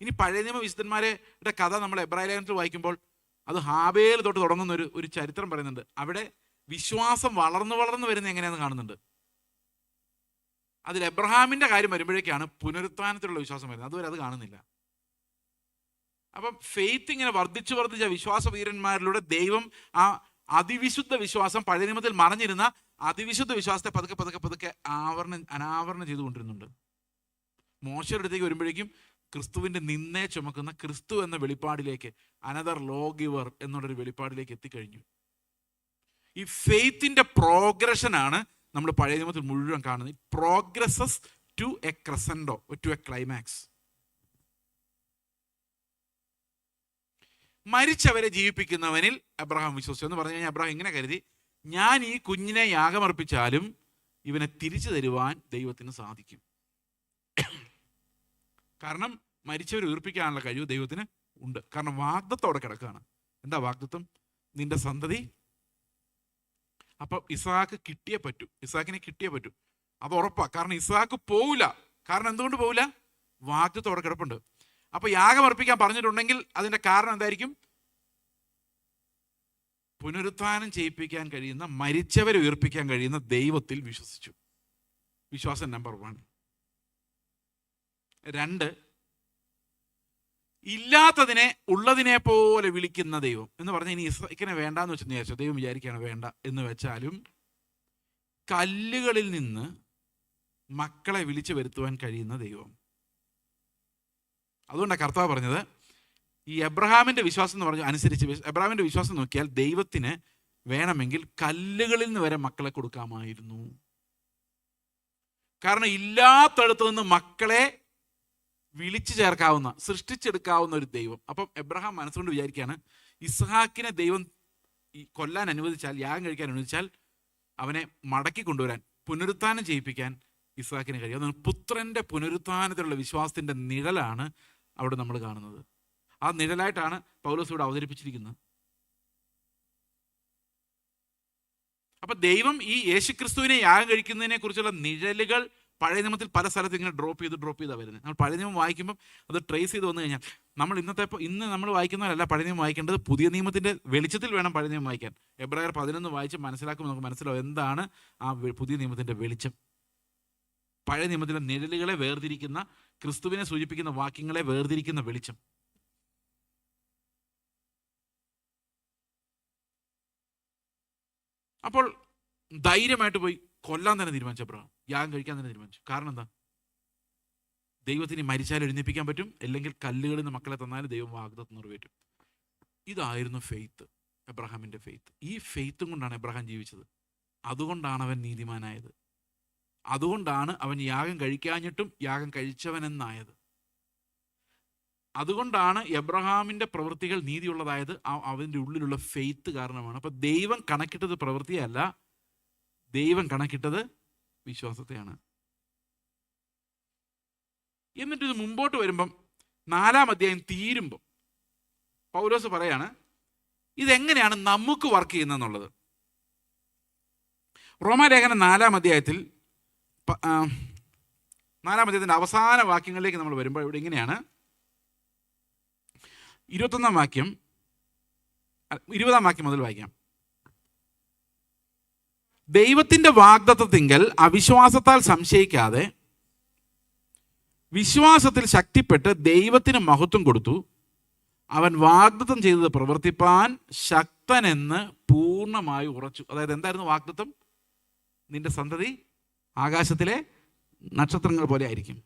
ഇനി പഴയ നിയമ വിശുദ്ധന്മാരുടെ കഥ നമ്മൾ എബ്രായ ലേഖനത്തിൽ വായിക്കുമ്പോൾ അത് ഹാബേൽ തൊട്ട് തുടങ്ങുന്ന ഒരു ചരിത്രം പറയുന്നുണ്ട്. അവിടെ വിശ്വാസം വളർന്നു വരുന്ന എങ്ങനെയാണെന്ന് കാണുന്നുണ്ട്. അതിൽ എബ്രഹാമിന്റെ കാര്യം വരുമ്പോഴേക്കാണ് പുനരുത്ഥാനത്തിലുള്ള വിശ്വാസം വരുന്നത്. അതുവരെ അത് കാണുന്നില്ല. അപ്പം ഫെയ്ത്ത് ഇങ്ങനെ വർദ്ധിച്ച വിശ്വാസ വീരന്മാരിലൂടെ ദൈവം ആ അതിവിശുദ്ധ വിശ്വാസം, പഴയ നിയമത്തിൽ മറഞ്ഞിരുന്ന അതിവിശുദ്ധ വിശ്വാസത്തെ പതുക്കെ അനാവരണം ചെയ്തുകൊണ്ടിരുന്നുണ്ട്. മോശയുടെ അടുത്തേക്ക് വരുമ്പോഴേക്കും ക്രിസ്തുവിന്റെ നിന്നെ ചുമക്കുന്ന ക്രിസ്തു എന്ന വെളിപ്പാടിലേക്ക്, അനദർ ലോ ഗിവർ എന്നുള്ളൊരു വെളിപ്പാടിലേക്ക് എത്തിക്കഴിഞ്ഞു. ഈ ഫെയ്ത്തിന്റെ പ്രോഗ്രഷനാണ് നമ്മൾ പഴയ നിയമത്തിൽ മുഴുവൻ കാണുന്നത്. Progresses to a crescendo, to a climax. മരിച്ചവരെ ജീവിപ്പിക്കുന്നവനിൽ അബ്രഹാം വിശ്വസിച്ചു എന്ന് പറഞ്ഞു കഴിഞ്ഞാൽ അബ്രഹാം ഇങ്ങനെ കരുതി, ഞാൻ ഈ കുഞ്ഞിനെ യാഗമർപ്പിച്ചാലും ഇവനെ തിരിച്ചു തരുവാൻ ദൈവത്തിന് സാധിക്കും. കാരണം മരിച്ചവരെ ഉയർപ്പിക്കാനുള്ള കഴിവ് ദൈവത്തിന് ഉണ്ട്. കാരണം വാഗ്ദത്തോടെ കിടക്കുകയാണ്. എന്താ വാഗ്ദത്തം? നിന്റെ സന്തതി. അപ്പം ഇസ്ഹാക്കിനെ കിട്ടിയേ പറ്റൂ. അത് ഉറപ്പാണ്. കാരണം ഇസ്ഹാക്ക് പോവില്ല. കാരണം എന്തുകൊണ്ട് പോവില്ല? വാഗ്ദത്തോടെ കിടപ്പുണ്ട്. അപ്പൊ യാഗമർപ്പിക്കാൻ പറഞ്ഞിട്ടുണ്ടെങ്കിൽ അതിന്റെ കാരണം എന്തായിരിക്കും? പുനരുത്ഥാനം ചെയ്യിപ്പിക്കാൻ കഴിയുന്ന, മരിച്ചവരെ ഉയർപ്പിക്കാൻ കഴിയുന്ന ദൈവത്തിൽ വിശ്വസിച്ചു. വിശ്വാസം നമ്പർ 1. 2, ഇല്ലാത്തതിനെ ഉള്ളതിനെ പോലെ വിളിക്കുന്ന ദൈവം എന്ന് പറഞ്ഞാൽ ഇനി ഇസ്ഹാക്കിനെ വേണ്ടാന്ന് വെച്ചെന്ന് വിചാരിച്ചു. ദൈവം വിചാരിക്കുകയാണ് വേണ്ട എന്ന് വെച്ചാലും കല്ലുകളിൽ നിന്ന് മക്കളെ വിളിച്ചു വരുത്തുവാൻ കഴിയുന്ന ദൈവം. അതുകൊണ്ടാണ് കർത്താവ് പറഞ്ഞത്, ഈ എബ്രഹാമിന്റെ വിശ്വാസം എന്ന് പറഞ്ഞ അനുസരിച്ച് എബ്രഹാമിന്റെ വിശ്വാസം നോക്കിയാൽ ദൈവത്തിന് വേണമെങ്കിൽ കല്ലുകളിൽ നിന്ന് വരെ മക്കളെ കൊടുക്കാമായിരുന്നു. കാരണം ഇല്ലാത്തടത്തു നിന്ന് മക്കളെ വിളിച്ചു ചേർക്കാവുന്ന, സൃഷ്ടിച്ചെടുക്കാവുന്ന ഒരു ദൈവം. അപ്പം എബ്രഹാം മനസ്സുകൊണ്ട് വിചാരിക്കുകയാണ്, ഇസ്ഹാക്കിനെ ദൈവം കൊല്ലാൻ അനുവദിച്ചാൽ, യാഗം കഴിക്കാൻ അനുവദിച്ചാൽ അവനെ മടക്കി കൊണ്ടുവരാൻ, പുനരുത്ഥാനം ചെയ്യിപ്പിക്കാൻ ഇസ്ഹാക്കിന് കഴിയും. അതാണ് പുത്രൻ്റെ പുനരുത്ഥാനത്തിലുള്ള വിശ്വാസത്തിൻ്റെ നിഴലാണ് അവിടെ നമ്മൾ കാണുന്നത്. ആ നിഴലായിട്ടാണ് പൗലോസ് ഇവിടെ അവതരിപ്പിച്ചിരിക്കുന്നത്. അപ്പൊ ദൈവം ഈ യേശുക്രിസ്തുവിനെ യാഗം കഴിക്കുന്നതിനെ കുറിച്ചുള്ള നിഴലുകൾ പഴയ നിയമത്തിൽ പല സ്ഥലത്ത് ഇങ്ങനെ ഡ്രോപ്പ് ചെയ്താണ് വരുന്നത്. നമ്മൾ പഴയ നിയമം വായിക്കുമ്പോൾ അത് ട്രേസ് ചെയ്ത് വന്നു കഴിഞ്ഞാൽ നമ്മൾ ഇന്ന് നമ്മൾ വായിക്കുന്നവരല്ല പഴയ നിയമം വായിക്കേണ്ടത്. പുതിയ നിയമത്തിൻ്റെ വെളിച്ചത്തിൽ വേണം പഴയ നിയമം വായിക്കാൻ. എബ്രായർ 11 വായിച്ച് മനസ്സിലാക്കുമ്പോൾ നമുക്ക് മനസ്സിലാവും എന്താണ് ആ പുതിയ നിയമത്തിൻ്റെ വെളിച്ചം. പഴയ നിയമത്തിലെ നിഴലുകളെ വേർതിരിക്കുന്ന, ക്രിസ്തുവിനെ സൂചിപ്പിക്കുന്ന വാക്യങ്ങളെ വേർതിരിക്കുന്ന വെളിച്ചം. അപ്പോൾ ധൈര്യമായിട്ട് പോയി കൊല്ലാൻ തന്നെ തീരുമാനിച്ചു അബ്രഹാം, യാഗം കഴിക്കാൻ തന്നെ തീരുമാനിച്ചു. കാരണം എന്താ? ദൈവത്തിന് മരിച്ചാൽ എഴുന്നേൽപ്പിക്കാൻ പറ്റും, അല്ലെങ്കിൽ കല്ലുകളിൽ നിന്ന് മക്കളെ തന്നാലും ദൈവം വാഗ്ദത്തം നിറവേറ്റും. ഇതായിരുന്നു ഫെയ്ത്ത്, എബ്രഹാമിൻ്റെ ഫെയ്ത്ത്. ഈ ഫെയ്ത്തും കൊണ്ടാണ് എബ്രഹാം ജീവിച്ചത്. അതുകൊണ്ടാണ് അവൻ നീതിമാനായത്. അതുകൊണ്ടാണ് അവൻ യാഗം കഴിക്കാഞ്ഞിട്ടും യാഗം കഴിച്ചവനെന്നായത്. അതുകൊണ്ടാണ് എബ്രഹാമിൻ്റെ പ്രവൃത്തികൾ നീതിയുള്ളതായത്. അവൻ്റെ ഉള്ളിലുള്ള ഫെയ്ത്ത് കാരണമാണ്. അപ്പം ദൈവം കണക്കിട്ടത് പ്രവൃത്തിയല്ല, ദൈവം കണക്കിട്ടത് വിശ്വാസത്തെയാണ്. എന്നിട്ട് ഇത് മുമ്പോട്ട് വരുമ്പം 4-ാം അധ്യായം തീരുമ്പം പൗലോസ് പറയാണ് ഇതെങ്ങനെയാണ് നമുക്ക് വർക്ക് ചെയ്യുന്നതെന്നുള്ളത്. റോമാലേഖനം 4-ാം അധ്യായത്തിൽ 4-ാം അധ്യായത്തിൻ്റെ അവസാന വാക്യങ്ങളിലേക്ക് നമ്മൾ വരുമ്പോൾ ഇവിടെ ഇങ്ങനെയാണ്. 21-ാം വാക്യം, 20-ാം വാക്യം മുതൽ വായിക്കാം. ദൈവത്തിൻ്റെ വാഗ്ദത്തത്തിങ്കൽ അവിശ്വാസത്താൽ സംശയിക്കാതെ വിശ്വാസത്തിൽ ശക്തിപ്പെട്ട് ദൈവത്തിന് മഹത്വം കൊടുത്തു. അവൻ വാഗ്ദത്തം ചെയ്തത് പ്രവർത്തിപ്പാൻ ശക്തനെന്ന് പൂർണ്ണമായി ഉറച്ചു. അതായത് എന്തായിരുന്നു വാഗ്ദത്തം? നിന്റെ സന്തതി ആകാശത്തിലെ നക്ഷത്രങ്ങൾ പോലെ ആയിരിക്കും.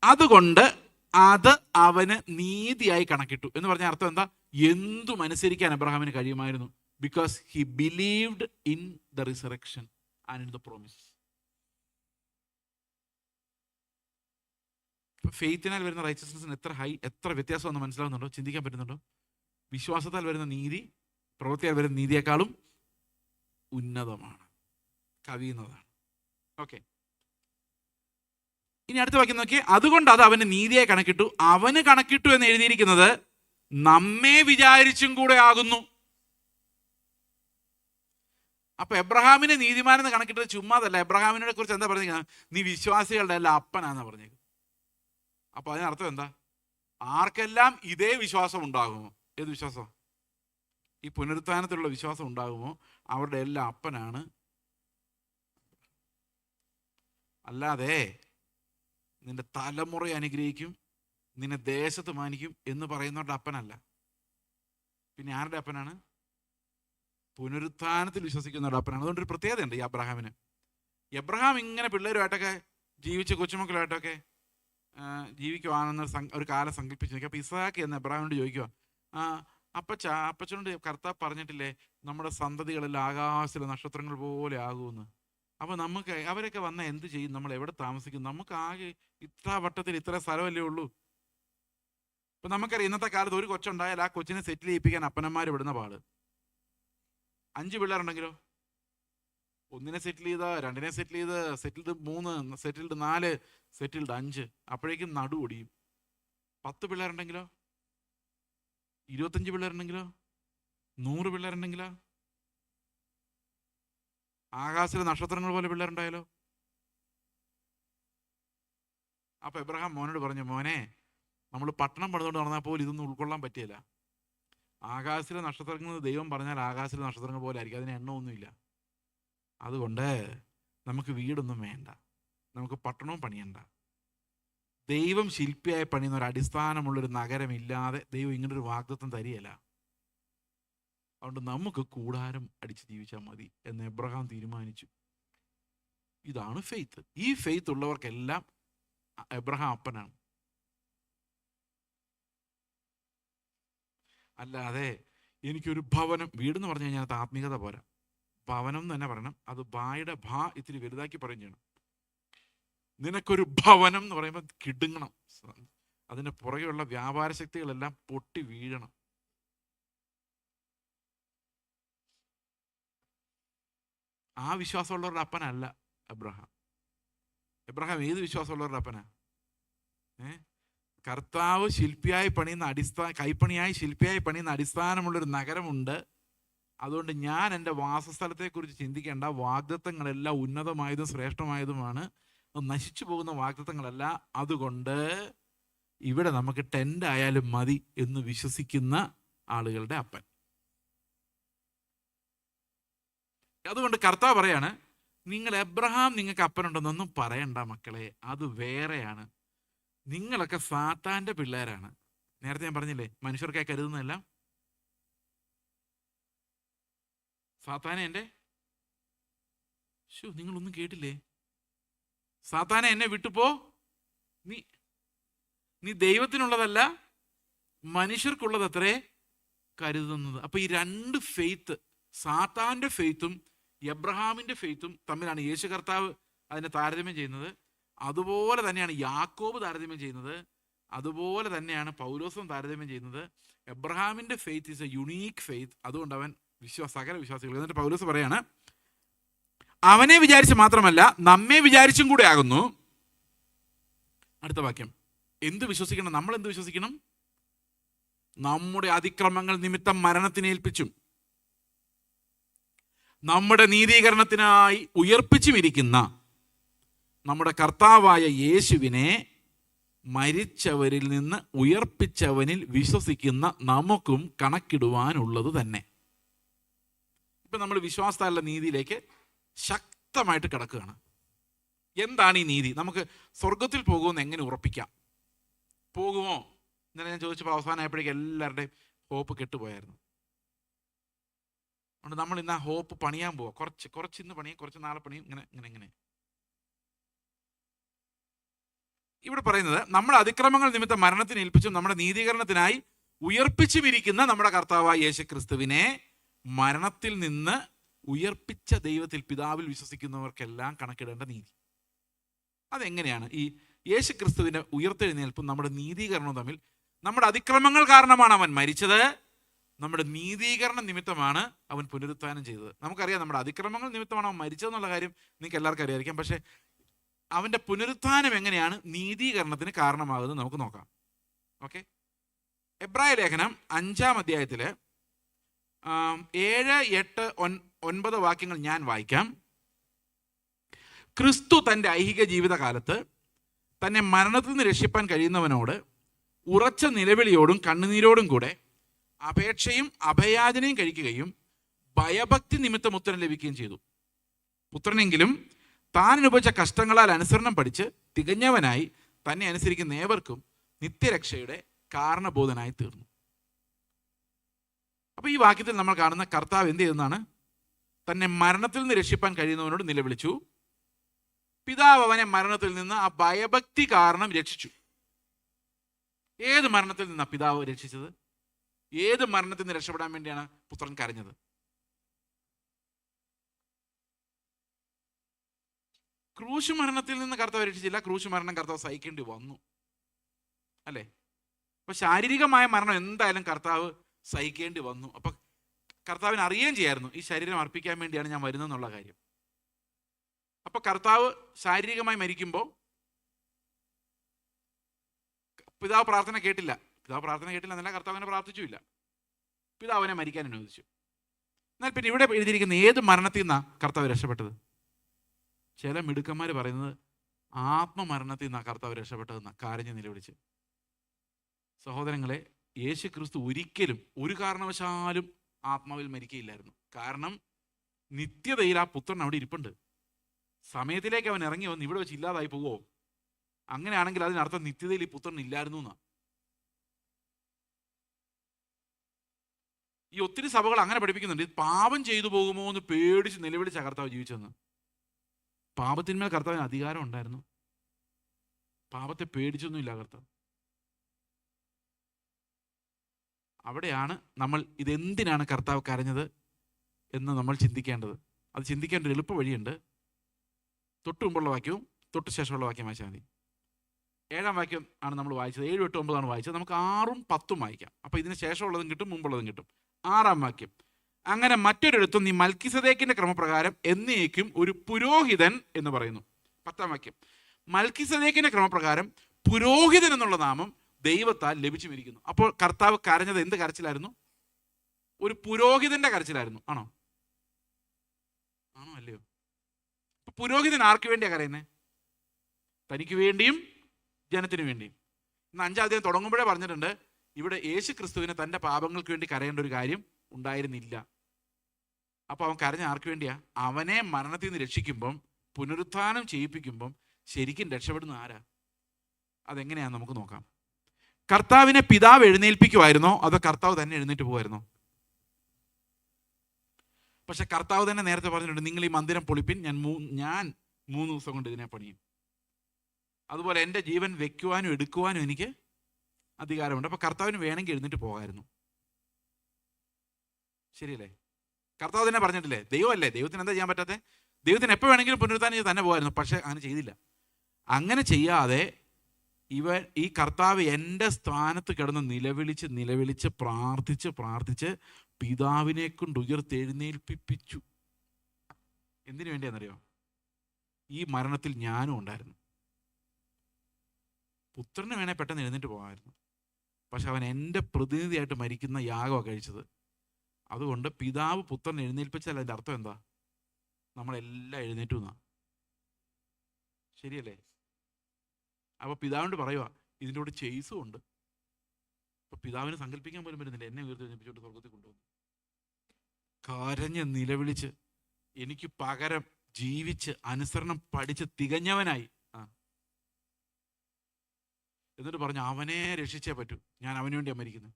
അതുകൊണ്ട് അത് അവന് നീതിയായി കണക്കിട്ടു. എന്ന് പറഞ്ഞ അർത്ഥം എന്താ? എന്തും അനുസരിക്കാൻ അബ്രഹാമിന് കഴിയുമായിരുന്നു. Because he believed in the resurrection and in the promise. ഫെയ്ത്തിനാൽ വരുന്ന റൈച്ചസ്നെസ്സിന് എത്ര വ്യത്യാസമെന്ന് മനസ്സിലാവുന്നുണ്ടോ? ചിന്തിക്കാൻ പറ്റുന്നുണ്ടോ? വിശ്വാസത്താൽ വരുന്ന നീതി പ്രവൃത്തിയാൽ വരുന്ന നീതിയേക്കാളും ഉന്നതമാണ്, കവിയുന്നതാണ്. ഓക്കെ, ഇനി അടുത്ത വാക്യം നോക്കിയേ. അതുകൊണ്ട് അത് അവന് നീതിയായി കണക്കിട്ടു. അവന് കണക്കിട്ടു എന്ന് എഴുതിയിരിക്കുന്നത് നമ്മെ വിചാരിച്ചും കൂടെ ആകുന്നു. അപ്പൊ എബ്രഹാമിനെ നീതിമാനെന്ന് കണക്കിട്ടത് ചുമ്മാതല്ല. എബ്രഹാമിനെ കുറിച്ച് എന്താ പറഞ്ഞേക്കുന്നത്? നീ വിശ്വാസികളുടെ എല്ലാം അപ്പനാന്ന് പറഞ്ഞേക്കുന്നത്. അപ്പൊ അതിനർത്ഥം എന്താ? ആർക്കെല്ലാം ഇതേ വിശ്വാസം ഉണ്ടാകുമോ? ഏത് വിശ്വാസം? ഈ പുനരുത്ഥാനത്തിലുള്ള വിശ്വാസം ഉണ്ടാകുമോ അവരുടെ എല്ലാം അപ്പനാണ്. അല്ലാതെ നിന്റെ തലമുറയെ അനുഗ്രഹിക്കും, നിന്നെ ദേശത്ത് മാനിക്കും എന്ന് പറയുന്നവരുടെ അപ്പനല്ല. പിന്നെ ആരുടെ അപ്പനാണ്? പുനരുത്ഥാനത്തിൽ വിശ്വസിക്കുന്നവരുടെ അപ്പനാണ്. അതുകൊണ്ടൊരു പ്രത്യേകതയുണ്ട് ഈ അബ്രഹാമിന്. എബ്രഹാം ഇങ്ങനെ പിള്ളേരുമായിട്ടൊക്കെ ജീവിച്ച് കൊച്ചുമക്കളുമായിട്ടൊക്കെ ജീവിക്കുവാണെന്ന് ഒരു കാലം സങ്കല്പിച്ച് നോക്കി. അപ്പോൾ ഇസ്ഹാക്ക് എന്ന് എബ്രഹാമിനോട് ചോദിക്കുക, അപ്പച്ചനോട് കർത്താവ് പറഞ്ഞിട്ടില്ലേ നമ്മുടെ സന്തതികളെല്ലാം ആകാശത്തിലെ നക്ഷത്രങ്ങൾ പോലെ ആകുമെന്ന്. അപ്പോൾ നമുക്ക് അവരൊക്കെ വന്നാൽ എന്ത് ചെയ്യും? നമ്മൾ എവിടെ താമസിക്കും? നമുക്ക് ആകെ ഇത്ര വട്ടത്തിൽ ഇത്ര സ്ഥലമല്ലേ ഉള്ളൂ. ഇപ്പം നമുക്കറിയാം ഇന്നത്തെ കാലത്ത് ഒരു കൊച്ചുണ്ടായാൽ ആ കൊച്ചിനെ സെറ്റിൽ ചെയ്യിപ്പിക്കാൻ അപ്പനന്മാർ വിടുന്ന പാട്. 5 പിള്ളേരുണ്ടെങ്കിലോ? 1 സെറ്റിൽ ചെയ്ത, 2 സെറ്റിൽ ചെയ്ത്, സെറ്റിൽഡ് 3, സെറ്റിൽഡ് 4, സെറ്റിൽഡ് 5, അപ്പോഴേക്കും നടു ഒടിയും. 10 പിള്ളേരുണ്ടെങ്കിലോ? 25 പിള്ളേരുണ്ടെങ്കിലോ? 100 പിള്ളേരുണ്ടെങ്കിലോ? ആകാശത്തിലെ നക്ഷത്രങ്ങൾ പോലെ പിള്ളേരുണ്ടായാലോ? അപ്പൊ എബ്രഹാം മോനോട് പറഞ്ഞു, മോനെ, നമ്മൾ പട്ടണം പണിതുകൊണ്ട് നടന്നാൽ പോലും ഇതൊന്നും ഉൾക്കൊള്ളാൻ പറ്റിയില്ല. ആകാശത്തിലെ നക്ഷത്രങ്ങൾ ദൈവം പറഞ്ഞാൽ ആകാശത്തിലെ നക്ഷത്രങ്ങൾ പോലെ ആയിരിക്കും, അതിന് എണ്ണമൊന്നുമില്ല. അതുകൊണ്ട് നമുക്ക് വീടൊന്നും വേണ്ട, നമുക്ക് പട്ടണവും പണിയണ്ട. ദൈവം ശില്പിയായി പണിയുന്ന ഒരു അടിസ്ഥാനമുള്ളൊരു നഗരമില്ലാതെ ദൈവം ഇങ്ങനൊരു വാഗ്ദത്തം തരികയില്ല. അതുകൊണ്ട് നമുക്ക് കൂടാരം അടിച്ച് ജീവിച്ചാൽ മതി എന്ന് എബ്രഹാം തീരുമാനിച്ചു. ഇതാണ് ഫെയ്ത്ത്. ഈ ഫെയ്ത്ത് ഉള്ളവർക്കെല്ലാം എബ്രഹാം അപ്പനാണ്. അല്ലാതെ എനിക്കൊരു ഭവനം, വീടെന്ന് പറഞ്ഞു കഴിഞ്ഞാൽ അത് ആത്മീയത പോരാ, ഭവനം എന്ന് തന്നെ പറയണം. അത് ബായുടെ ഭാ ഇത്തിരി വലുതാക്കി പറയും ചെയ്യണം. നിനക്കൊരു ഭവനം എന്ന് പറയുമ്പോൾ കിടുങ്ങണം, അതിന് പുറകെയുള്ള വ്യാപാര ശക്തികളെല്ലാം പൊട്ടി വീഴണം. ആ വിശ്വാസമുള്ളവരുടെ അപ്പനല്ല എബ്രഹാം. എബ്രഹാം ഏത് വിശ്വാസമുള്ളവരുടെ അപ്പനാ? കർത്താവ് ശില്പിയായി പണിയുന്ന കൈപ്പണിയായി ശില്പിയായി പണിയുന്ന അടിസ്ഥാനമുള്ളൊരു നഗരമുണ്ട്. അതുകൊണ്ട് ഞാൻ എൻ്റെ വാസസ്ഥലത്തെക്കുറിച്ച് ചിന്തിക്കേണ്ട. വാഗ്ദത്തങ്ങളെല്ലാം ഉന്നതമായതും ശ്രേഷ്ഠമായതുമാണ്, നശിച്ചു പോകുന്ന വാഗ്ദത്തങ്ങളല്ല. അതുകൊണ്ട് ഇവിടെ നമുക്ക് ടെൻ്റ് ആയാലും മതി എന്ന് വിശ്വസിക്കുന്ന ആളുകളുടെ അപ്പൻ. അതുകൊണ്ട് കർത്താവ് പറയാണ്, നിങ്ങൾ എബ്രഹാം നിങ്ങൾക്ക് അപ്പനുണ്ടെന്നൊന്നും പറയണ്ട മക്കളെ, അത് വേറെയാണ്. നിങ്ങളൊക്കെ സാത്താൻ്റെ പിള്ളേരാണ്. നേരത്തെ ഞാൻ പറഞ്ഞില്ലേ, മനുഷ്യർക്കായി കരുതുന്നതെല്ലാം സാത്താനെ എൻ്റെ നിങ്ങളൊന്നും കേട്ടില്ലേ? സാത്താനെ എന്നെ വിട്ടുപോ, നീ ദൈവത്തിനുള്ളതല്ല മനുഷ്യർക്കുള്ളതത്രേ കരുതുന്നത്. അപ്പൊ ഈ രണ്ട് ഫെയ്ത്ത്, സാത്താന്റെ ഫെയ്ത്തും എബ്രഹാമിന്റെ ഫെയ്ത്തും തമ്മിലാണ് യേശു കർത്താവ് അതിനെ താരതമ്യം ചെയ്യുന്നത്. അതുപോലെ തന്നെയാണ് യാക്കോബ് താരതമ്യം ചെയ്യുന്നത്. അതുപോലെ തന്നെയാണ് പൗലോസും താരതമ്യം ചെയ്യുന്നത്. എബ്രഹാമിന്റെ faith is a unique faith. അതുകൊണ്ട് അവൻ സകല വിശ്വാസികൾ. എന്നിട്ട് പൗലോസ് പറയാണ്, അവനെ വിചാരിച്ച് മാത്രമല്ല നമ്മെ വിചാരിച്ചും കൂടെ ആകുന്നു. അടുത്ത വാക്യം, എന്ത് വിശ്വസിക്കണം? നമ്മൾ എന്ത് വിശ്വസിക്കണം? നമ്മുടെ അതിക്രമങ്ങൾ നിമിത്തം മരണത്തിനേൽപ്പിച്ചും നമ്മുടെ നീതീകരണത്തിനായി ഉയർപ്പിച്ചുമിരിക്കുന്ന നമ്മുടെ കർത്താവായ യേശുവിനെ മരിച്ചവരിൽ നിന്ന് ഉയർപ്പിച്ചവനിൽ വിശ്വസിക്കുന്ന നമുക്കും കണക്കിടുവാനുള്ളത് തന്നെ. ഇപ്പം നമ്മൾ വിശ്വാസത്താലുള്ള നീതിയിലേക്ക് ശക്തമായിട്ട് കിടക്കുകയാണ്. എന്താണ് ഈ നീതി? നമുക്ക് സ്വർഗത്തിൽ പോകുമെന്ന് എങ്ങനെ ഉറപ്പിക്കാം? പോകുമോ? ഇന്നലെ ഞാൻ ചോദിച്ചപ്പോൾ അവസാനമായപ്പോഴേക്കും എല്ലാവരുടെയും ഹോപ്പ് കെട്ടുപോയായിരുന്നു. അതുകൊണ്ട് നമ്മൾ ഇന്ന് ആ ഹോപ്പ് പണിയാൻ പോവാം. കുറച്ച് ഇന്ന് പണിയും, കുറച്ച് നാളെ പണിയും, ഇങ്ങനെ. ഇവിടെ പറയുന്നത്, നമ്മുടെ അതിക്രമങ്ങൾ നിമിത്തം മരണത്തിന് ഏൽപ്പിച്ചും നമ്മുടെ നീതീകരണത്തിനായി ഉയർപ്പിച്ചുമിരിക്കുന്ന നമ്മുടെ കർത്താവായ യേശു ക്രിസ്തുവിനെ മരണത്തിൽ നിന്ന് ഉയർപ്പിച്ച ദൈവത്തിൽ, പിതാവിൽ വിശ്വസിക്കുന്നവർക്കെല്ലാം കണക്കിടേണ്ട നീതി. അതെങ്ങനെയാണ്? ഈ യേശു ക്രിസ്തുവിൻ്റെ ഉയർത്തെഴുന്നേൽപ്പും നമ്മുടെ നീതീകരണവും തമ്മിൽ, നമ്മുടെ അതിക്രമങ്ങൾ കാരണമാണ് അവൻ മരിച്ചത്, നമ്മുടെ നീതീകരണ നിമിത്തമാണ് അവൻ പുനരുത്ഥാനം ചെയ്തത്. നമുക്കറിയാം നമ്മുടെ അതിക്രമങ്ങൾ നിമിത്തമാണ് അവൻ മരിച്ചതെന്നുള്ള കാര്യം നിങ്ങൾക്ക് എല്ലാവർക്കും അറിയായിരിക്കാം. പക്ഷേ അവൻ്റെ പുനരുത്ഥാനം എങ്ങനെയാണ് നീതീകരണത്തിന് കാരണമാകുന്നത് നമുക്ക് നോക്കാം. ഓക്കെ, എബ്രായ ലേഖനം 5-ാം അധ്യായത്തിൽ 7, 8, 9 വാക്യങ്ങൾ ഞാൻ വായിക്കാം. ക്രിസ്തു തൻ്റെ ഐഹിക ജീവിതകാലത്ത് തന്നെ മരണത്തിൽ നിന്ന് രക്ഷിപ്പാൻ കഴിയുന്നവനോട് ഉറച്ച നിലവിളിയോടും കണ്ണുനീരോടും കൂടെ അപേക്ഷയും അഭയാചനയും കഴിക്കുകയും ഭയഭക്തി നിമിത്തം ഉത്തരം ലഭിക്കുകയും ചെയ്തു. പുത്രനെങ്കിലും താൻ അനുഭവിച്ച കഷ്ടങ്ങളാൽ അനുസരണം പഠിച്ച് തികഞ്ഞവനായി തന്നെ അനുസരിക്കുന്ന ഏവർക്കും നിത്യരക്ഷയുടെ കാരണബോധനായി തീർന്നു. അപ്പൊ ഈ വാക്യത്തിൽ നമ്മൾ കാണുന്ന കർത്താവ് എന്ത് ചെയ്തെന്നാണ്? തന്നെ മരണത്തിൽ നിന്ന് രക്ഷിപ്പാൻ കഴിയുന്നവനോട് നിലവിളിച്ചു. പിതാവ് അവനെ മരണത്തിൽ നിന്ന് ആ ഭയഭക്തി കാരണം രക്ഷിച്ചു. ഏത് മരണത്തിൽ നിന്നാണ് പിതാവ് രക്ഷിച്ചത്? ഏത് മരണത്തിൽ നിന്ന് രക്ഷപ്പെടാൻ വേണ്ടിയാണ് പുത്രൻ കരഞ്ഞത്? ക്രൂശ് മരണത്തിൽ നിന്ന് കർത്താവ് രക്ഷിച്ചില്ല. ക്രൂശ് മരണം കർത്താവ് സഹിക്കേണ്ടി വന്നു, അല്ലേ? അപ്പൊ ശാരീരികമായ മരണം എന്തായാലും കർത്താവ് സഹിക്കേണ്ടി വന്നു. അപ്പൊ കർത്താവിന് അറിയുകയും ചെയ്യായിരുന്നു ഈ ശരീരം അർപ്പിക്കാൻ വേണ്ടിയാണ് ഞാൻ വരുന്നതെന്നുള്ള കാര്യം. അപ്പൊ കർത്താവ് ശാരീരികമായി മരിക്കുമ്പോൾ പിതാവ് പ്രാർത്ഥന കേട്ടില്ല. എന്നല്ല, കർത്താവിനെ പ്രാർത്ഥിച്ചുമില്ല. പിതാവിനെ മരിക്കാൻ അനുവദിച്ചു. എന്നാൽ പിന്നെ ഇവിടെ എഴുതിയിരിക്കുന്ന ഏത് മരണത്തിൽ നിന്നാണ് കർത്താവ് രക്ഷപ്പെട്ടത്? ചില മിടുക്കന്മാർ പറയുന്നത് ആത്മമരണത്തിൽ നിന്നാണ് കർത്താവ് രക്ഷപ്പെട്ടതെന്നാണ്, കരഞ്ഞ് നിലവിളിച്ച്. സഹോദരങ്ങളെ, യേശു ക്രിസ്തു ഒരിക്കലും ഒരു കാരണവശാലും ആത്മാവിൽ മരിക്കുകയില്ലായിരുന്നു. കാരണം നിത്യതയിൽ ആ പുത്രൻ അവിടെ ഇരിപ്പുണ്ട്. സമയത്തിലേക്ക് അവൻ ഇറങ്ങി വന്ന് ഇവിടെ വെച്ച് ഇല്ലാതായി പോവോ? അങ്ങനെയാണെങ്കിൽ അതിനർത്ഥം നിത്യതയിൽ ഈ പുത്രൻ ഇല്ലായിരുന്നു എന്നാ. ഈ ഒത്തിരി സഭകൾ അങ്ങനെ പഠിപ്പിക്കുന്നുണ്ട്. പാപം ചെയ്തു പോകുമോ എന്ന് പേടിച്ച് നിലവിളിച്ച കർത്താവ് ജീവിച്ചെന്ന്. പാപത്തിന്മേൽ കർത്താവിന് അധികാരം ഉണ്ടായിരുന്നു. പാപത്തെ പേടിച്ചൊന്നുമില്ല കർത്താവ്. അവിടെയാണ് നമ്മൾ ഇതെന്തിനാണ് കർത്താവ് കരഞ്ഞത് എന്ന് നമ്മൾ ചിന്തിക്കേണ്ടത്. അത് ചിന്തിക്കേണ്ട ഒരു എളുപ്പ വഴിയുണ്ട്. തൊട്ട് മുമ്പുള്ള വാക്യവും തൊട്ട് ശേഷമുള്ള വാക്യം വായിച്ചാൽ മതി. 7-ാം വാക്യം ആണ് നമ്മൾ വായിച്ചത്. 7, 8, 9 വായിച്ചത്. നമുക്ക് 6ഉം 10ഉം വായിക്കാം. അപ്പോൾ ഇതിന് ശേഷമുള്ളതും കിട്ടും, മുമ്പുള്ളതും കിട്ടും. 6-ാം വാക്യം, അങ്ങനെ മറ്റൊരിടത്തും നീ മൽക്കിസദേക്കിന്റെ ക്രമപ്രകാരം എന്നേക്കും ഒരു പുരോഹിതൻ എന്ന് പറയുന്നു. 10-ാം വാക്യം. മൽക്കിസദേക്കിന്റെ ക്രമപ്രകാരം പുരോഹിതൻ എന്നുള്ള നാമം ദൈവത്താൽ ലഭിച്ചുമിരിക്കുന്നു. അപ്പോൾ കർത്താവ് കരഞ്ഞത് എന്ത് കരച്ചിലായിരുന്നു? ഒരു പുരോഹിതന്റെ കരച്ചിലായിരുന്നു. ആണോ അല്ലയോ? പുരോഹിതൻ ആർക്ക് വേണ്ടിയാ കരയുന്നത്? തനിക്ക് വേണ്ടിയും ജനത്തിനു വേണ്ടിയും. ഇന്ന് 5-ാം അധ്യായം തുടങ്ങുമ്പോഴേ പറഞ്ഞിട്ടുണ്ട്, ഇവിടെ യേശു ക്രിസ്തുവിന് തൻ്റെ പാപങ്ങൾക്ക് വേണ്ടി കരയേണ്ട ഒരു കാര്യം ഉണ്ടായിരുന്നില്ല. അപ്പോൾ അവൻ കരഞ്ഞ ആർക്ക് വേണ്ടിയാ? അവനെ മരണത്തിൽ നിന്ന് രക്ഷിക്കുമ്പം, പുനരുത്ഥാനം ചെയ്യിപ്പിക്കുമ്പം ശരിക്കും രക്ഷപ്പെടുന്ന ആരാ? അതെങ്ങനെയാന്ന് നമുക്ക് നോക്കാം. കർത്താവിനെ പിതാവ് എഴുന്നേൽപ്പിക്കുമായിരുന്നോ അതോ കർത്താവ് തന്നെ എഴുന്നേറ്റ് പോകുമായിരുന്നോ? പക്ഷെ കർത്താവ് തന്നെ നേരത്തെ പറഞ്ഞിട്ടുണ്ട്, നിങ്ങൾ ഈ മന്ദിരം പൊളിപ്പിൻ, ഞാൻ 3 ദിവസം കൊണ്ട് ഇതിനെ പണിയും. അതുപോലെ എൻ്റെ ജീവൻ വെക്കുവാനും എടുക്കുവാനും എനിക്ക് അധികാരമുണ്ട്. അപ്പോൾ കർത്താവിന് വേണമെങ്കിൽ എഴുന്നേറ്റ് പോകാമായിരുന്നു. ശരിയല്ലേ? കർത്താവ് തന്നെ പറഞ്ഞിട്ടില്ലേ? ദൈവമല്ലേ, ദൈവത്തിന് എന്താ ചെയ്യാൻ പറ്റാത്തത്? ദൈവത്തിന് എപ്പോൾ വേണമെങ്കിലും പുനരുത്ഥാനം ചെയ്ത് തന്നെ പോകായിരുന്നു. പക്ഷെ അങ്ങനെ ചെയ്തില്ല. അങ്ങനെ ചെയ്യാതെ ഈ കർത്താവ് എൻ്റെ സ്ഥാനത്ത് കിടന്ന് നിലവിളിച്ച് പ്രാർത്ഥിച്ച് പിതാവിനെ കൊണ്ട് ഉയർത്തെഴുന്നേൽപ്പിച്ചു. എന്തിനു വേണ്ടിയാണെന്നറിയോ? ഈ മരണത്തിൽ ഞാനും ഉണ്ടായിരുന്നു. പുത്രന് വേണേൽ പെട്ടെന്ന് എഴുന്നേറ്റ് പോകാമായിരുന്നു. പക്ഷെ അവൻ എൻ്റെ പ്രതിനിധിയായിട്ട് മരിക്കുന്ന യാഗമാണ് കഴിച്ചത്. അതുകൊണ്ട് പിതാവ് പുത്രൻ എഴുന്നേൽപ്പിച്ചാൽ അതിൻ്റെ അർത്ഥം എന്താ? നമ്മളെല്ലാം എഴുന്നേറ്റു എന്നാ. ശരിയല്ലേ? അപ്പോൾ പിതാവിനോട് പറയുക, ഇതിൻ്റെ കൂടെ ചെയ്സും ഉണ്ട്. അപ്പോൾ പിതാവിന് സങ്കല്പിക്കാൻ പോലും വരുന്നില്ല, എന്നെ ഉയർത്തെഴുന്നേൽപ്പിച്ചോട്ട് സ്വർഗത്തിൽ കൊണ്ടുവന്നു. കരഞ്ഞ് നിലവിളിച്ച് എനിക്ക് പകരം ജീവിച്ച് അനുസരണം പഠിച്ച് തികഞ്ഞവനായി എന്നിട്ട് പറഞ്ഞു, അവനെ രക്ഷിച്ചേ പറ്റൂ, ഞാൻ അവന് വേണ്ടിയാണ് മരിക്കുന്നത്.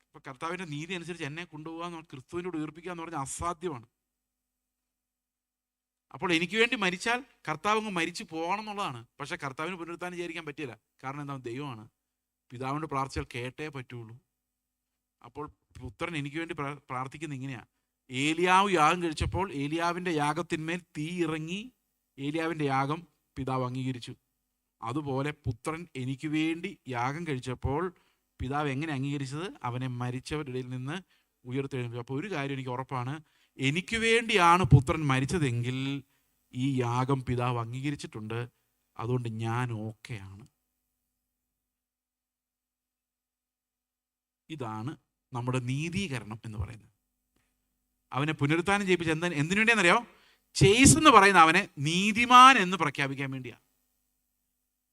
അപ്പൊ കർത്താവിന്റെ നീതി അനുസരിച്ച് എന്നെ കൊണ്ടുപോകാന്ന്, ക്രിസ്തുവിനോട് ഉയർപ്പിക്കുക എന്ന് പറഞ്ഞാൽ അസാധ്യമാണ്. അപ്പോൾ എനിക്ക് വേണ്ടി മരിച്ചാൽ കർത്താവ് അങ്ങ് മരിച്ചു പോകണം എന്നുള്ളതാണ്. പക്ഷെ കർത്താവിന് പുനരുത്ഥാനം വിചാരിക്കാൻ പറ്റില്ല. കാരണം എന്താ? ദൈവമാണ്. പിതാവിനോട് പ്രാർത്ഥിച്ചാൽ കേട്ടേ പറ്റുള്ളൂ. അപ്പോൾ പുത്രൻ എനിക്ക് വേണ്ടി പ്രാർത്ഥിക്കുന്ന ഇങ്ങനെയാ. ഏലിയാവ് യാഗം കഴിച്ചപ്പോൾ ഏലിയാവിൻ്റെ യാഗത്തിന്മേൽ തീ ഇറങ്ങി, ഏലിയാവിൻ്റെ യാഗം പിതാവ് അംഗീകരിച്ചു. അതുപോലെ പുത്രൻ എനിക്ക് വേണ്ടി യാഗം കഴിച്ചപ്പോൾ പിതാവ് എങ്ങനെ അംഗീകരിച്ചത്? അവനെ മരിച്ചവരുടെ ഇടയിൽ നിന്ന് ഉയർത്തെഴുന്നേൽപ്പിച്ചു. അപ്പോൾ ഒരു കാര്യം എനിക്ക് ഉറപ്പാണ്, എനിക്ക് വേണ്ടിയാണ് പുത്രൻ മരിച്ചതെങ്കിൽ ഈ യാഗം പിതാവ് അംഗീകരിച്ചിട്ടുണ്ട്. അതുകൊണ്ട് ഞാൻ ഓക്കെയാണ്. ഇതാണ് നമ്മുടെ നീതീകരണം എന്ന് പറയുന്നത്. അവനെ പുനരുത്ഥാനം ചെയ്യിപ്പിച്ച് എന്തിനു വേണ്ടിയാണെന്നറിയോ? ചെയ്സ് എന്ന് പറയുന്ന അവനെ നീതിമാൻ എന്ന് പ്രഖ്യാപിക്കാൻ വേണ്ടിയാണ്.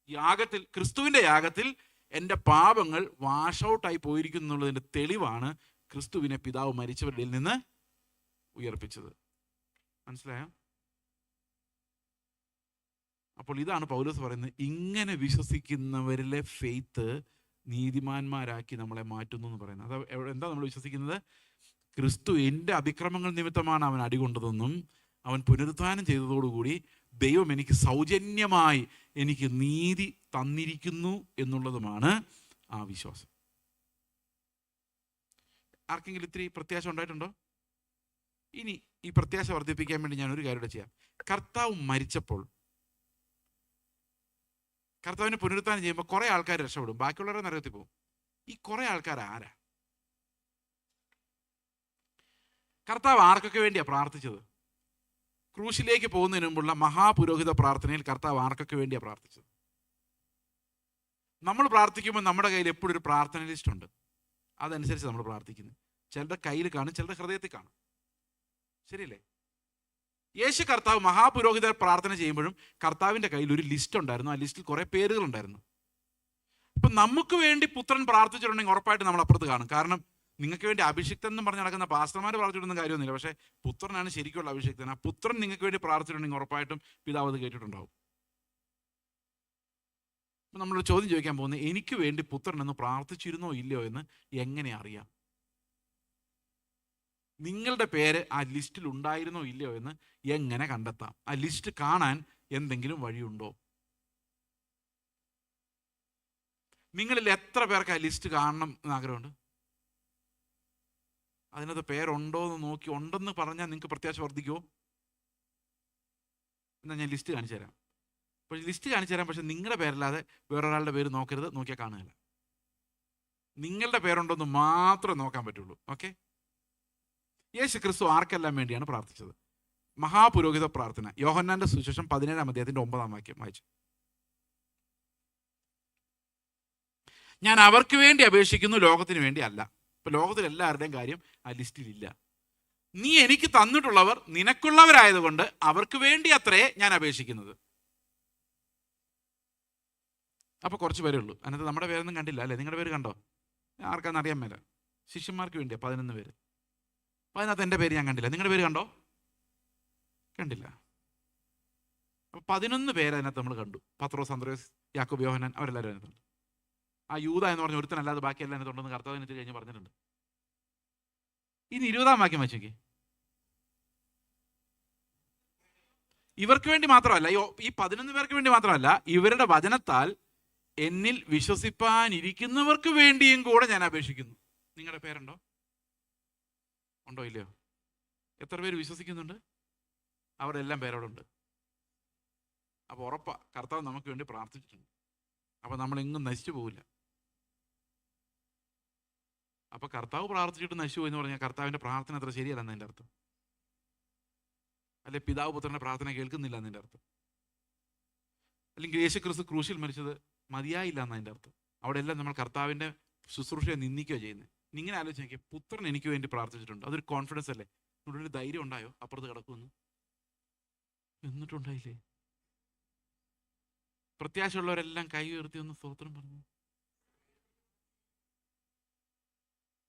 യാഗത്തിൽ, ക്രിസ്തുവിൻ്റെ യാഗത്തിൽ എൻ്റെ പാപങ്ങൾ വാഷ് ഔട്ടായി പോയിരിക്കുന്നു എന്നുള്ളതിൻ്റെ തെളിവാണ് ക്രിസ്തുവിനെ പിതാവ് മരിച്ചവരുടെ നിന്ന് ഉയർപ്പിച്ചത്. മനസ്സിലായോ? അപ്പോൾ ഇതാണ് പൗലോസ് പറയുന്നത്, ഇങ്ങനെ വിശ്വസിക്കുന്നവരിലെ ഫെയ്ത്ത് നീതിമാന്മാരാക്കി നമ്മളെ മാറ്റുന്നു എന്ന് പറയുന്നത്. അത് എന്താ നമ്മൾ വിശ്വസിക്കുന്നത്? ക്രിസ്തു എൻ്റെ അതിക്രമങ്ങൾ നിമിത്തമാണ് അവൻ അടികൊണ്ടതെന്നും അവൻ പുനരുത്ഥാനം ചെയ്തതോടുകൂടി ദൈവം എനിക്ക് സൗജന്യമായി എനിക്ക് നീതി തന്നിരിക്കുന്നു എന്നുള്ളതുമാണ് ആ വിശ്വാസം. ആർക്കെങ്കിലും ഇത്തിരി പ്രത്യാശ ഉണ്ടായിട്ടുണ്ടോ? ഇനി ഈ പ്രത്യാശ വർദ്ധിപ്പിക്കാൻ വേണ്ടി ഞാൻ ഒരു കാര്യം ചെയ്യാം. കർത്താവ് മരിച്ചപ്പോൾ, കർത്താവിന് പുനരുത്ഥാനം ചെയ്യുമ്പോൾ കുറെ ആൾക്കാർ രക്ഷപ്പെടും, ബാക്കിയുള്ളവരെ നരകത്തിൽ പോകും. ഈ കുറെ ആൾക്കാർ ആരാ? കർത്താവ് ആർക്കൊക്കെ വേണ്ടിയാണ് പ്രാർത്ഥിച്ചത്? ക്രൂശിലേക്ക് പോകുന്നതിന് മുമ്പുള്ള മഹാപുരോഹിത പ്രാർത്ഥനയിൽ കർത്താവ് ആർക്കൊക്കെ വേണ്ടിയാണ് പ്രാർത്ഥിച്ചത്? നമ്മൾ പ്രാർത്ഥിക്കുമ്പോൾ നമ്മുടെ കയ്യിൽ എപ്പോഴും ഒരു പ്രാർത്ഥന ലിസ്റ്റ് ഉണ്ട്. അതനുസരിച്ച് നമ്മൾ പ്രാർത്ഥിക്കുന്നത്. ചിലരുടെ കയ്യിൽ കാണും, ചിലരുടെ ഹൃദയത്തിൽ കാണും. ശരിയല്ലേ? യേശു കർത്താവ് മഹാപുരോഹിത പ്രാർത്ഥന ചെയ്യുമ്പോഴും കർത്താവിൻ്റെ കയ്യിൽ ഒരു ലിസ്റ്റ് ഉണ്ടായിരുന്നു. ആ ലിസ്റ്റിൽ കുറേ പേരുകളുണ്ടായിരുന്നു. അപ്പം നമുക്ക് വേണ്ടി പുത്രൻ പ്രാർത്ഥിച്ചിട്ടുണ്ടെങ്കിൽ ഉറപ്പായിട്ട് നമ്മൾ അപ്പുറത്ത് കാണും. കാരണം നിങ്ങൾക്ക് വേണ്ടി അഭിഷിക്തൻ എന്ന് പറഞ്ഞ് നടക്കുന്ന പാസ്റ്റർമാർ പ്രാർത്ഥിച്ചിട്ടൊന്നും കാര്യമൊന്നുമില്ല. പക്ഷേ പുത്രനാണ് ശരിക്കുള്ള അഭിഷിക്തൻ. ആ പുത്രൻ നിങ്ങൾക്ക് വേണ്ടി പ്രാർത്ഥിച്ചിട്ടുണ്ടെങ്കിൽ ഉറപ്പായിട്ടും പിതാവ് അത് കേട്ടിട്ടുണ്ടാവും. അപ്പം നമ്മളൊരു ചോദ്യം ചോദിക്കാൻ പോകുന്നത്, എനിക്ക് വേണ്ടി പുത്രൻ എന്ന് പ്രാർത്ഥിച്ചിരുന്നോ ഇല്ലയോ എന്ന് എങ്ങനെ അറിയാം? നിങ്ങളുടെ പേര് ആ ലിസ്റ്റിൽ ഉണ്ടായിരുന്നോ ഇല്ലയോ എന്ന് എങ്ങനെ കണ്ടെത്താം? ആ ലിസ്റ്റ് കാണാൻ എന്തെങ്കിലും വഴിയുണ്ടോ? നിങ്ങളിൽ എത്ര പേർക്ക് ആ ലിസ്റ്റ് കാണണം എന്ന് ആഗ്രഹമുണ്ട്? അതിനകത്ത് പേരുണ്ടോ എന്ന് നോക്കി ഉണ്ടെന്ന് പറഞ്ഞാൽ നിങ്ങൾക്ക് പ്രത്യാശ വർദ്ധിക്കുമോ? എന്നാൽ ഞാൻ ലിസ്റ്റ് കാണിച്ചു തരാം. പക്ഷേ ലിസ്റ്റ് കാണിച്ചു തരാം, പക്ഷെ നിങ്ങളുടെ പേരല്ലാതെ വേറൊരാളുടെ പേര് നോക്കരുത്, നോക്കിയാൽ കാണുകയില്ല. നിങ്ങളുടെ പേരുണ്ടോ എന്ന് മാത്രമേ നോക്കാൻ പറ്റുള്ളൂ. ഓക്കെ? യേശു ക്രിസ്തു ആർക്കെല്ലാം വേണ്ടിയാണ് പ്രാർത്ഥിച്ചത്? മഹാപുരോഹിത പ്രാർത്ഥന, യോഹന്നാന്റെ സുവിശേഷം 17-ാം അധ്യായത്തിന്റെ 9-ാം വാക്യം വായിച്ചു. ഞാൻ അവർക്ക് വേണ്ടി അപേക്ഷിക്കുന്നു, ലോകത്തിന് വേണ്ടി അല്ല. ഇപ്പൊ ലോകത്തിൽ എല്ലാവരുടെയും കാര്യം ആ ലിസ്റ്റിലില്ല. നീ എനിക്ക് തന്നിട്ടുള്ളവർ നിനക്കുള്ളവരായതുകൊണ്ട് അവർക്ക് വേണ്ടി അത്രേ ഞാൻ അപേക്ഷിക്കുന്നത്. അപ്പൊ കുറച്ച് പേരേ ഉള്ളൂ. അതിനകത്ത് നമ്മുടെ പേരൊന്നും കണ്ടില്ല അല്ലേ? നിങ്ങളുടെ പേര് കണ്ടോ? ആർക്കാന്ന് അറിയാൻ മേല. ശിഷ്യന്മാർക്ക് വേണ്ടിയാ 11 പേര്. അപ്പൊ അതിനകത്ത് എൻ്റെ പേര് ഞാൻ കണ്ടില്ല. നിങ്ങളുടെ പേര് കണ്ടോ? കണ്ടില്ല. അപ്പൊ 11 പേര് അതിനകത്ത് നമ്മൾ കണ്ടു. പത്രോസ്, അന്ത്രയോസ്, യാക്കോബ്, യോഹന്നാൻ, അവരെല്ലാവരും അതിനകത്തുണ്ട്. ആ യൂദ എന്ന് പറഞ്ഞ ഒരുത്തനല്ലാതെ ബാക്കിയെല്ലാം അതിനകത്തുണ്ടെന്ന് കർത്താവിനെ കഴിഞ്ഞ് പറഞ്ഞിട്ടുണ്ട്. ഇനി 20-ാം വാക്യം വെച്ചേക്ക്. ഇവർക്ക് വേണ്ടി മാത്രമല്ല, ഈ 11 പേർക്ക് വേണ്ടി മാത്രമല്ല, ഇവരുടെ വചനത്താൽ എന്നിൽ വിശ്വസിപ്പാനിരിക്കുന്നവർക്ക് വേണ്ടിയും കൂടെ ഞാൻ അപേക്ഷിക്കുന്നു. നിങ്ങളുടെ പേരുണ്ടോ? ഉണ്ടോ ഇല്ലയോ? എത്ര പേര് വിശ്വസിക്കുന്നുണ്ട്? അവരുടെ എല്ലാം പേരോടുണ്ട്. അപ്പോൾ ഉറപ്പാ കർത്താവ് നമുക്ക് വേണ്ടി പ്രാർത്ഥിച്ചിട്ടുണ്ട്. അപ്പോൾ നമ്മളെങ്ങും നശിച്ചു പോകില്ല. അപ്പോൾ കർത്താവ് പ്രാർത്ഥിച്ചിട്ട് നശിച്ചു പോയി എന്ന് പറഞ്ഞാൽ കർത്താവിൻ്റെ പ്രാർത്ഥന അത്ര ശരിയല്ലെന്ന് എൻ്റെ അർത്ഥം. അല്ലെ പിതാവ് പുത്രൻ്റെ പ്രാർത്ഥന കേൾക്കുന്നില്ല എന്നതിൻ്റെ അർത്ഥം. അല്ലെങ്കിൽ യേശു ക്രിസ്തു ക്രൂശിൽ മരിച്ചത് മതിയായില്ല എന്നതിൻ്റെ അർത്ഥം. അവിടെ എല്ലാം നമ്മൾ കർത്താവിൻ്റെ ശുശ്രൂഷയെ നിന്ദിക്കുകയോ ചെയ്യുന്നത്. ഇങ്ങനെ ആലോചിച്ച് നോക്കിയാൽ പുത്രൻ എനിക്ക് വേണ്ടി പ്രാർത്ഥിച്ചിട്ടുണ്ട്. അതൊരു കോൺഫിഡൻസ് അല്ലേ? ഇവിടെ ഒരു ധൈര്യം ഉണ്ടായോ അപ്പുറത്ത് കിടക്കുമെന്ന്? എന്നിട്ടുണ്ടായില്ലേ? പ്രത്യാശയുള്ളവരെല്ലാം കൈ ഉയർത്തി ഒന്ന് സ്തോത്രം പറഞ്ഞു.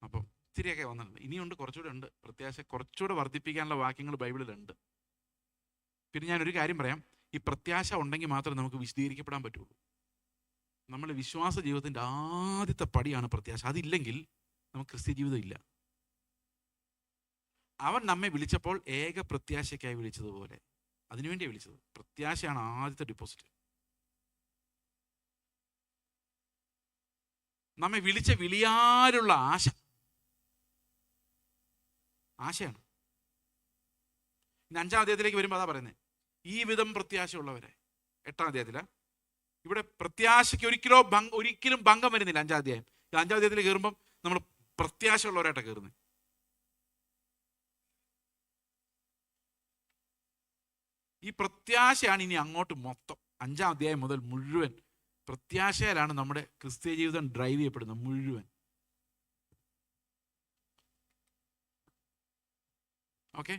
അപ്പം ഇത്തിരിയൊക്കെ വന്നിട്ടുണ്ട്. ഇനിയുണ്ട്, കുറച്ചുകൂടെ ഉണ്ട്. പ്രത്യാശ കുറച്ചുകൂടെ വർദ്ധിപ്പിക്കാനുള്ള വാക്യങ്ങൾ ബൈബിളിലുണ്ട്. പിന്നെ ഞാനൊരു കാര്യം പറയാം. ഈ പ്രത്യാശ ഉണ്ടെങ്കിൽ മാത്രമേ നമുക്ക് വിശദീകരിക്കപ്പെടാൻ പറ്റുള്ളൂ. നമ്മുടെ വിശ്വാസ ജീവിതത്തിൻ്റെ ആദ്യത്തെ പടിയാണ് പ്രത്യാശ. അതില്ലെങ്കിൽ നമുക്ക് ക്രിസ്ത്യ ജീവിതം ഇല്ല. അവൻ നമ്മെ വിളിച്ചപ്പോൾ ഏക പ്രത്യാശയ്ക്കായി വിളിച്ചതുപോലെ അതിനുവേണ്ടിയാണ് വിളിച്ചത്. പ്രത്യാശയാണ് ആദ്യത്തെ ഡിപ്പോസിറ്റ്. നമ്മെ വിളിച്ച വിളിയാലുള്ള ആശയാണ്. ഇനി 5-ാം അധ്യായത്തിലേക്ക് വരുമ്പോൾ അതാ പറയുന്നത്, ഈ വിധം പ്രത്യാശയുള്ളവരെ. 8-ാം അധ്യായത്തില ഇവിടെ പ്രത്യാശയ്ക്ക് ഒരിക്കലും ഭംഗം വരുന്നില്ല. 5-ാം അധ്യായം. 5-ാം അധ്യായത്തിൽ കയറുമ്പം നമ്മൾ പ്രത്യാശയുള്ളവരായിട്ടാണ് കയറുന്നത്. ഈ പ്രത്യാശയാണ് ഇനി അങ്ങോട്ട് മൊത്തം 5-ാം അധ്യായം മുതൽ മുഴുവൻ പ്രത്യാശയിലാണ് നമ്മുടെ ക്രിസ്ത്യ ജീവിതം ഡ്രൈവ് ചെയ്യപ്പെടുന്നത് മുഴുവൻ. ഓക്കെ.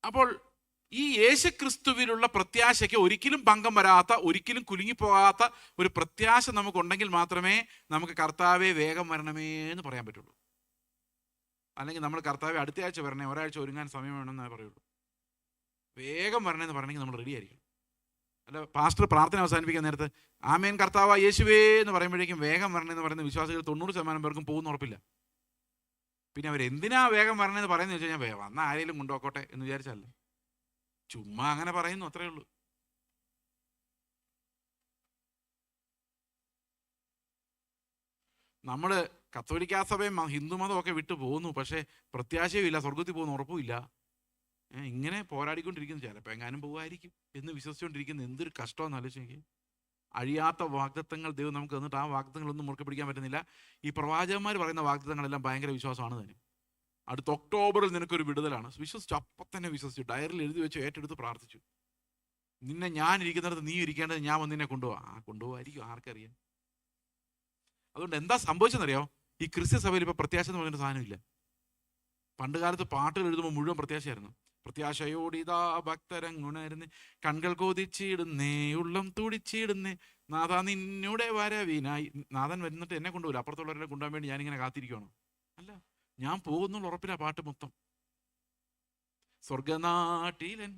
അപ്പോൾ ഈ യേശു ക്രിസ്തുവിലുള്ള പ്രത്യാശയ്ക്ക് ഒരിക്കലും ഭംഗം വരാത്ത, ഒരിക്കലും കുലുങ്ങിപ്പോകാത്ത ഒരു പ്രത്യാശ നമുക്കുണ്ടെങ്കിൽ മാത്രമേ നമുക്ക് കർത്താവെ വേഗം വരണമേ എന്ന് പറയാൻ പറ്റുള്ളൂ. അല്ലെങ്കിൽ നമ്മൾ കർത്താവെ അടുത്ത ആഴ്ച വരണേ, ഒരാഴ്ച ഒരുങ്ങാൻ സമയം വേണമെന്നേ പറയുള്ളൂ. വേഗം വരണമെന്ന് പറയണമെങ്കിൽ നമ്മൾ റെഡി ആയിരിക്കും. അല്ല, പാസ്റ്റർ പ്രാർത്ഥന അവസാനിപ്പിക്കാൻ നേരത്ത് ആമേൻ കർത്താവ് യേശുവേ എന്ന് പറയുമ്പോഴേക്കും വേഗം വരണമെന്ന് പറയുന്ന വിശ്വാസികൾ 90% പേർക്കും പോകുന്ന ഉറപ്പില്ല. പിന്നെ അവരെന്തിനാ വേഗം വരണമെന്ന് പറയുന്നത് വെച്ച് കഴിഞ്ഞാൽ വന്ന ആരെങ്കിലും കൊണ്ടുപോക്കോട്ടെ എന്ന് വിചാരിച്ചല്ല, ചുമ്മാ അങ്ങനെ പറയുന്നു, അത്രേ ഉള്ളൂ. നമ്മൾ കത്തോലിക്കാ സഭയും ഹിന്ദുമതം ഒക്കെ വിട്ടു പോകുന്നു, പക്ഷേ പ്രത്യാശയും ഇല്ല, സ്വർഗത്തിൽ പോകുന്ന ഉറപ്പുമില്ല. ഇങ്ങനെ പോരാടിക്കൊണ്ടിരിക്കുന്നു. ചിലപ്പോൾ എങ്ങാനും പോകുമായിരിക്കും എന്ന് വിശ്വസിച്ചുകൊണ്ടിരിക്കുന്നു. എന്തൊരു കഷ്ടമെന്ന് ആലോചിച്ച് എനിക്ക്. അഴിയാത്ത വാഗ്ദത്തങ്ങൾ ദൈവം നമുക്ക് തന്നിട്ട് ആ വാഗ്ദത്തങ്ങളൊന്നും മുറുക്കെ പിടിക്കാൻ പറ്റുന്നില്ല. ഈ പ്രവാചകന്മാർ പറയുന്ന വാഗ്ദത്തങ്ങളെല്ലാം ഭയങ്കര വിശ്വാസമാണ് തന്നെ. അടുത്ത ഒക്ടോബറിൽ നിനക്കൊരു വിടുതലാണ്. വിശ്വസിച്ചു, അപ്പം തന്നെ വിശ്വസിച്ചു, ഡയറിയിൽ എഴുതി വെച്ച് ഏറ്റെടുത്ത് പ്രാർത്ഥിച്ചു. നിന്നെ ഞാൻ ഇരിക്കുന്നിടത്ത് നീ ഇരിക്കേണ്ടത്, ഞാൻ വന്ന് നിന്നെ കൊണ്ടുപോകാമായിരിക്കും, ആർക്കറിയാം. അതുകൊണ്ട് എന്താ സംഭവിച്ചെന്നറിയാമോ? ഈ ക്രിസ്ത്യ സഭയിൽ ഇപ്പോൾ പ്രത്യാശ എന്ന് പറയുന്ന സാധനമില്ല. പണ്ട് കാലത്ത് പാട്ടുകൾ എഴുതുമ്പോൾ മുഴുവൻ പ്രത്യാശയായിരുന്നു. പ്രത്യാശയോടിതാ ഭക്തരങ്ങുണരുന്നേ, കൺകൾ കൊതിച്ചിടുന്നേ, ഉള്ളം തുടിച്ചിടുന്നേ, നാഥാ നിന്നൂടെ വരവിനായി. നാഥൻ വരുന്നിട്ട് എന്നെ കൊണ്ടുപോകില്ല, അപ്പുറത്തുള്ളവരെ കൊണ്ടുപോകാൻ വേണ്ടി ഞാനിങ്ങനെ കാത്തിരിക്കുകയാണോ? അല്ല, ഞാൻ പോകുന്നുള്ള ഉറപ്പില്ല പാട്ട് മൊത്തം. സ്വർഗനാട്ടിലൻ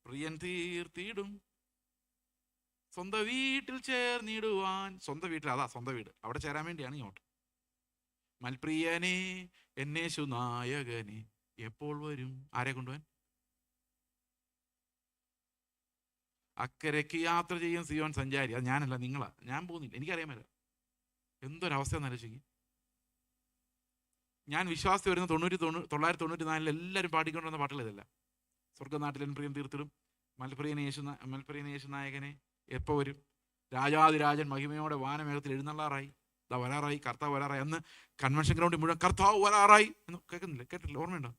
പ്രിയൻ തീർത്തിടും, സ്വന്തം വീട്ടിൽ ചേർന്നിടുവാൻ. സ്വന്തം വീട്ടിൽ, അതാ സ്വന്തം വീട്, അവിടെ ചേരാൻ വേണ്ടിയാണ് ഇങ്ങോട്ട്. മൽപ്രിയനെ എന്നേശു നായകനെ എപ്പോൾ വരും? ആരെ കൊണ്ടുപോകാൻ? അക്കരയ്ക്ക് യാത്ര ചെയ്യും സിയോൻ സഞ്ചാരി. അത് ഞാനല്ല, നിങ്ങളാ. ഞാൻ പോകുന്നില്ല, എനിക്കറിയാൻ മേല. എന്തൊരവസ്ഥ എന്നാലോചിക്കും. ഞാൻ വിശ്വാസത്തിൽ വരുന്ന 1994 എല്ലാവരും പാടിക്കൊണ്ടിരുന്ന പാട്ടുകൾ ഇതല്ല. സ്വർഗനാട്ടിലൻ പ്രിയം തീർത്തിടും, മൽപ്രിയനെ യേശു നായകനെ എപ്പോൾ വരും? രാജാതിരാജൻ മഹിമയോടെ വാനമേഘത്തിൽ എഴുന്നള്ളാറായി. ഇതാ വരാറായി, കർത്താവ് വരാറായി. അന്ന് കൺവെൻഷൻ ഗ്രൗണ്ടിൽ മുഴുവൻ കർത്താവ് വരാറായി എന്ന് കേൾക്കുന്നില്ല, കേട്ടില്ല, ഓർമ്മയുണ്ടോ?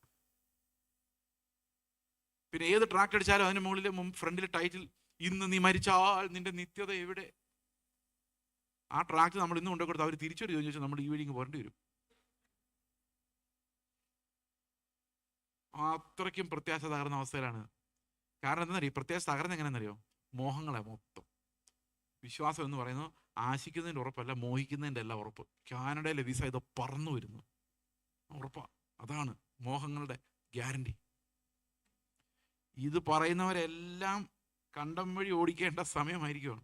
പിന്നെ ഏത് ട്രാക്ട് അടിച്ചാലും അതിന് മുകളിൽ ഫ്രണ്ടിൽ ടൈറ്റിൽ, ഇന്ന് നീ മരിച്ചാൽ നിന്റെ നിത്യത എവിടെ? ആ ട്രാക്ട് നമ്മൾ ഇന്ന് കൊണ്ടു കൊടുത്ത് അവർ തിരിച്ചൊരു ചോദിച്ചാൽ നമ്മൾ ഈ വഴി ഇങ്ങ് പോരേണ്ടി വരും. അത്രയ്ക്കും പ്രത്യാശ തകർന്ന അവസ്ഥയിലാണ്. കാരണം എന്താണെന്നറിയോ? പ്രത്യാശ തകർന്ന എങ്ങനെയെന്നറിയോ? മോഹങ്ങളെ മൊത്തം. വിശ്വാസം എന്ന് പറയുന്നത് ആശിക്കുന്നതിൻ്റെ ഉറപ്പല്ല, മോഹിക്കുന്നതിൻ്റെ അല്ല ഉറപ്പ്. കാനഡയിലെ വിസ ഇത് പറന്നു വരുന്നു, ഉറപ്പാ. അതാണ് മോഹങ്ങളുടെ ഗ്യാരണ്ടി. ഇത് പറയുന്നവരെല്ലാം കണ്ടം വഴി ഓടിക്കേണ്ട സമയമായിരിക്കുവാണ്.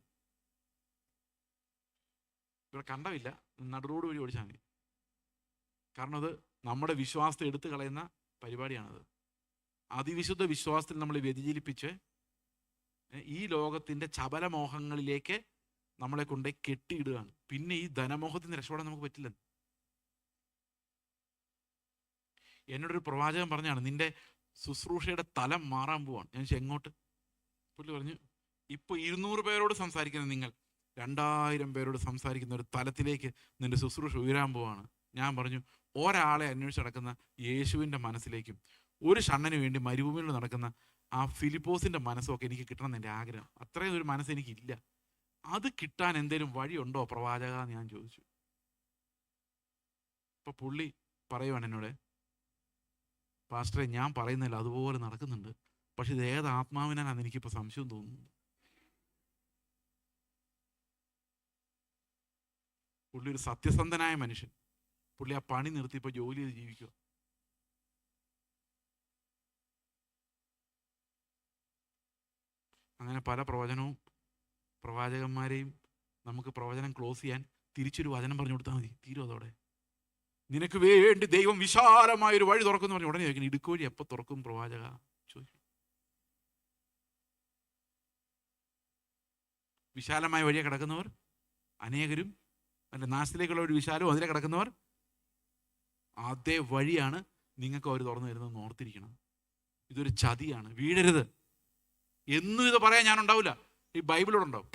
ഇവിടെ കണ്ടമില്ല, നടുറോഡ് വഴി ഓടിച്ചാൽ മതി. കാരണം അത് നമ്മുടെ വിശ്വാസത്തെ എടുത്തു കളയുന്ന പരിപാടിയാണത്. അതിവിശുദ്ധ വിശ്വാസത്തിൽ നമ്മൾ വ്യതിചലിപ്പിച്ച് ഈ ലോകത്തിൻ്റെ ചപലമോഹങ്ങളിലേക്ക് നമ്മളെ കൊണ്ട് കെട്ടിയിടുകയാണ്. പിന്നെ ഈ ധനമോഹത്തിൽ നിന്ന് രക്ഷപ്പെടാൻ നമുക്ക് പറ്റില്ല. എന്നോടൊരു പ്രവാചകൻ പറഞ്ഞാണ്, നിന്റെ ശുശ്രൂഷയുടെ തലം മാറാൻ പോവാണ്. ഞാൻ എങ്ങോട്ട്? പുള്ളി പറഞ്ഞു, ഇപ്പോൾ 200 പേരോട് സംസാരിക്കുന്ന നിങ്ങൾ 2000 പേരോട് സംസാരിക്കുന്ന ഒരു തലത്തിലേക്ക് നിന്റെ ശുശ്രൂഷ ഉയരാൻ പോവാണ്. ഞാൻ പറഞ്ഞു, ഒരാളെ അന്വേഷിച്ച് നടക്കുന്ന യേശുവിൻ്റെ മനസ്സിലേക്കും ഒരു ഷണ്ണന് വേണ്ടി മരുഭൂമിയിൽ നടക്കുന്ന ആ ഫിലിപ്പോസിൻ്റെ മനസ്സൊക്കെ എനിക്ക് കിട്ടണം എന്ന് എൻ്റെ ആഗ്രഹം. അത്രയും ഒരു മനസ്സ് എനിക്കില്ല. അത് കിട്ടാൻ എന്തെങ്കിലും വഴിയുണ്ടോ പ്രവാചക എന്ന് ഞാൻ ചോദിച്ചു. അപ്പോൾ പുള്ളി പറയുവാണ് എന്നോട്, പാസ്റ്ററെ, ഞാൻ പറയുന്നില്ല അതുപോലെ നടക്കുന്നുണ്ട്, പക്ഷെ ഇത് ഏത് ആത്മാവിനാണെന്ന് എനിക്കിപ്പോൾ സംശയം തോന്നുന്നു. പുള്ളി ഒരു സത്യസന്ധനായ മനുഷ്യൻ. പുള്ളി ആ പണി നിർത്തി ഇപ്പോൾ ജോലി ചെയ്ത് ജീവിക്കുക. അങ്ങനെ പല പ്രവാചകന്മാരെയും നമുക്ക് പ്രവചനം ക്ലോസ് ചെയ്യാൻ തിരിച്ചൊരു വചനം പറഞ്ഞു കൊടുത്താൽ മതി, തീരും അതോടെ. നിനക്ക് വേണ്ടി ദൈവം വിശാലമായൊരു വഴി തുറക്കുന്നു പറഞ്ഞു ഉടനെ ചോദിക്കണം, ഇടുക്കുവഴി എപ്പോൾ തുറക്കും പ്രവാചക? ചോദിക്കും. വിശാലമായ വഴിയെ കിടക്കുന്നവർ അനേകരും, അല്ല നാശത്തിലേക്കുള്ള ഒരു വിശാലവും അതിലെ കിടക്കുന്നവർ, അതേ വഴിയാണ് നിങ്ങൾക്ക് അവർ തുറന്നു തരുന്നതെന്ന് ഓർത്തിരിക്കണം. ഇതൊരു ചതിയാണ്, വീഴരുത്. എന്നും ഇത് പറയാൻ ഞാനുണ്ടാവില്ല, ഈ ബൈബിളോട് ഉണ്ടാവും.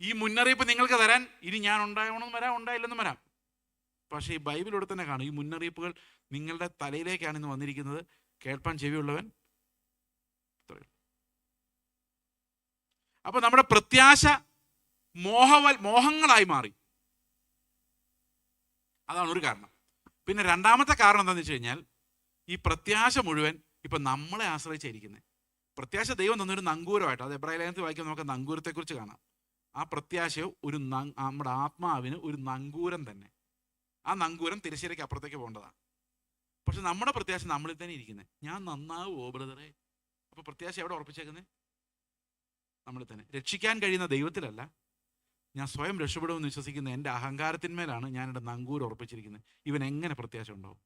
ഈ മുന്നറിയിപ്പ് നിങ്ങൾക്ക് തരാൻ ഇനി ഞാൻ ഉണ്ടാവണമെന്ന് വരാം, ഉണ്ടായില്ലെന്നും വരാം. പക്ഷേ ഈ ബൈബിളോട് തന്നെ കാണും, ഈ മുന്നറിയിപ്പുകൾ നിങ്ങളുടെ തലയിലേക്കാണ് ഇന്ന് വന്നിരിക്കുന്നത്. കേൾപ്പാൻ ചെവിയുള്ളവൻ. അപ്പൊ നമ്മുടെ പ്രത്യാശ മോഹങ്ങളായി മാറി. അതാണ് ഒരു കാരണം. പിന്നെ രണ്ടാമത്തെ കാരണം എന്താണെന്ന് വെച്ച് കഴിഞ്ഞാൽ, ഈ പ്രത്യാശ മുഴുവൻ ഇപ്പം നമ്മളെ ആശ്രയിച്ചായിരിക്കുന്നത്. പ്രത്യാശ ദൈവം തന്നൊരു നങ്കൂരമായിട്ട്, അത് എബ്രായ ലേഖനത്തിൽ വായിക്കാൻ നമുക്ക് നങ്കൂരത്തെക്കുറിച്ച് കാണാം. ആ പ്രത്യാശ നമ്മുടെ ആത്മാവിന് ഒരു നങ്കൂരം തന്നെ. ആ നങ്കൂരം തിരശ്ശീലയ്ക്ക് അപ്പുറത്തേക്ക് പോകേണ്ടതാണ്. പക്ഷെ നമ്മുടെ പ്രത്യാശ നമ്മളിൽ തന്നെ ഇരിക്കുന്നത്. ഞാൻ നന്നാവുമോ ബ്രദറെ? അപ്പോൾ പ്രത്യാശ എവിടെ ഉറപ്പിച്ചേക്കുന്നത്? നമ്മളിൽ തന്നെ. രക്ഷിക്കാൻ കഴിയുന്ന ദൈവത്തിലല്ല, ഞാൻ സ്വയം രക്ഷപ്പെടുമെന്ന് വിശ്വസിക്കുന്ന എൻ്റെ അഹങ്കാരത്തിന്മേലാണ് ഞാൻ എൻ്റെ നങ്കൂരം ഉറപ്പിച്ചിരിക്കുന്നത്. ഇവൻ എങ്ങനെ പ്രത്യാശ ഉണ്ടാവും?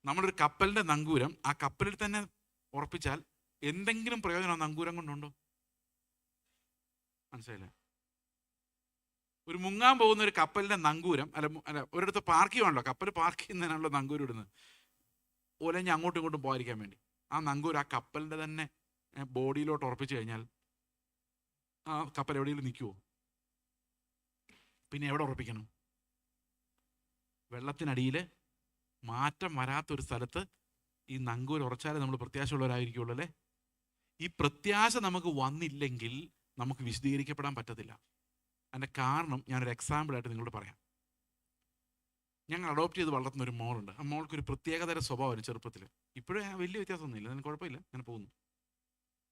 നമ്മളൊരു കപ്പലിൻ്റെ നങ്കൂരം ആ കപ്പലിൽ തന്നെ ഉറപ്പിച്ചാൽ എന്തെങ്കിലും പ്രയോജനം ആ നങ്കൂരം കൊണ്ടുണ്ടോ? മനസ്സിലായില്ലേ? ഒരു മുങ്ങാൻ പോകുന്ന ഒരു കപ്പലിൻ്റെ നങ്കൂരം അല്ല ഒരിടത്ത് പാർക്ക് ചെയ്യുവാണല്ലോ, കപ്പൽ പാർക്ക് ചെയ്യുന്നതിനാണല്ലോ നങ്കൂരം ഇടുന്നത്, ഒലഞ്ഞ് അങ്ങോട്ടും ഇങ്ങോട്ടും പോകാതിരിക്കാൻ വേണ്ടി. ആ നങ്കൂരം ആ കപ്പലിൻ്റെ തന്നെ ബോഡിയിലോട്ട് ഉറപ്പിച്ചു കഴിഞ്ഞാൽ ആ കപ്പൽ എവിടെയെങ്കിലും നിൽക്കുമോ? പിന്നെ എവിടെ ഉറപ്പിക്കണം? വെള്ളത്തിനടിയിൽ മാറ്റം വരാത്തൊരു സ്ഥലത്ത് ഈ നങ്കൂരം ഉറച്ചാലേ നമ്മൾ പ്രത്യാശയുള്ളവരായിരിക്കുള്ളൂ അല്ലേ? ഈ പ്രത്യാശ നമുക്ക് വന്നില്ലെങ്കിൽ നമുക്ക് വിശദീകരിക്കപ്പെടാൻ പറ്റത്തില്ല. അതിൻ്റെ കാരണം ഞാനൊരു എക്സാമ്പിളായിട്ട് നിങ്ങളോട് പറയാം. ഞങ്ങൾ അഡോപ്റ്റ് ചെയ്ത് വളർത്തുന്ന ഒരു മോളുണ്ട്. ആ മോൾക്കൊരു പ്രത്യേകതര സ്വഭാവമാണ് ചെറുപ്പത്തിൽ. ഇപ്പോഴും വലിയ വ്യത്യാസമൊന്നുമില്ല, അതിന് കുഴപ്പമില്ല, അങ്ങനെ പോകുന്നു.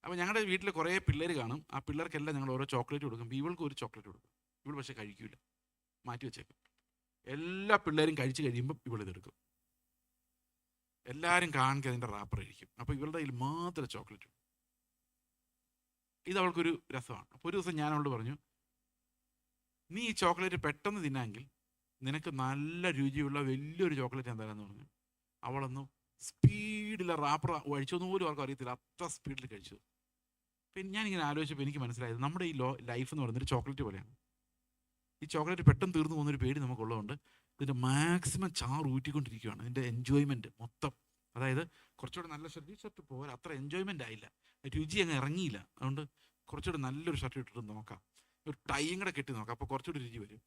അപ്പോൾ ഞങ്ങളുടെ വീട്ടിൽ കുറേ പിള്ളേർ കാണും. ആ പിള്ളേർക്കെല്ലാം ഞങ്ങൾ ഓരോ ചോക്ലേറ്റ് കൊടുക്കും. ഇവൾക്ക് ഒരു ചോക്ലേറ്റ് കൊടുക്കും. ഇവൾ പക്ഷേ കഴിക്കില്ല, മാറ്റി വെച്ചേക്കും. എല്ലാ പിള്ളേരും കഴിച്ച് കഴിയുമ്പം ഇവളിതെടുക്കും. എല്ലാവരും കാണിക്കുക അതിൻ്റെ റാപ്പർ ആയിരിക്കും. അപ്പോൾ ഇവളുടെ കയ്യിൽ മാത്രം ചോക്ലേറ്റ്. ഇത് അവൾക്കൊരു രസമാണ്. അപ്പോൾ ഒരു ദിവസം ഞാൻ അവളോട് പറഞ്ഞു, നീ ഈ ചോക്ലേറ്റ് പെട്ടെന്ന് തിന്നാമെങ്കിൽ നിനക്ക് നല്ല രുചിയുള്ള വലിയൊരു ചോക്ലേറ്റ് ഞാൻ തരാമെന്ന് പറഞ്ഞു. അവളൊന്നും സ്പീഡിൽ റാപ്പർ കഴിച്ചൊന്നും പോലും അവർക്ക് അറിയത്തില്ല, അത്ര സ്പീഡിൽ കഴിച്ചു. പിന്നെ ഞാനിങ്ങനെ ആലോചിച്ചപ്പോൾ എനിക്ക് മനസ്സിലായത്, നമ്മുടെ ഈ ലൈഫ് എന്ന് പറയുന്നൊരു ചോക്ലേറ്റ് പോലെയാണ്. ഈ ചോക്ലേറ്റ് പെട്ടെന്ന് തീർന്നു പോകുന്നൊരു പേടി നമുക്കുള്ളതുകൊണ്ട് ഇതിൻ്റെ മാക്സിമം ചാറ് ഊറ്റിക്കൊണ്ടിരിക്കുകയാണ്. ഇതിൻ്റെ എൻജോയ്മെൻറ്റ് മൊത്തം അതായത് കുറച്ചുകൂടെ നല്ല ഷർട്ട്, ഈ ഷർട്ട് പോരാ, അത്ര എൻജോയ്മെൻ്റ് ആയില്ല, രുചി അങ്ങ് ഇറങ്ങിയില്ല, അതുകൊണ്ട് കുറച്ചുകൂടെ നല്ലൊരു ഷർട്ട് ഇട്ടിട്ട് നോക്കാം, ഒരു ടൈയും കൂടെ കെട്ടി നോക്കാം, അപ്പോൾ കുറച്ചുകൂടി രുചി വരും.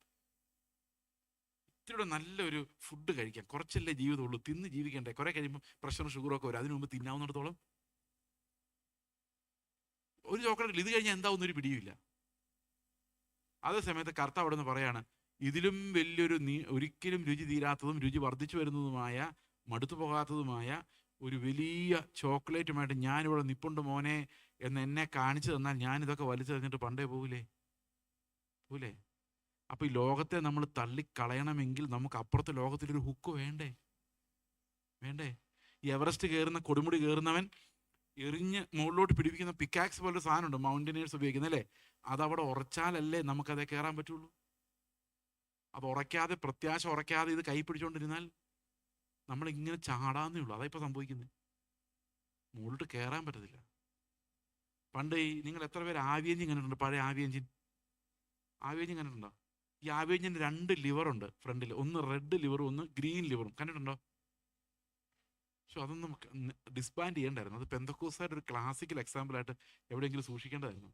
ഇത്തിരി നല്ലൊരു ഫുഡ് കഴിക്കാം, കുറച്ചല്ലേ ജീവിതമുള്ളൂ, തിന്ന് ജീവിക്കണ്ടേ. കുറെ കഴിയുമ്പോൾ പ്രഷറും ഷുഗറും ഒക്കെ വരും. അതിനു മുമ്പ് തിന്നാവുന്നിടത്തോളം ഒരു ചോക്ലേറ്റ്, ഇത് കഴിഞ്ഞാൽ എന്താവുന്ന ഒരു പിടിയുമില്ല. അതേ സമയത്ത് കർത്താവ് അവിടെ നിന്ന് പറയാണ്, ഇതിലും വലിയൊരു ഒരിക്കലും രുചി തീരാത്തതും രുചി വർദ്ധിച്ചു വരുന്നതുമായ മടുത്തു പോകാത്തതുമായ ഒരു വലിയ ചോക്ലേറ്റുമായിട്ട് ഞാനിവിടെ നിപ്പുണ്ട് മോനെ എന്ന് എന്നെ കാണിച്ചു തന്നാൽ ഞാനിതൊക്കെ വലിച്ചു തന്നിട്ട് പണ്ടേ പോകൂലേ? അപ്പോൾ ഈ ലോകത്തെ നമ്മൾ തള്ളിക്കളയണമെങ്കിൽ നമുക്ക് അപ്പുറത്തെ ലോകത്തിലൊരു ഹുക്ക് വേണ്ടേ? ഈ എവറസ്റ്റ് കയറുന്ന, കൊടുമുടി കയറുന്നവൻ എറിഞ്ഞ് മുകളിലോട്ട് പിടിപ്പിക്കുന്ന പിക്കാക്സ് പോലൊരു സാധനമുണ്ട്, മൗണ്ടനേഴ്സ് ഉപയോഗിക്കുന്നത് അല്ലേ? അതവിടെ ഉറച്ചാലല്ലേ നമുക്കതേ കയറാൻ പറ്റുള്ളൂ. അത് ഉറയ്ക്കാതെ, പ്രത്യാശ ഉറയ്ക്കാതെ ഇത് കൈ പിടിച്ചുകൊണ്ടിരുന്നാൽ നമ്മളിങ്ങനെ ചാടാന്നേ ഉള്ളൂ. അതാ ഇപ്പോൾ സംഭവിക്കുന്നത്. മുകളിലോട്ട് കയറാൻ പറ്റത്തില്ല. പണ്ട് നിങ്ങൾ എത്ര പേര് ആവി എഞ്ചിൻ കണ്ടിട്ടുണ്ട്? പഴയ ആവി എഞ്ചിൻ കണ്ടിട്ടുണ്ടോ? ഈ ആവി എഞ്ചിന് 2 ലിവറുണ്ട് ഫ്രണ്ടിൽ, ഒന്ന് റെഡ് ലിവറും ഒന്ന് ഗ്രീൻ ലിവറും. കണ്ടിട്ടുണ്ടോ? പക്ഷെ അതൊന്നും ഡിസ്ബാൻഡ് ചെയ്യേണ്ടായിരുന്നു. അത് പെന്തക്കോസ്തായിട്ട് ഒരു ക്ലാസിക്കൽ എക്സാമ്പിളായിട്ട് എവിടെയെങ്കിലും സൂക്ഷിക്കേണ്ടതായിരുന്നു.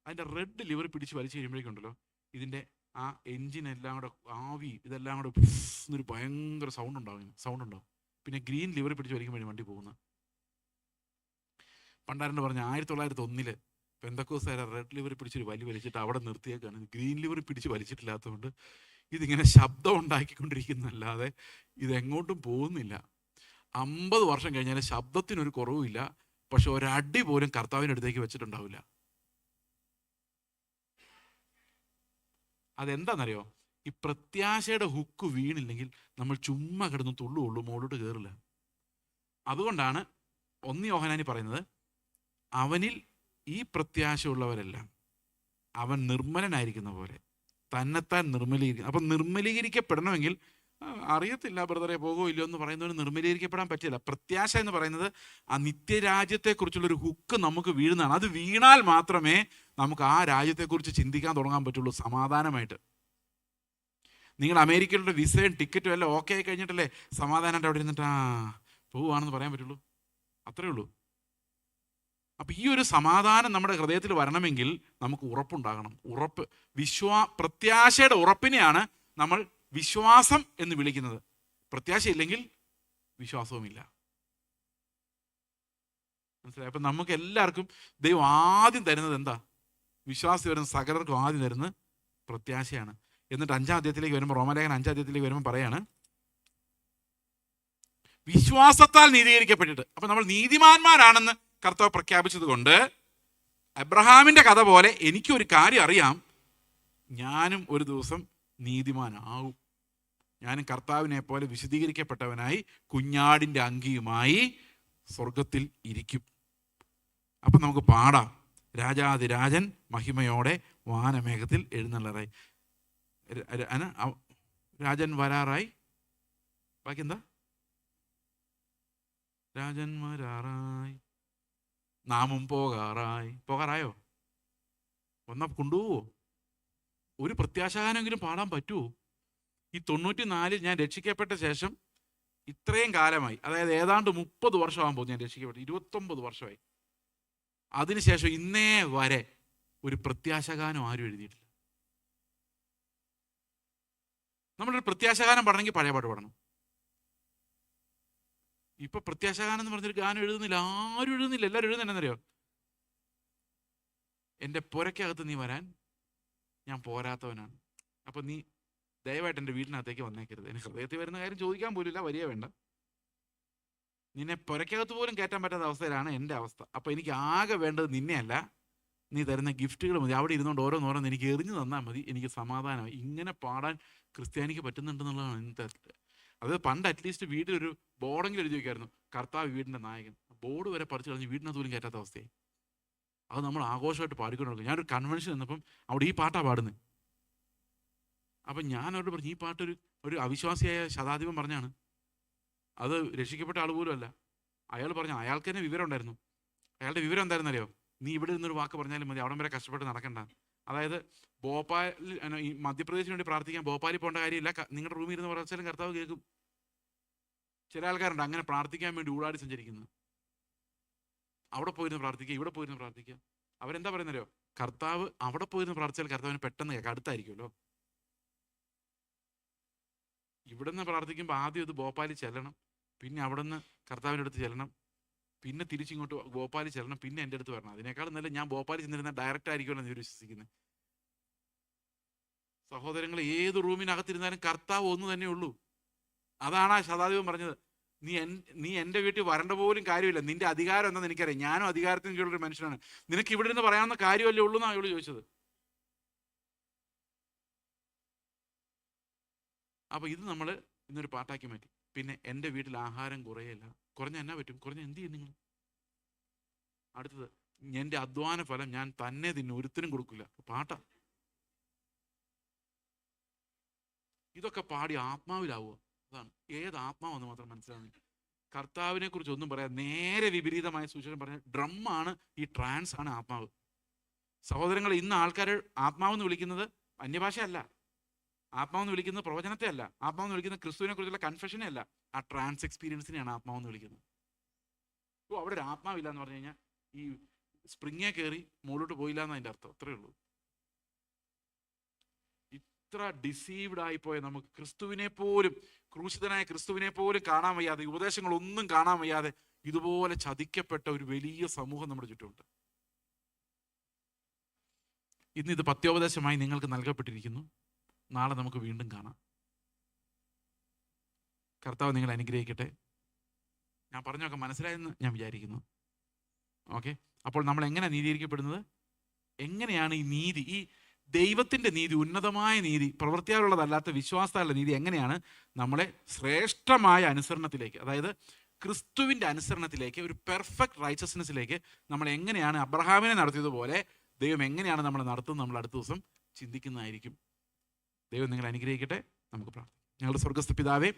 അതിൻ്റെ റെഡ് ലിവർ പിടിച്ച് വലിച്ചു കഴിയുമ്പോഴേക്കുണ്ടല്ലോ, ഇതിൻ്റെ ആ എൻജിനെല്ലാം കൂടെ ആവി ഇതെല്ലാം കൂടെ എന്നൊരു ഭയങ്കര സൗണ്ട് ഉണ്ടാവും. പിന്നെ ഗ്രീൻ ലിവർ പിടിച്ച് വലിക്കുമ്പോഴേ വണ്ടി പോകുന്നത്. പണ്ടാരണ്ട് പറഞ്ഞ 1901 പെന്തക്കോസ്തായ റെഡ് ലിവർ പിടിച്ചൊരു വലിച്ചിട്ട് അവിടെ നിർത്തിയേക്കാണ്. ഗ്രീൻ ലിവർ പിടിച്ച് വലിച്ചിട്ടില്ലാത്തതുകൊണ്ട് ഇതിങ്ങനെ ശബ്ദം ഉണ്ടാക്കിക്കൊണ്ടിരിക്കുന്നല്ലാതെ ഇതെങ്ങോട്ടും പോകുന്നില്ല. 50 വർഷം കഴിഞ്ഞാൽ ശബ്ദത്തിനൊരു കുറവുമില്ല, പക്ഷെ ഒരടി പോലും കർത്താവിൻ്റെ അടുത്തേക്ക് വെച്ചിട്ടുണ്ടാവില്ല. അതെന്താണെന്നറിയോ? ഈ പ്രത്യാശയുടെ ഹുക്ക് വീണില്ലെങ്കിൽ നമ്മൾ ചുമ്മാ കിടന്ന് തുള്ളുള്ളൂ, മുകളിലോട്ട് കയറില്ല. അതുകൊണ്ടാണ് 1 യോഹന്നാനിൽ പറയുന്നത്, അവനിൽ ഈ പ്രത്യാശയുള്ളവരെല്ലാം അവൻ നിർമ്മലനായിരിക്കുന്ന പോലെ തന്നെത്താൻ നിർമ്മലീകരിക്കും. അപ്പം നിർമ്മലീകരിക്കപ്പെടണമെങ്കിൽ അറിയത്തില്ല ബ്രദറെ പോകുമോ ഇല്ലയോ എന്ന് പറയുന്നവന് നിർമ്മലീകരിക്കപ്പെടാൻ പറ്റില്ല. പ്രത്യാശ എന്ന് പറയുന്നത് ആ നിത്യരാജ്യത്തെക്കുറിച്ചുള്ളൊരു ഹുക്ക് നമുക്ക് വീഴുന്നതാണ്. അത് വീണാൽ മാത്രമേ നമുക്ക് ആ രാജ്യത്തെക്കുറിച്ച് ചിന്തിക്കാൻ തുടങ്ങാൻ പറ്റുള്ളൂ സമാധാനമായിട്ട്. നിങ്ങൾ അമേരിക്കയിലുള്ള വിസയും ടിക്കറ്റും എല്ലാം ഓക്കെ ആയി കഴിഞ്ഞിട്ടല്ലേ സമാധാനമായിട്ട് അവിടെ ഇരുന്നിട്ട് പോവുകയാണെന്ന് പറയാൻ പറ്റുള്ളൂ. അത്രയേ ഉള്ളൂ. അപ്പം ഈ ഒരു സമാധാനം നമ്മുടെ ഹൃദയത്തിൽ വരണമെങ്കിൽ നമുക്ക് ഉറപ്പുണ്ടാകണം. പ്രത്യാശയുടെ ഉറപ്പിനെയാണ് നമ്മൾ വിശ്വാസം എന്ന് വിളിക്കുന്നത്. പ്രത്യാശയില്ലെങ്കിൽ വിശ്വാസവുമില്ല. മനസ്സിലായി? അപ്പം നമുക്ക് എല്ലാവർക്കും ദൈവം ആദ്യം തരുന്നത് എന്താ? വിശ്വാസി വരുന്ന സകലർക്കും ആദ്യം തരുന്നത് പ്രത്യാശയാണ്. എന്നിട്ട് 5-ാം അധ്യായത്തിലേക്ക് വരുമ്പോൾ, റോമാലേഖനം 5-ാം അധ്യായത്തിലേക്ക് വരുമ്പോൾ പറയാണ്, വിശ്വാസത്താൽ നീതീകരിക്കപ്പെട്ടിട്ട്. അപ്പം നമ്മൾ നീതിമാന്മാരാണെന്ന് കർത്താവ് പ്രഖ്യാപിച്ചത് കൊണ്ട് അബ്രഹാമിൻ്റെ കഥ പോലെ എനിക്കൊരു കാര്യം അറിയാം, ഞാനും ഒരു ദിവസം നീതിമാനാവും. ഞാനും കർത്താവിനെ പോലെ വിശദീകരിക്കപ്പെട്ടവനായി കുഞ്ഞാടിൻ്റെ അങ്കിയുമായി സ്വർഗത്തിൽ ഇരിക്കും. അപ്പം നമുക്ക് പാടാം, രാജാതിരാജൻ മഹിമയോടെ വാനമേഘത്തിൽ എഴുന്നള്ളറായി. രാജൻ വരാറായി. ബാക്കി എന്താ? രാജൻ വരാറായി, നാമും പോകാറായോ? ഒന്നാ കൊണ്ടുപോവോ? ഒരു പ്രത്യാശാഗാനെങ്കിലും പാടാൻ പറ്റുമോ? ഈ 94 ഞാൻ രക്ഷിക്കപ്പെട്ട ശേഷം ഇത്രയും കാലമായി, അതായത് ഏതാണ്ട് 30 വർഷമാകുമ്പോൾ ഞാൻ രക്ഷിക്കപ്പെട്ടു, 29 വർഷമായി. അതിനുശേഷം ഇന്നേ വരെ ഒരു പ്രത്യാശാഗാനം ആരും എഴുതിയിട്ടില്ല. നമ്മളൊരു പ്രത്യാശാഗാനം പാടണമെങ്കിൽ പഴയ പാട്ട് പാടണം. ഇപ്പൊ പ്രത്യാശാഗാനം എന്ന് പറഞ്ഞൊരു ഗാനം എഴുതുന്നില്ല, ആരും എഴുതുന്നില്ല. എല്ലാവരും എഴുതുന്നില്ല. എന്നറിയോ? എൻ്റെ പുരയ്ക്കകത്ത് നീ വരാൻ ഞാൻ പോരാത്തവനാണ്. അപ്പം നീ ദയവായിട്ട് എൻ്റെ വീടിനകത്തേക്ക് വന്നേക്കരുത്. എനിക്ക് ഹൃദയത്തിൽ വരുന്ന കാര്യം ചോദിക്കാൻ പോലില്ല, വരിക വേണ്ട. നിന്നെ പുരയ്ക്കകത്ത് പോലും കയറ്റാൻ പറ്റാത്ത അവസ്ഥയിലാണ് എൻ്റെ അവസ്ഥ. അപ്പം എനിക്ക് ആകെ വേണ്ടത് നിന്നെയല്ല, നീ തരുന്ന ഗിഫ്റ്റുകൾ മതി. അവിടെ ഇരുന്നുകൊണ്ട് ഓരോന്നോരോന്ന് എനിക്ക് എറിഞ്ഞു തന്നാൽ മതി, എനിക്ക് സമാധാനമായി. ഇങ്ങനെ പാടാൻ ക്രിസ്ത്യാനിക്ക് പറ്റുന്നുണ്ടെന്നുള്ളതാണ് എൻ്റെ. അത് പണ്ട് അറ്റ്ലീസ്റ്റ് വീട്ടിലൊരു ബോർഡെങ്കിലും എഴുതി വയ്ക്കായിരുന്നു, കർത്താവ് വീടിൻ്റെ നായകൻ. ബോർഡ് വരെ പറിച്ചു കളഞ്ഞ് വീടിനകത്ത് പോലും കയറ്റാത്ത അവസ്ഥയായി. അത് നമ്മൾ ആഘോഷമായിട്ട് പാടിക്കൊണ്ടിരിക്കും. ഞാനൊരു കൺവെൻഷൻ നിന്നപ്പം അവിടെ ഈ പാട്ടാണ് പാടുന്നത്. അപ്പം ഞാൻ അവരോട് പറഞ്ഞു, ഈ പാട്ട് ഒരു അവിശ്വാസിയായ ശതാധിപൻ പറഞ്ഞാണ്. അത് രക്ഷിക്കപ്പെട്ട ആൾ പോലും അല്ല. അയാൾ പറഞ്ഞു, അയാൾക്ക് തന്നെ വിവരം ഉണ്ടായിരുന്നു. അയാളുടെ വിവരം എന്തായിരുന്നറിയോ? നീ ഇവിടെ നിന്നൊരു വാക്ക് പറഞ്ഞാലും മതി, അവിടം വരെ കഷ്ടപ്പെട്ട് നടക്കണ്ട. അതായത് ഭോപ്പാലിൽ, ഈ മധ്യപ്രദേശിന് വേണ്ടി പ്രാർത്ഥിക്കാൻ ഭോപ്പാലിൽ പോകേണ്ട കാര്യമില്ല, നിങ്ങളുടെ റൂമിൽ ഇരുന്ന് പ്രാർത്ഥിച്ചാലും കർത്താവ് കേൾക്കും. ചില ആൾക്കാരുണ്ട് അങ്ങനെ പ്രാർത്ഥിക്കാൻ വേണ്ടി ഊടാടി സഞ്ചരിക്കുന്നത്. അവിടെ പോയിരുന്ന് പ്രാർത്ഥിക്കുക, ഇവിടെ പോയിരുന്ന് പ്രാർത്ഥിക്കുക. അവരെന്താ പറയുന്നല്ലോ, കർത്താവ് അവിടെ പോയിരുന്ന് പ്രാർത്ഥിച്ചാൽ കർത്താവിന് പെട്ടെന്ന് കേൾക്കാം, അടുത്തായിരിക്കുമല്ലോ. ഇവിടെ നിന്ന് പ്രാർത്ഥിക്കുമ്പോൾ ആദ്യം ഇത് ഭോപ്പാലിൽ ചെല്ലണം, പിന്നെ അവിടെ നിന്ന് കർത്താവിൻ്റെ അടുത്ത് ചെല്ലണം, പിന്നെ തിരിച്ചിങ്ങോട്ട് ഭോപ്പാലിൽ ചെല്ലണം, പിന്നെ എൻ്റെ അടുത്ത് വരണം. അതിനേക്കാളും നല്ല ഞാൻ ഭോപ്പാലിൽ ചെന്നിരുന്ന ഡയറക്റ്റ് ആയിരിക്കുമല്ലോ എന്ന് വിശ്വസിക്കുന്നത്. സഹോദരങ്ങൾ, ഏത് റൂമിനകത്തിരുന്നാലും കർത്താവ് ഒന്ന് തന്നെ ഉള്ളൂ. അതാണ് ആ ശതാധിപൻ പറഞ്ഞത്, നീ എൻ്റെ വീട്ടിൽ വരേണ്ട പോലും കാര്യമില്ല, നിന്റെ അധികാരം എന്താണെന്ന് എനിക്കറിയാം, ഞാനും അധികാരത്തിന് കീഴിലൊരു മനുഷ്യനാണ്, നിനക്ക് ഇവിടെ നിന്ന് പറയാവുന്ന കാര്യമല്ലേ ഉള്ളൂ എന്നാണ് അയാൾ ചോദിച്ചത്. അപ്പോൾ ഇത് നമ്മൾ ഇന്നൊരു പാട്ടാക്കി മാറ്റി. പിന്നെ എൻ്റെ വീട്ടിൽ ആഹാരം കുറയല്ല. കുറഞ്ഞ എന്നാ പറ്റും? കുറഞ്ഞ എന്ത് ചെയ്യും നിങ്ങൾ? അടുത്തത്, എൻ്റെ അധ്വാന ഫലം ഞാൻ തന്നെ തിന്നും, ഒരുത്തിനും കൊടുക്കില്ല. പാട്ടാ. ഇതൊക്കെ പാടി ആത്മാവിലാവുക. അതാണ് ഏത് ആത്മാവെന്ന് മാത്രം മനസ്സിലാവുന്നില്ല. കർത്താവിനെ കുറിച്ച് ഒന്നും പറയാം, നേരെ വിപരീതമായ സുവിശേഷം പറഞ്ഞ ഡ്രമ്മാണ് ഈ ട്രാൻസ് ആണ് ആത്മാവ്. സഹോദരങ്ങൾ, ഇന്ന് ആൾക്കാർ ആത്മാവെന്ന് വിളിക്കുന്നത് അന്യഭാഷയല്ല, ആത്മാവെന്ന് വിളിക്കുന്നത് പ്രവചനത്തെ അല്ല, ആത്മാവെന്ന് വിളിക്കുന്നത് ക്രിസ്തുവിനെ കുറിച്ചുള്ള കൺഫെഷനെ അല്ല, ആ ട്രാൻസ് എക്സ്പീരിയൻസിനെയാണ് ആത്മാവെന്ന് വിളിക്കുന്നത്. അവിടെ ഒരു ആത്മാവില്ല എന്ന് പറഞ്ഞു കഴിഞ്ഞാൽ ഈ സ്പ്രിങ്ങെ കയറി മുകളിലോട്ട് പോയില്ല എന്ന് അതിൻ്റെ അർത്ഥം. അത്രയേ ഉള്ളൂ. ഇത്ര ഡിസീവ്ഡ് ആയിപ്പോയ നമുക്ക് ക്രിസ്തുവിനെ പോലും, ക്രൂശിതനായ ക്രിസ്തുവിനെ പോലും കാണാൻ വയ്യാതെ, ഉപദേശങ്ങളൊന്നും കാണാൻ വയ്യാതെ ഇതുപോലെ ചതിക്കപ്പെട്ട ഒരു വലിയ സമൂഹം നമ്മുടെ ചുറ്റുമുണ്ട്. ഇന്ന് ഇത് പത്യോപദേശമായി നിങ്ങൾക്ക് നൽകപ്പെട്ടിരിക്കുന്നു. നാളെ നമുക്ക് വീണ്ടും കാണാം. കർത്താവ് നിങ്ങളെ അനുഗ്രഹിക്കട്ടെ. ഞാൻ പറഞ്ഞൊക്കെ മനസ്സിലായെന്ന് ഞാൻ വിചാരിക്കുന്നു. ഓക്കെ, അപ്പോൾ നമ്മൾ എങ്ങനെയാണ് നീതീകരിക്കപ്പെടുന്നത്? എങ്ങനെയാണ് ഈ നീതി, ഈ ദൈവത്തിൻ്റെ നീതി, ഉന്നതമായ നീതി, പ്രവൃത്തിയാലുള്ളതല്ലാത്ത വിശ്വാസത്താലുള്ള നീതി എങ്ങനെയാണ് നമ്മളെ ശ്രേഷ്ഠമായ അനുസരണത്തിലേക്ക്, അതായത് ക്രിസ്തുവിൻ്റെ അനുസരണത്തിലേക്ക്, ഒരു പെർഫെക്റ്റ് റൈച്ചസ്നെസ്സിലേക്ക് നമ്മൾ എങ്ങനെയാണ് അബ്രഹാമിനെ നടത്തിയതുപോലെ ദൈവം എങ്ങനെയാണ് നമ്മളെ നടത്തുന്നത്, നമ്മൾ അടുത്ത ദിവസം ചിന്തിക്കുന്നതായിരിക്കും. ദൈവം നിങ്ങളെ അനുഗ്രഹിക്കട്ടെ. നമുക്ക് പ്രാർത്ഥിക്കാം. ഞങ്ങളുടെ സ്വർഗ്ഗസ്ഥ പിതാവേ,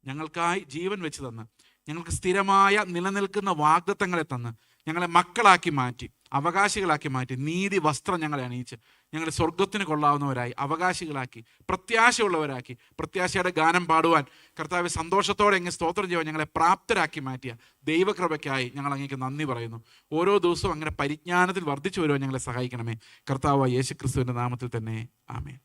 ഞങ്ങൾക്കായി ജീവൻ വെച്ച് തന്ന്, ഞങ്ങൾക്ക് സ്ഥിരമായ നിലനിൽക്കുന്ന വാഗ്ദത്തങ്ങളെ തന്ന്, ഞങ്ങളെ മക്കളാക്കി മാറ്റി, അവകാശികളാക്കി മാറ്റി, നീതി വസ്ത്രം ഞങ്ങളെ അണിയിച്ച്, ഞങ്ങളെ സ്വർഗത്തിന് കൊള്ളാവുന്നവരായി, അവകാശികളാക്കി, പ്രത്യാശയുള്ളവരാക്കി, പ്രത്യാശയുടെ ഗാനം പാടുവാൻ കർത്താവ് സന്തോഷത്തോടെ എങ്ങനെ സ്തോത്രം ചെയ്യുവാൻ ഞങ്ങളെ പ്രാപ്തരാക്കി മാറ്റിയ ദൈവകൃപയ്ക്കായി ഞങ്ങൾ അങ്ങേക്ക് നന്ദി പറയുന്നു. ഓരോ ദിവസവും അങ്ങനെ പരിജ്ഞാനത്തിൽ വർദ്ധിച്ചു വരുവാൻ ഞങ്ങളെ സഹായിക്കണമേ. കർത്താവ് യേശുക്രിസ്തുവിൻ്റെ നാമത്തിൽ തന്നെ ആമേൻ.